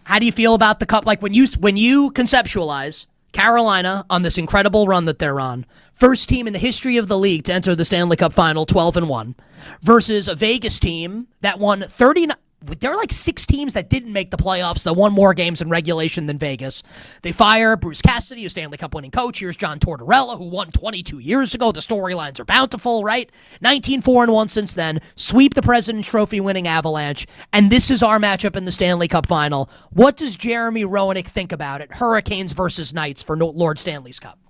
How do you feel about the cup? Like, when you conceptualize Carolina on this incredible run that they're on, first team in the history of the league to enter the Stanley Cup Final, 12-1, versus a Vegas team that won 39. There are like 6 teams that didn't make the playoffs that won more games in regulation than Vegas. They fire Bruce Cassidy, a Stanley Cup winning coach. Here's John Tortorella, who won 22 years ago. The storylines are bountiful, right? 19-4-1 since then. Sweep the President's Trophy winning Avalanche. And this is our matchup in the Stanley Cup Final. What does Jeremy Roenick think about it? Hurricanes versus Knights for Lord Stanley's Cup.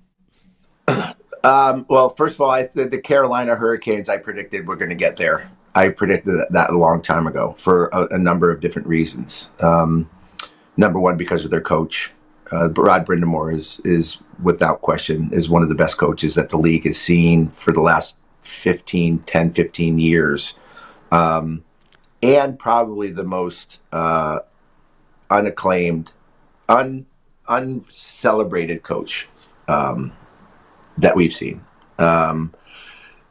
Well, first of all, the Carolina Hurricanes, I predicted were going to get there. I predicted that a long time ago for a number of different reasons. Number one, because of their coach. Rod Brind'Amour is without question is one of the best coaches that the league has seen for the last 15 years. And probably the most unacclaimed, uncelebrated coach that we've seen.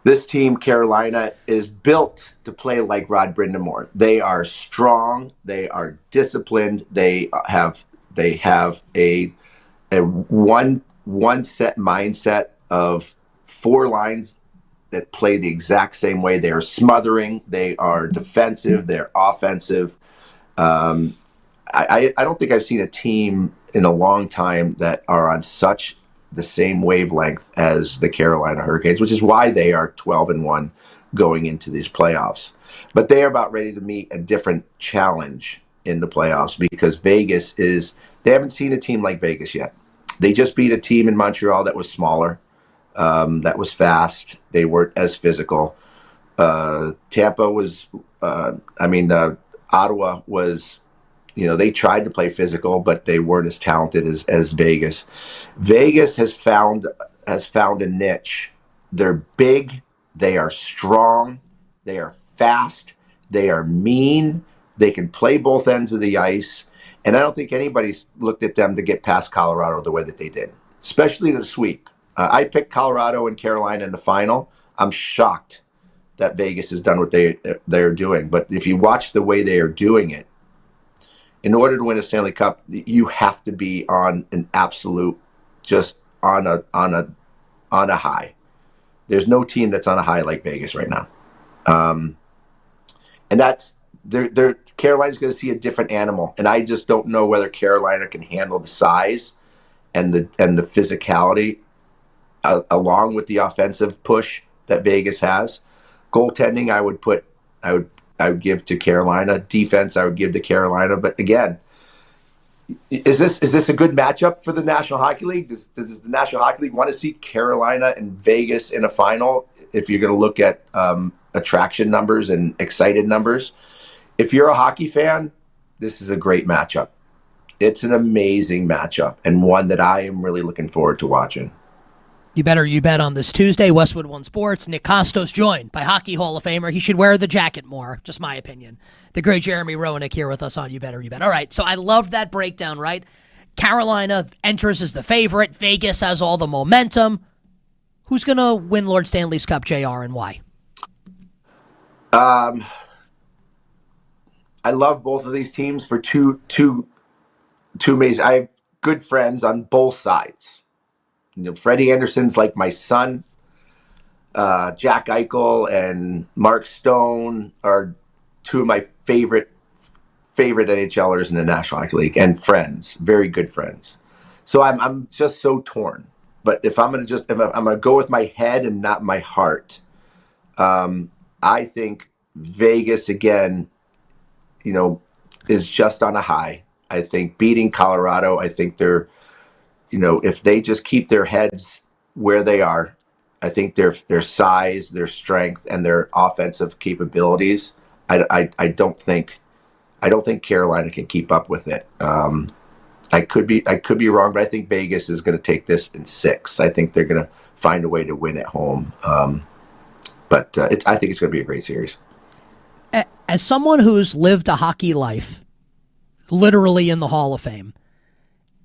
This team, Carolina, is built to play like Rod Brindamore. They are strong. They are disciplined. They have a one set mindset of 4 lines that play the exact same way. They are smothering. They are defensive. They're offensive. I don't think I've seen a team in a long time that are on such the same wavelength as the Carolina Hurricanes, which is why they are 12-1 going into these playoffs. But they are about ready to meet a different challenge in the playoffs because they haven't seen a team like Vegas yet. They just beat a team in Montreal that was smaller, that was fast. They weren't as physical. Tampa was, Ottawa was, they tried to play physical, but they weren't as talented as Vegas. Vegas has found a niche. They're big, they are strong, they are fast, they are mean, they can play both ends of the ice, and I don't think anybody's looked at them to get past Colorado the way that they did, especially the sweep. I picked Colorado and Carolina in the final. I'm shocked that Vegas has done what they're doing, but if you watch the way they are doing it, in order to win a Stanley Cup, you have to be on an absolute, just on a high. There's no team that's on a high like Vegas right now, and that's Carolina's going to see a different animal, and I just don't know whether Carolina can handle the size and the physicality along with the offensive push that Vegas has. Goaltending, I would give to Carolina. Defense, I would give to Carolina. But again, is this a good matchup for the National Hockey League? Does the National Hockey League want to see Carolina and Vegas in a final? If you're going to look at attraction numbers and excited numbers, if you're a hockey fan, this is a great matchup. It's an amazing matchup and one that I am really looking forward to watching. You bet on this Tuesday, Westwood One Sports. Nick Kostos joined by Hockey Hall of Famer. He should wear the jacket more, just my opinion. The great Jeremy Roenick here with us on You Bet. All right, so I loved that breakdown, right? Carolina enters as the favorite. Vegas has all the momentum. Who's going to win Lord Stanley's Cup, JR, and why? I love both of these teams for two amazing. I have good friends on both sides. Freddie Anderson's like my son. Jack Eichel and Mark Stone are two of my favorite NHLers in the National Hockey League and friends, very good friends. So I'm just so torn. But if I'm gonna go with my head and not my heart, I think Vegas again, is just on a high. I think beating Colorado, I think they're, if they just keep their heads where they are, I think their size, their strength, and their offensive capabilities, I don't think Carolina can keep up with it. I could be wrong, but I think Vegas is going to take this in 6. I think they're going to find a way to win at home. But I think it's going to be a great series. As someone who's lived a hockey life, literally in the Hall of Fame,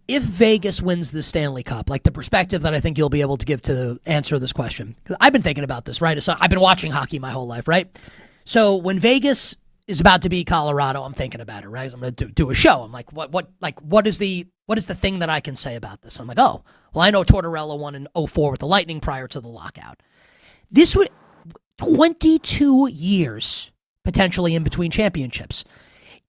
if Vegas wins the Stanley Cup, like the perspective that I think you'll be able to give to answer this question, because I've been thinking about this, right? So I've been watching hockey my whole life, right? So when Vegas is about to beat Colorado, I'm thinking about it, right? I'm going to do a show. I'm like, what is the thing that I can say about this? I'm like, oh, well, I know Tortorella won in 2004 with the Lightning prior to the lockout. This would 22 years potentially in between championships.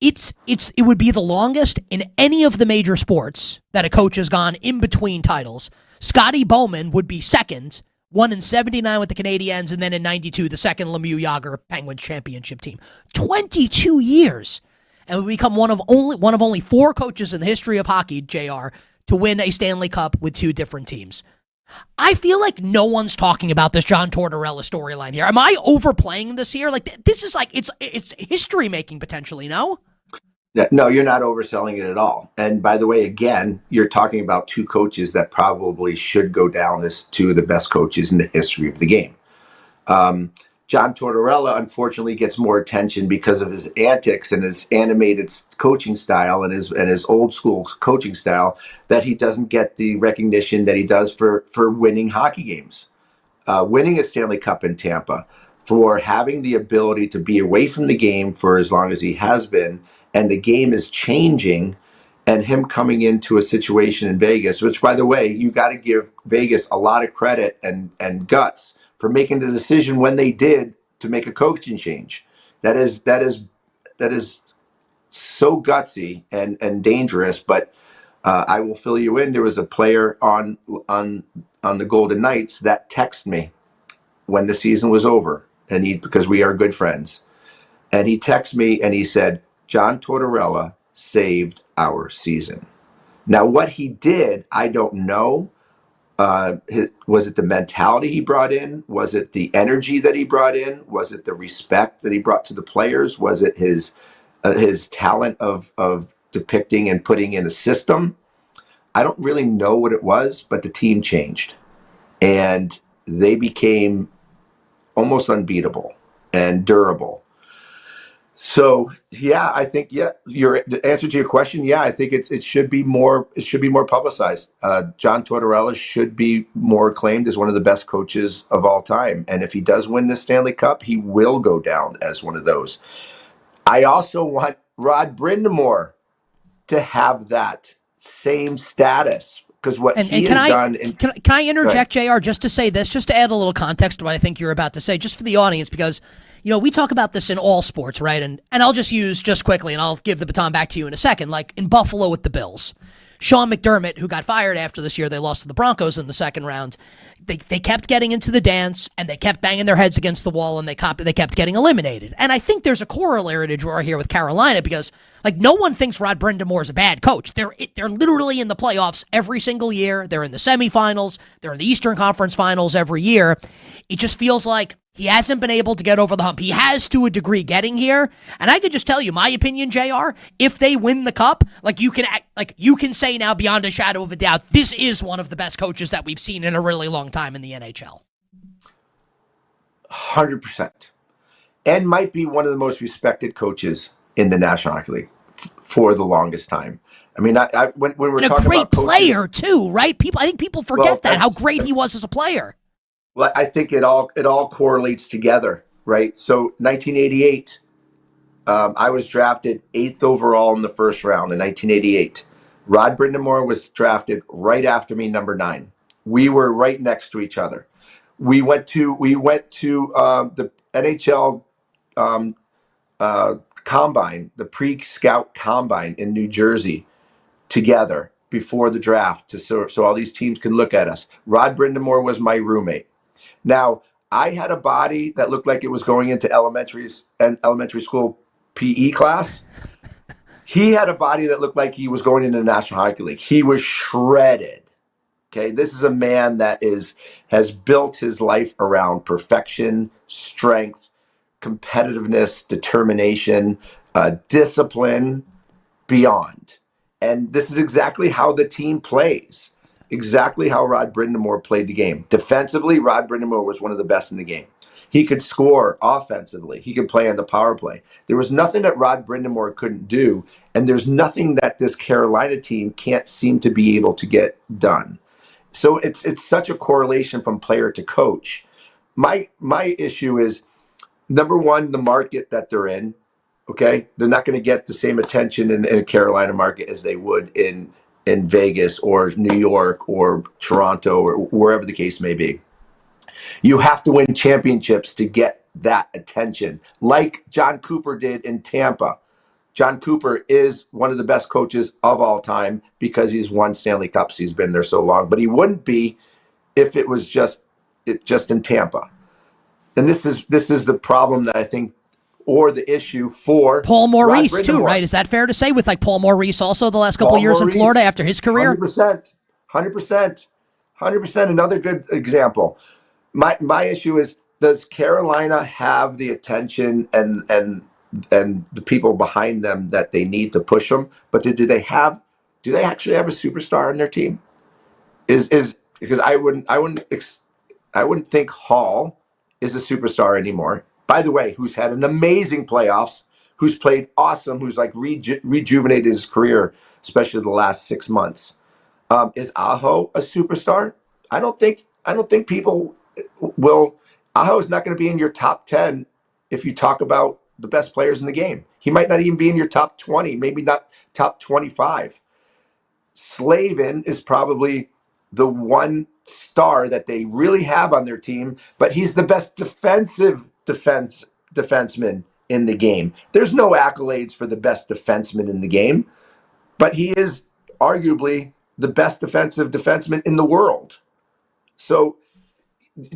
It would be the longest in any of the major sports that a coach has gone in between titles. Scotty Bowman would be second, won in 79 with the Canadiens, and then in 92, the second Lemieux Yager Penguins championship team. 22 years. And would become one of only 4 coaches in the history of hockey, JR, to win a Stanley Cup with 2 different teams. I feel like no one's talking about this John Tortorella storyline here. Am I overplaying this here? Like, this is like, it's history making potentially, no? No, you're not overselling it at all. And by the way, again, you're talking about 2 coaches that probably should go down as 2 of the best coaches in the history of the game. John Tortorella, unfortunately, gets more attention because of his antics and his animated coaching style and his old school coaching style, that he doesn't get the recognition that he does for winning hockey games. winning a Stanley Cup in Tampa, for having the ability to be away from the game for as long as he has been, and the game is changing, and him coming into a situation in Vegas, which, by the way, you got to give Vegas a lot of credit and guts for making the decision when they did to make a coaching change. That is so gutsy and dangerous. But I will fill you in. There was a player on the Golden Knights that texted me when the season was over, and because we are good friends, and he texted me and he said, "John Tortorella saved our season." Now, what he did, I don't know. Was it the mentality he brought in? Was it the energy that he brought in? Was it the respect that he brought to the players? Was it his talent of depicting and putting in a system? I don't really know what it was, but the team changed, and they became almost unbeatable and durable. So yeah, I think the answer to your question, yeah, I think it should be more publicized. John Tortorella should be more acclaimed as one of the best coaches of all time, and if he does win this Stanley Cup, he will go down as one of those. I also want Rod Brind'Amour to have that same status, because what he has done. Can I interject, JR, just to say this, just to add a little context to what I think you're about to say, just for the audience, because we talk about this in all sports, right? And I'll just use just quickly, and I'll give the baton back to you in a second, like in Buffalo with the Bills. Sean McDermott, who got fired after this year, they lost to the Broncos in the second round. They kept getting into the dance, and they kept banging their heads against the wall, and they kept getting eliminated. And I think there's a corollary to draw here with Carolina, because no one thinks Rod Brind'Amour is a bad coach. They're literally in the playoffs every single year. They're in the semifinals. They're in the Eastern Conference Finals every year. It just feels like he hasn't been able to get over the hump. He has, to a degree, getting here. And I could just tell you my opinion, JR. If they win the cup, you can say now beyond a shadow of a doubt, this is one of the best coaches that we've seen in a really long time in the NHL. 100%. And might be one of the most respected coaches in the National Hockey League for the longest time. I mean, when we're talking about a great player too, right? I think people forget how great he was as a player. Well, I think it all correlates together, right? So 1988, I was drafted 8th overall in the first round in 1988. Rod Brind'Amour was drafted right after me, number 9. We were right next to each other. We went to the NHL combine, the pre-scout combine in New Jersey together before the draft, so all these teams can look at us. Rod Brind'Amour was my roommate. Now, I had a body that looked like it was going into elementary school PE class. He had a body that looked like he was going into the National Hockey League. He was shredded. Okay, this is a man that has built his life around perfection, strength, competitiveness, determination, discipline, beyond. And this is exactly how the team plays. Exactly how Rod Brind'Amour played the game. Defensively, Rod Brind'Amour was one of the best in the game. He could score offensively. He could play on the power play. There was nothing that Rod Brind'Amour couldn't do, and there's nothing that this Carolina team can't seem to be able to get done. So it's such a correlation from player to coach. My issue is, number one, the market that they're in. Okay, they're not going to get the same attention in a Carolina market as they would in Vegas or New York or Toronto or wherever the case may be. You have to win championships to get that attention, like John Cooper did in Tampa. John Cooper is one of the best coaches of all time because he's won Stanley Cups. He's been there so long, but he wouldn't be if it was just in Tampa. And this is the problem that I think, or the issue for Paul Maurice too, right? Is that fair to say, with Paul Maurice also the last couple of years in Florida after his career? 100%. Another good example. My issue is, does Carolina have the attention and the people behind them that they need to push them? But do they actually have a superstar on their team? Because I wouldn't think Hall is a superstar anymore. By the way, who's had an amazing playoffs, who's played awesome, who's rejuvenated his career, especially the last 6 months. Is Aho a superstar? I don't think people Well, Aho is not going to be in your top 10 if you talk about the best players in the game. He might not even be in your top 20, maybe not top 25. Slavin is probably the one star that they really have on their team, but he's the best defenseman in the game. There's no accolades for the best defenseman in the game, but he is arguably the best defenseman in the world. So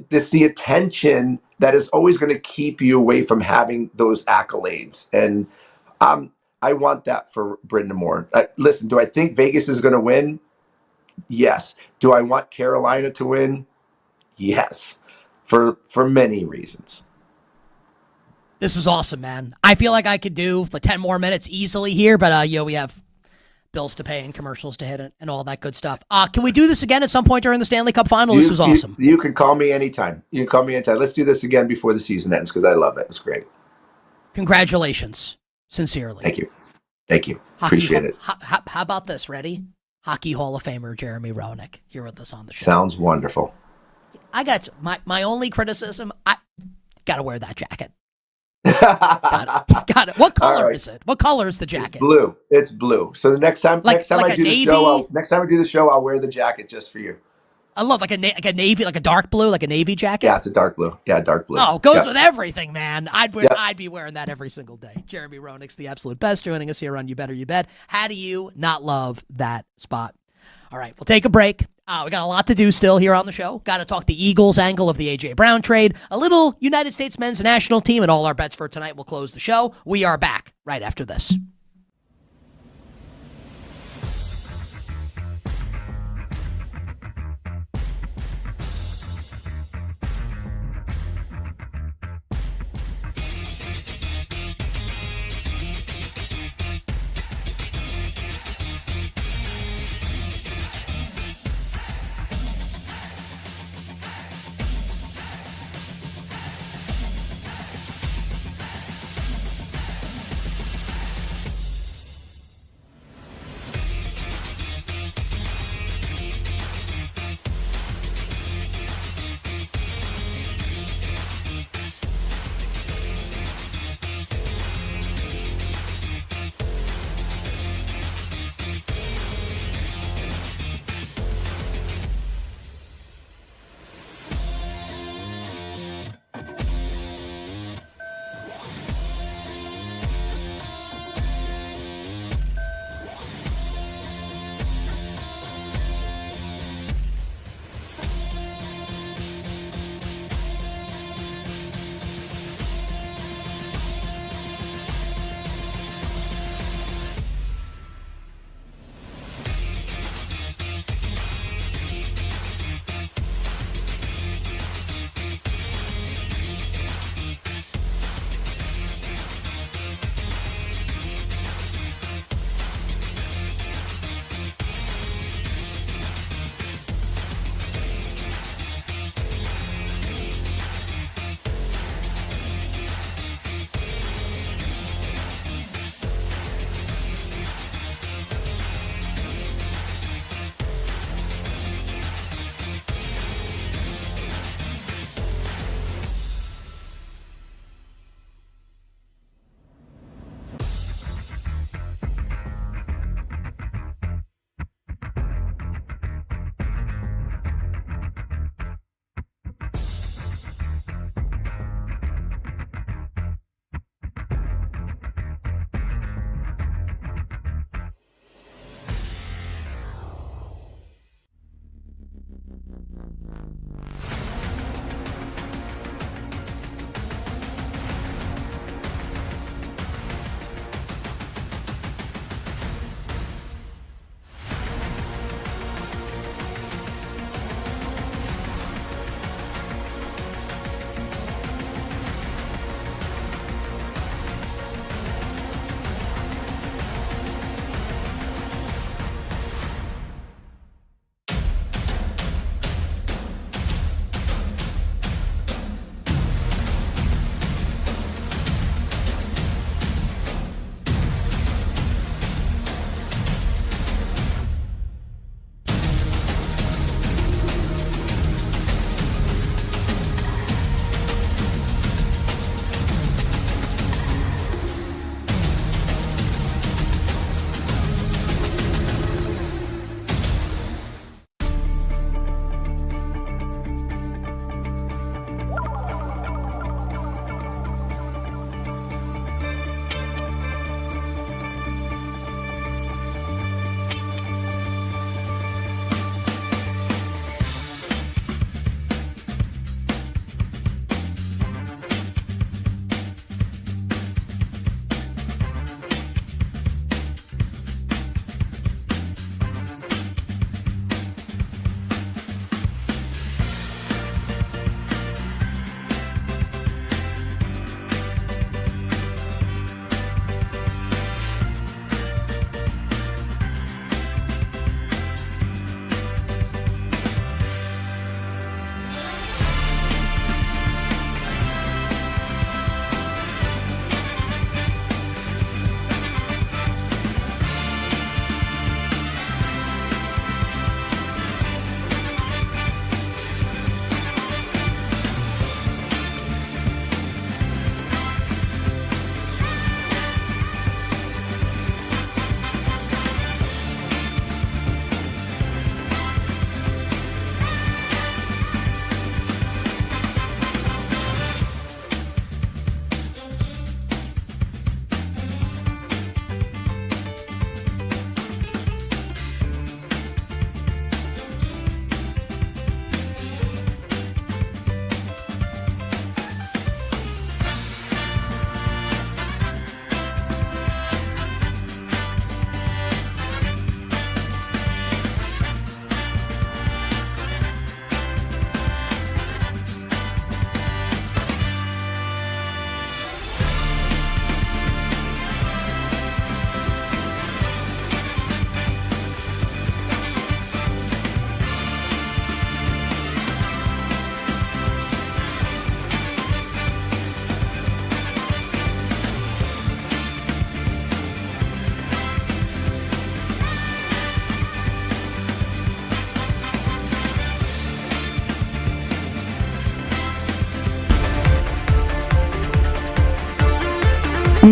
it's the attention that is always going to keep you away from having those accolades. And I want that for Brendan Moore. Listen, do I think Vegas is going to win? Yes. Do I want Carolina to win? Yes. For many reasons. This was awesome, man. I feel like I could do 10 more minutes easily here, but we have bills to pay and commercials to hit and all that good stuff. Can we do this again at some point during the Stanley Cup Final? This was awesome. You can call me anytime. You can call me anytime. Let's do this again before the season ends because I love it. It was great. Congratulations. Sincerely. Thank you. Appreciate it. How about this? Ready? Hockey Hall of Famer Jeremy Roenick here with us on the show. Sounds wonderful. I got my only criticism. I got to wear that jacket. Got it. What color is it? What color is the jacket? It's blue. So the next time I do the show, I'll wear the jacket just for you. I love like a navy, like a dark blue, like a navy jacket. Yeah, it's a dark blue. Yeah, dark blue. Oh, goes with everything, man. I'd be wearing that every single day. Jeremy Roenick's the absolute best, joining us here on You Better You Bet. How do you not love that spot? All right, we'll take a break. We got a lot to do still here on the show. Got to talk the Eagles angle of the A.J. Brown trade, a little United States men's national team, and all our bets for tonight will close the show. We are back right after this.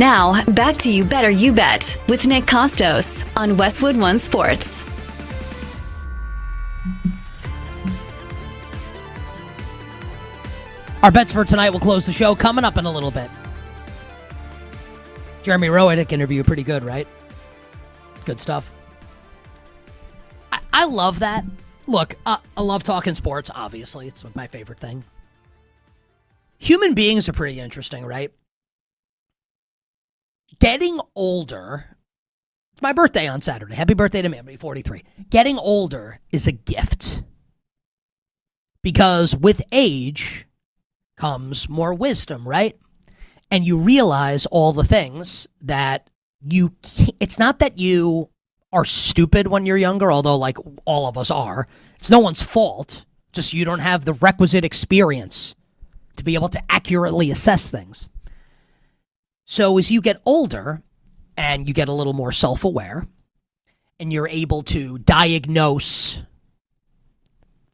Now, back to You Better You Bet with Nick Kostos on Westwood One Sports. Our bets for tonight will close the show coming up in a little bit. Jeremy Roenick interview, pretty good, right? Good stuff. I love that. Look, I love talking sports, obviously. It's my favorite thing. Human beings are pretty interesting, right? Getting older. It's my birthday on Saturday. Happy birthday to me. I'm 43. Getting older is a gift. Because with age comes more wisdom, right? And you realize all the things that you can't. It's not that you are stupid when you're younger, although like all of us are. It's no one's fault. Just you don't have the requisite experience to be able to accurately assess things. So as you get older and you get a little more self-aware and you're able to diagnose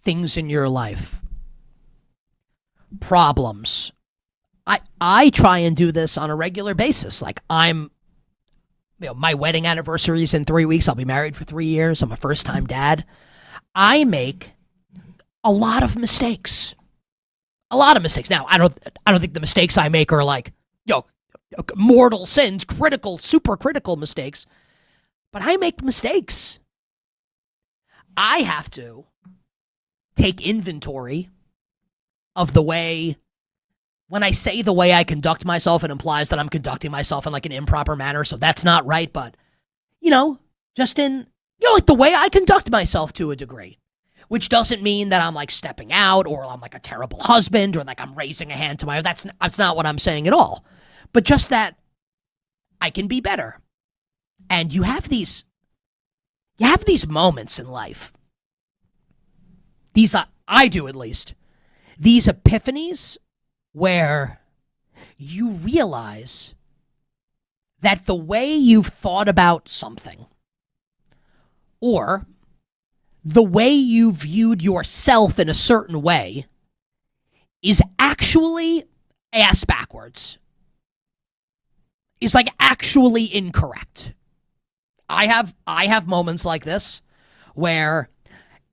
things in your life, problems. I try and do this on a regular basis. Like my wedding anniversary is in 3 weeks. I'll be married for 3 years. I'm a first-time dad. I make a lot of mistakes. A lot of mistakes. Now, I don't think the mistakes I make are like, mortal sins, critical, super critical mistakes. But I make mistakes. I have to take inventory of the way, when I say the way I conduct myself, it implies that I'm conducting myself in like an improper manner. So that's not right. But, just in, like the way I conduct myself to a degree, which doesn't mean that I'm like stepping out or I'm like a terrible husband or like I'm raising a hand to my, that's not what I'm saying at all. But just that I can be better. And you have these moments in life. These, I do at least, these epiphanies where you realize that the way you've thought about something or the way you viewed yourself in a certain way is actually ass backwards. Is like actually incorrect. I have moments like this where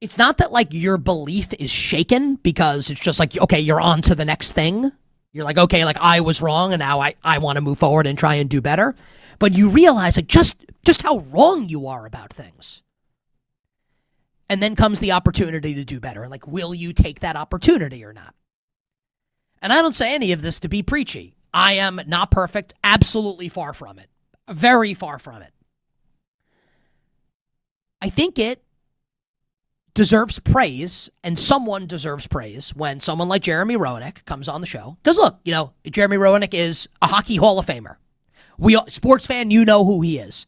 it's not that like your belief is shaken because it's just like, okay, you're on to the next thing. You're like, okay, like I was wrong and now I want to move forward and try and do better. But you realize like just how wrong you are about things. And then comes the opportunity to do better. Like, will you take that opportunity or not? And I don't say any of this to be preachy. I am not perfect, absolutely far from it. Very far from it. I think it deserves praise, and someone deserves praise when someone like Jeremy Roenick comes on the show. Because look, Jeremy Roenick is a hockey Hall of Famer. Sports fan, you know who he is.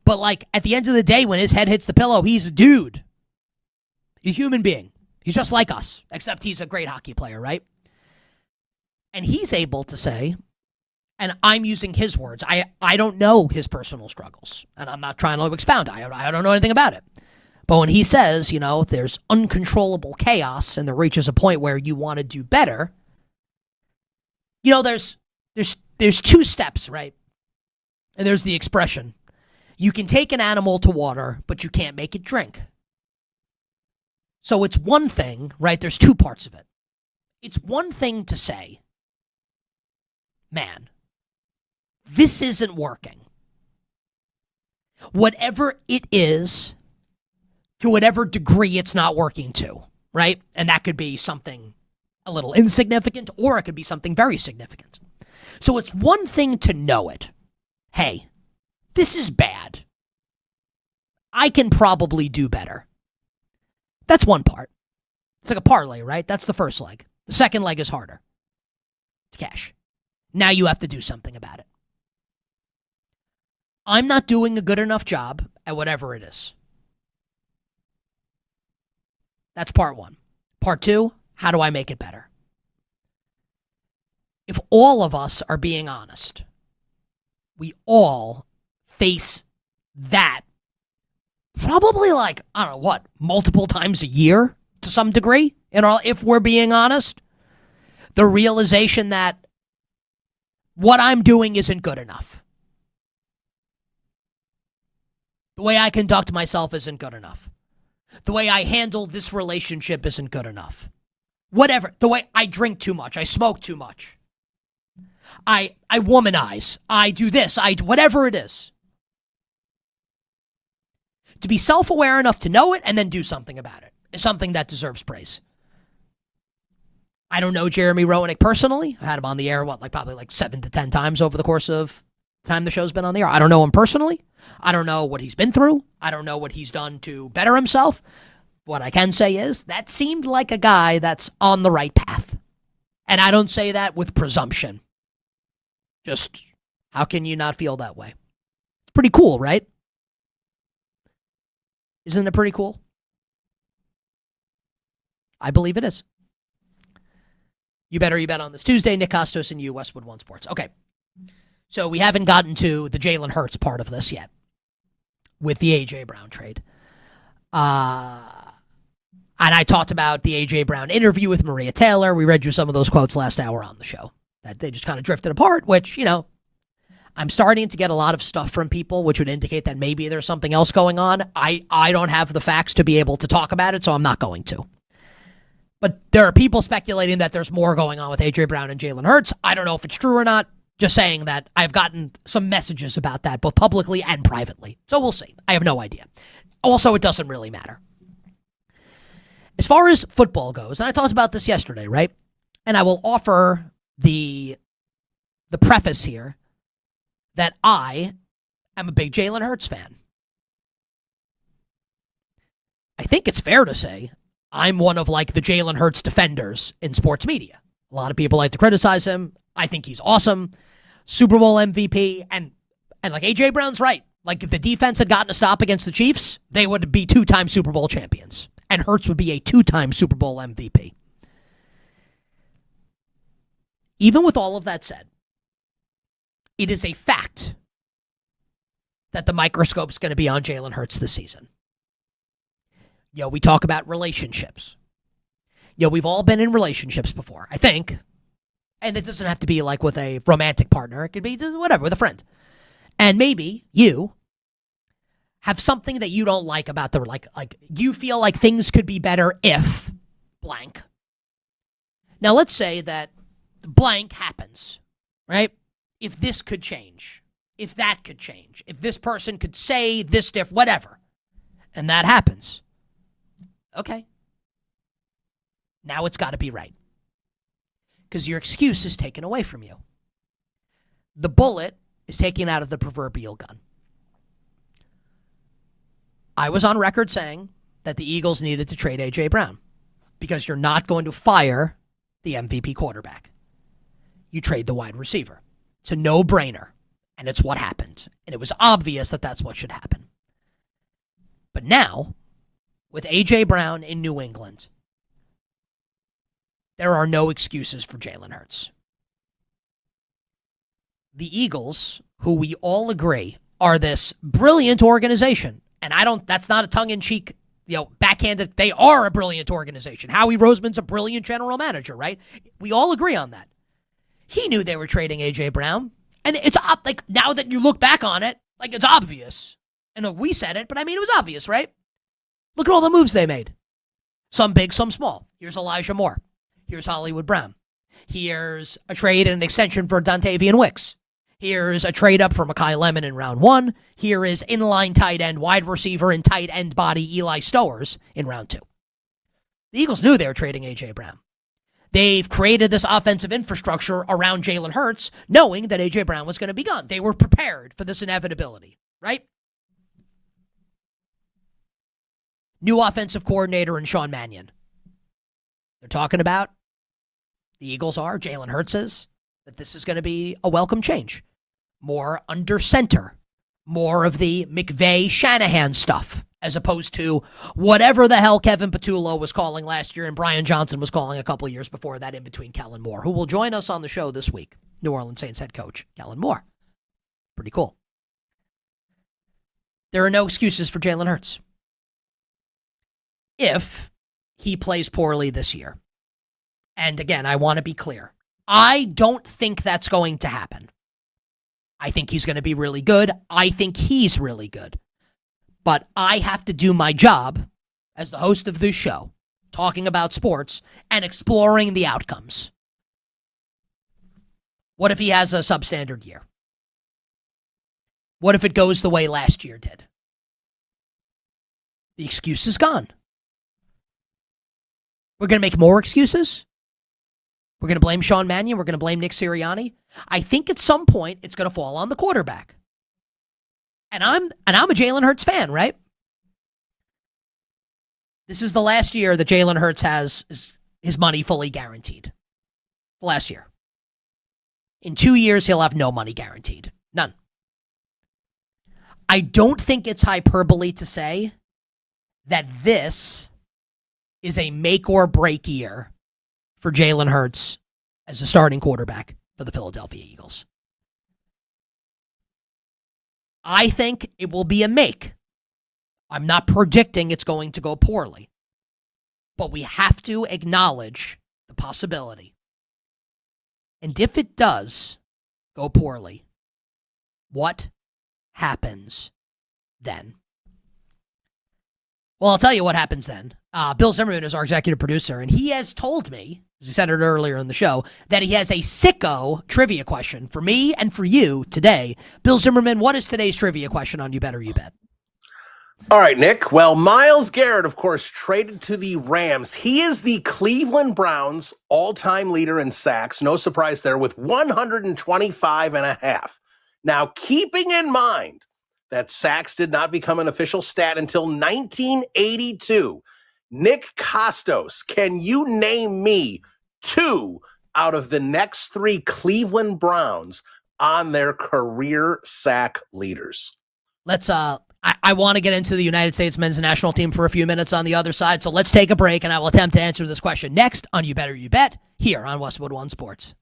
But like at the end of the day, when his head hits the pillow, he's a dude. He's a human being. He's just like us, except he's a great hockey player, right? And he's able to say, and I'm using his words, I don't know his personal struggles, and I'm not trying to expound. I don't know anything about it. But when he says, there's uncontrollable chaos and there reaches a point where you want to do better, there's two steps, right? And there's the expression, you can take an animal to water, but you can't make it drink. So it's one thing, right? There's two parts of it. It's one thing to say, man, this isn't working. Whatever it is, to whatever degree it's not working to, right? And that could be something a little insignificant, or it could be something very significant. So it's one thing to know it. Hey, this is bad. I can probably do better. That's one part. It's like a parlay, right? That's the first leg. The second leg is harder. It's cash. Now you have to do something about it. I'm not doing a good enough job at whatever it is. That's part one. Part two, how do I make it better? If all of us are being honest, we all face that probably like, I don't know what, multiple times a year to some degree, if we're being honest. The realization that what I'm doing isn't good enough. The way I conduct myself isn't good enough. The way I handle this relationship isn't good enough. Whatever. The way I drink too much. I smoke too much. I womanize. I do this. Whatever it is. To be self-aware enough to know it and then do something about it is something that deserves praise. I don't know Jeremy Roenick personally. I had him on the air, probably 7 to 10 times over the course of the time the show's been on the air. I don't know him personally. I don't know what he's been through. I don't know what he's done to better himself. What I can say is that seemed like a guy that's on the right path. And I don't say that with presumption. Just, how can you not feel that way? It's pretty cool, right? Isn't it pretty cool? I believe it is. You bet on this Tuesday. Nick Kostos and you, Westwood One Sports. Okay. So we haven't gotten to the Jalen Hurts part of this yet with the A.J. Brown trade. And I talked about the A.J. Brown interview with Maria Taylor. We read you some of those quotes last hour on the show. That they just kind of drifted apart, which, I'm starting to get a lot of stuff from people, which would indicate that maybe there's something else going on. I don't have the facts to be able to talk about it, so I'm not going to. But there are people speculating that there's more going on with A.J. Brown and Jalen Hurts. I don't know if it's true or not. Just saying that I've gotten some messages about that, both publicly and privately. So we'll see. I have no idea. Also, it doesn't really matter. As far as football goes, and I talked about this yesterday, right? And I will offer the preface here that I am a big Jalen Hurts fan. I think it's fair to say I'm one of the Jalen Hurts defenders in sports media. A lot of people like to criticize him. I think he's awesome. Super Bowl MVP. And A.J. Brown's right. If the defense had gotten a stop against the Chiefs, they would be 2-time Super Bowl champions. And Hurts would be a 2-time Super Bowl MVP. Even with all of that said, it is a fact that the microscope's going to be on Jalen Hurts this season. We talk about relationships. We've all been in relationships before, I think. And it doesn't have to be with a romantic partner. It could be whatever, with a friend. And maybe you have something that you don't like about you feel like things could be better if blank. Now, let's say that blank happens, right? If this could change, if that could change, if this person could say this whatever, and that happens. Okay. Now it's got to be right. Because your excuse is taken away from you. The bullet is taken out of the proverbial gun. I was on record saying that the Eagles needed to trade A.J. Brown because you're not going to fire the MVP quarterback. You trade the wide receiver. It's a no-brainer, and it's what happened. And it was obvious that that's what should happen. But now, with A.J. Brown in New England, there are no excuses for Jalen Hurts. The Eagles, who we all agree are this brilliant organization, and that's not a tongue-in-cheek, backhanded, they are a brilliant organization. Howie Roseman's a brilliant general manager, right? We all agree on that. He knew they were trading A.J. Brown, and it's now that you look back on it, it's obvious. And we said it, but it was obvious, right? Look at all the moves they made. Some big, some small. Here's Elijah Moore. Here's Hollywood Brown. Here's a trade and an extension for Dontavian Wicks. Here's a trade up for Mekhi Lemon in round 1. Here is inline tight end, wide receiver, and tight end body Eli Stowers in round 2. The Eagles knew they were trading A.J. Brown. They've created this offensive infrastructure around Jalen Hurts, knowing that A.J. Brown was going to be gone. They were prepared for this inevitability, right? New offensive coordinator in Sean Mannion. They're talking about, the Eagles are, Jalen Hurts is, that this is going to be a welcome change. More under center. More of the McVay-Shanahan stuff, as opposed to whatever the hell Kevin Patullo was calling last year and Brian Johnson was calling a couple years before that in between Kellen Moore, who will join us on the show this week. New Orleans Saints head coach, Kellen Moore. Pretty cool. There are no excuses for Jalen Hurts. If he plays poorly this year. And again, I want to be clear. I don't think that's going to happen. I think he's going to be really good. I think he's really good. But I have to do my job as the host of this show, talking about sports and exploring the outcomes. What if he has a substandard year? What if it goes the way last year did? The excuse is gone. We're going to make more excuses? We're going to blame Sean Mannion? We're going to blame Nick Sirianni? I think at some point it's going to fall on the quarterback. And I'm a Jalen Hurts fan, right? This is the last year that Jalen Hurts has his money fully guaranteed. Last year. In 2 years, he'll have no money guaranteed. None. I don't think it's hyperbole to say that this is a make or break year for Jalen Hurts as a starting quarterback for the Philadelphia Eagles. I think it will be a make. I'm not predicting it's going to go poorly. But we have to acknowledge the possibility. And if it does go poorly, what happens then? Well, I'll tell you what happens then. Bill Zimmerman is our executive producer, and he has told me, as he said it earlier in the show, that he has a sicko trivia question for me and for you today. Bill Zimmerman, what is today's trivia question on You Better You Bet? All right, Nick. Well, Myles Garrett, of course, traded to the Rams. He is the Cleveland Browns all-time leader in sacks. No surprise there, with 125.5. Now, keeping in mind that sacks did not become an official stat until 1982, Nick Kostos, can you name me 2 out of the next 3 Cleveland Browns on their career sack leaders? Let's I want to get into the United States men's national team for a few minutes on the other side, so let's take a break, and I will attempt to answer this question next on You Better You Bet, here on Westwood One Sports.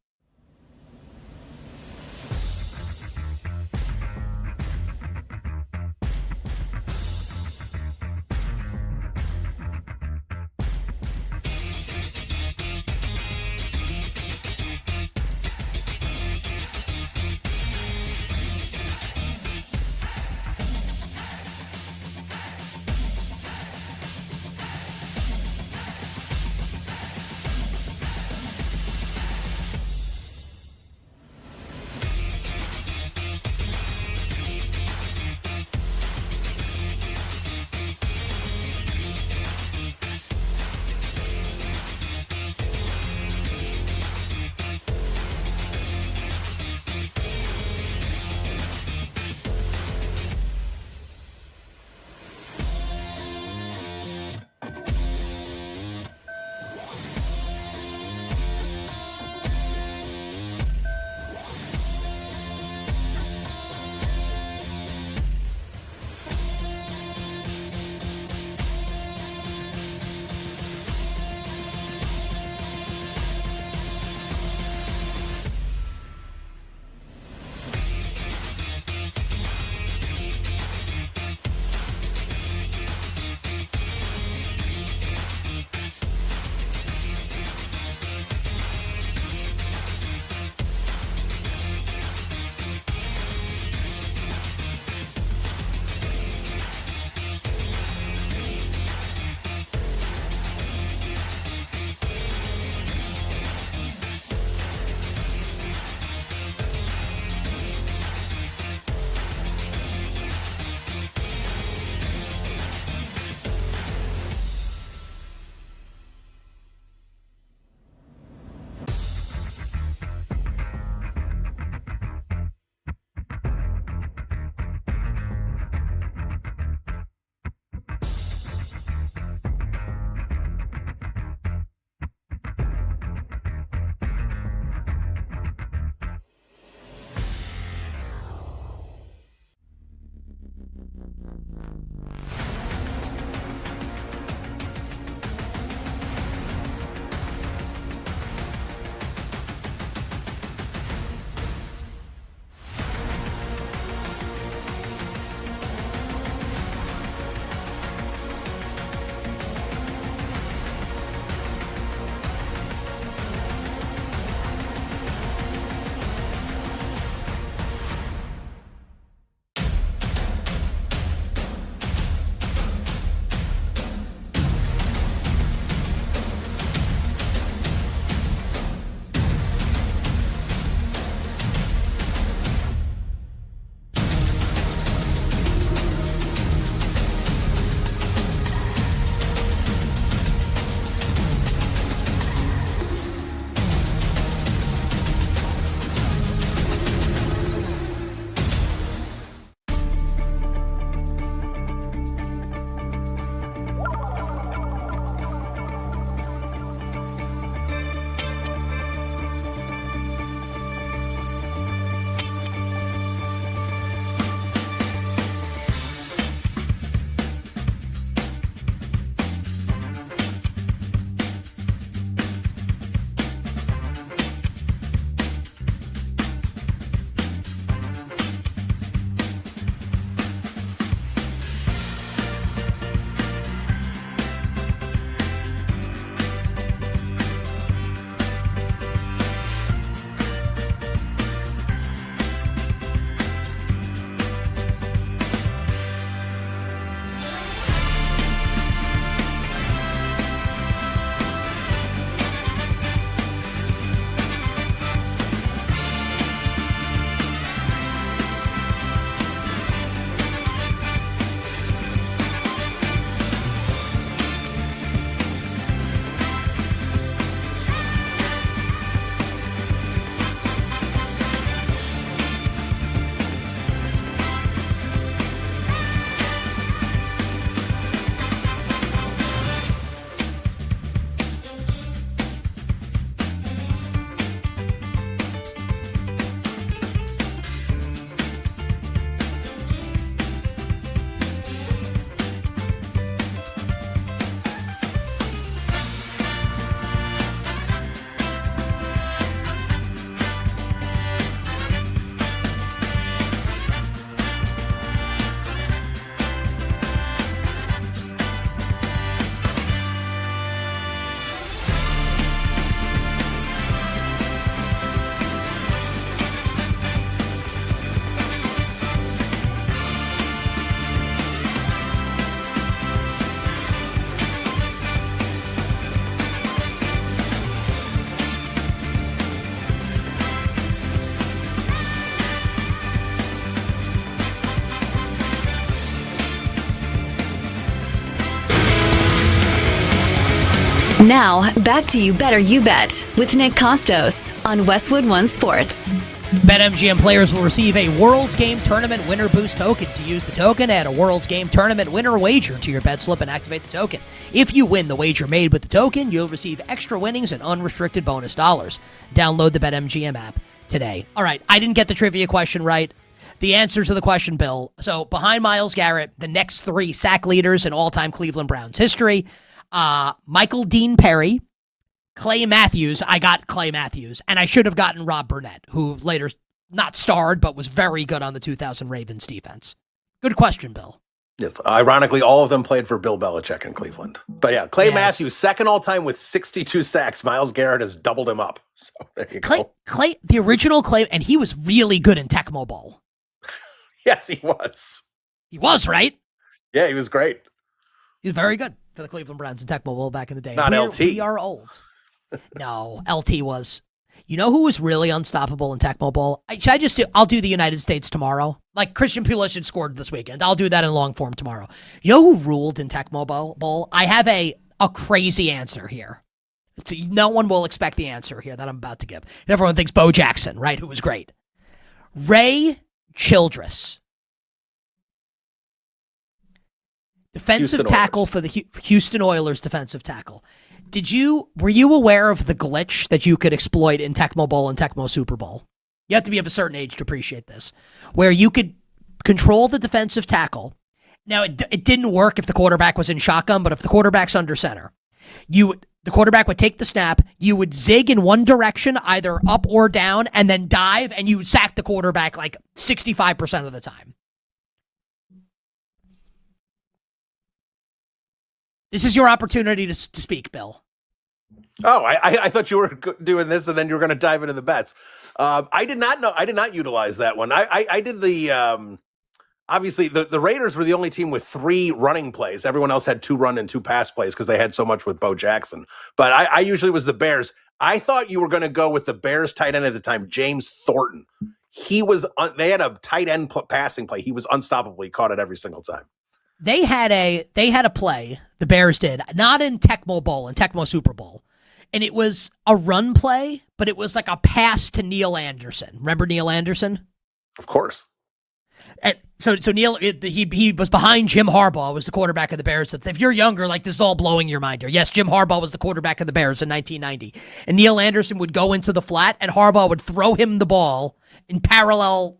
Now, back to You Better You Bet with Nick Kostos on Westwood One Sports. BetMGM players will receive a World's Game Tournament Winner Boost token. To use the token, add a World's Game Tournament Winner wager to your bet slip and activate the token. If you win the wager made with the token, you'll receive extra winnings and unrestricted bonus dollars. Download the BetMGM app today. All right, I didn't get the trivia question right. The answer to the question, Bill. So behind Myles Garrett, the next three sack leaders in all-time Cleveland Browns history, Michael Dean Perry, Clay Matthews. I got Clay Matthews, and I should have gotten Rob Burnett, who later not starred but was very good on the 2000 Ravens defense. Good question, Bill. Yes, ironically, all of them played for Bill Belichick in Cleveland. But yeah, Clay Matthews, second all-time with 62 sacks. Myles Garrett has doubled him up. So there you go. Clay, the original Clay, and he was really good in Tecmo Bowl. Yes, he was. He was, right? Yeah, he was great. He was very good for the Cleveland Browns in Tecmo Bowl back in the day. Not LT. We are old. No, LT was. You know who was really unstoppable in Tecmo Bowl? I'll do the United States tomorrow. Like Christian Pulisic scored this weekend. I'll do that in long form tomorrow. You know who ruled in Tecmo Bowl? I have a crazy answer here. No one will expect the answer here that I'm about to give. Everyone thinks Bo Jackson, right? Who was great. Ray Childress. Defensive tackle for the Houston Oilers defensive tackle. Were you aware of the glitch that you could exploit in Tecmo Bowl and Tecmo Super Bowl? You have to be of a certain age to appreciate this, where you could control the defensive tackle. Now, it didn't work if the quarterback was in shotgun, but if the quarterback's under center, the quarterback would take the snap, you would zig in one direction, either up or down, and then dive, and you would sack the quarterback like 65% of the time. This is your opportunity to speak, Bill. Oh, I thought you were doing this and then you were going to dive into the bets. I did not utilize that one. I did the, obviously the Raiders were the only team with 3 running plays. Everyone else had 2 run and 2 pass plays because they had so much with Bo Jackson. But I usually was the Bears. I thought you were going to go with the Bears tight end at the time, James Thornton. They had a tight end passing play. He was unstoppable. He caught it every single time. They had a play, the Bears did, not in Tecmo Bowl, in Tecmo Super Bowl. And it was a run play, but it was like a pass to Neil Anderson. Remember Neil Anderson? Of course. And so Neil, he was behind Jim Harbaugh, was the quarterback of the Bears. If you're younger, like this is all blowing your mind here. Yes, Jim Harbaugh was the quarterback of the Bears in 1990. And Neil Anderson would go into the flat, and Harbaugh would throw him the ball in parallel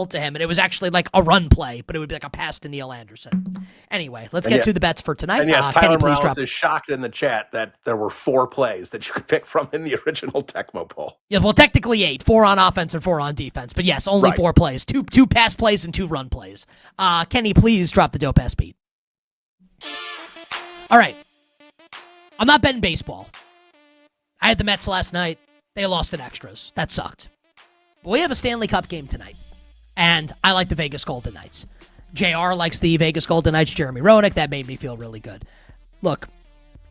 to him, and it was actually like a run play, but it would be like a pass to Neil Anderson. Anyway, let's get to the bets for tonight. And yes, Kenny, Tyler Morales is shocked in the chat that there were 4 plays that you could pick from in the original Tecmo Bowl. Yeah, well, technically 8, 4 on offense and 4 on defense, but yes, only 4 plays, two pass plays and 2 run plays. Kenny, please drop the dope ass beat. All right, I'm not betting baseball. I had the Mets last night. They lost in extras. That sucked. But we have a Stanley Cup game tonight, and I like the Vegas Golden Knights. JR likes the Vegas Golden Knights, Jeremy Roenick. That made me feel really good. Look,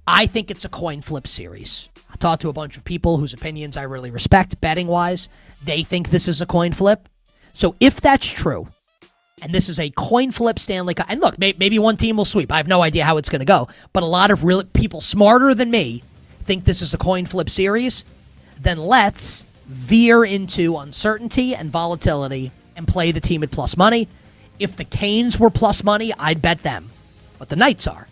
I think it's a coin flip series. I talked to a bunch of people whose opinions I really respect, betting-wise. They think this is a coin flip. So if that's true, and this is a coin flip Stanley Cup, and look, maybe one team will sweep. I have no idea how it's going to go, but a lot of people smarter than me think this is a coin flip series, then let's veer into uncertainty and volatility and play the team at plus money. If the Canes were plus money, I'd bet them. But the Knights are.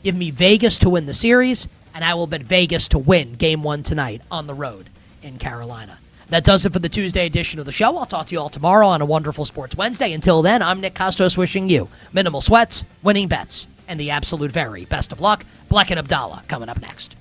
Give me Vegas to win the series, and I will bet Vegas to win Game 1 tonight on the road in Carolina. That does it for the Tuesday edition of the show. I'll talk to you all tomorrow on a wonderful Sports Wednesday. Until then, I'm Nick Kostos wishing you minimal sweats, winning bets, and the absolute very best of luck. Black and Abdallah coming up next.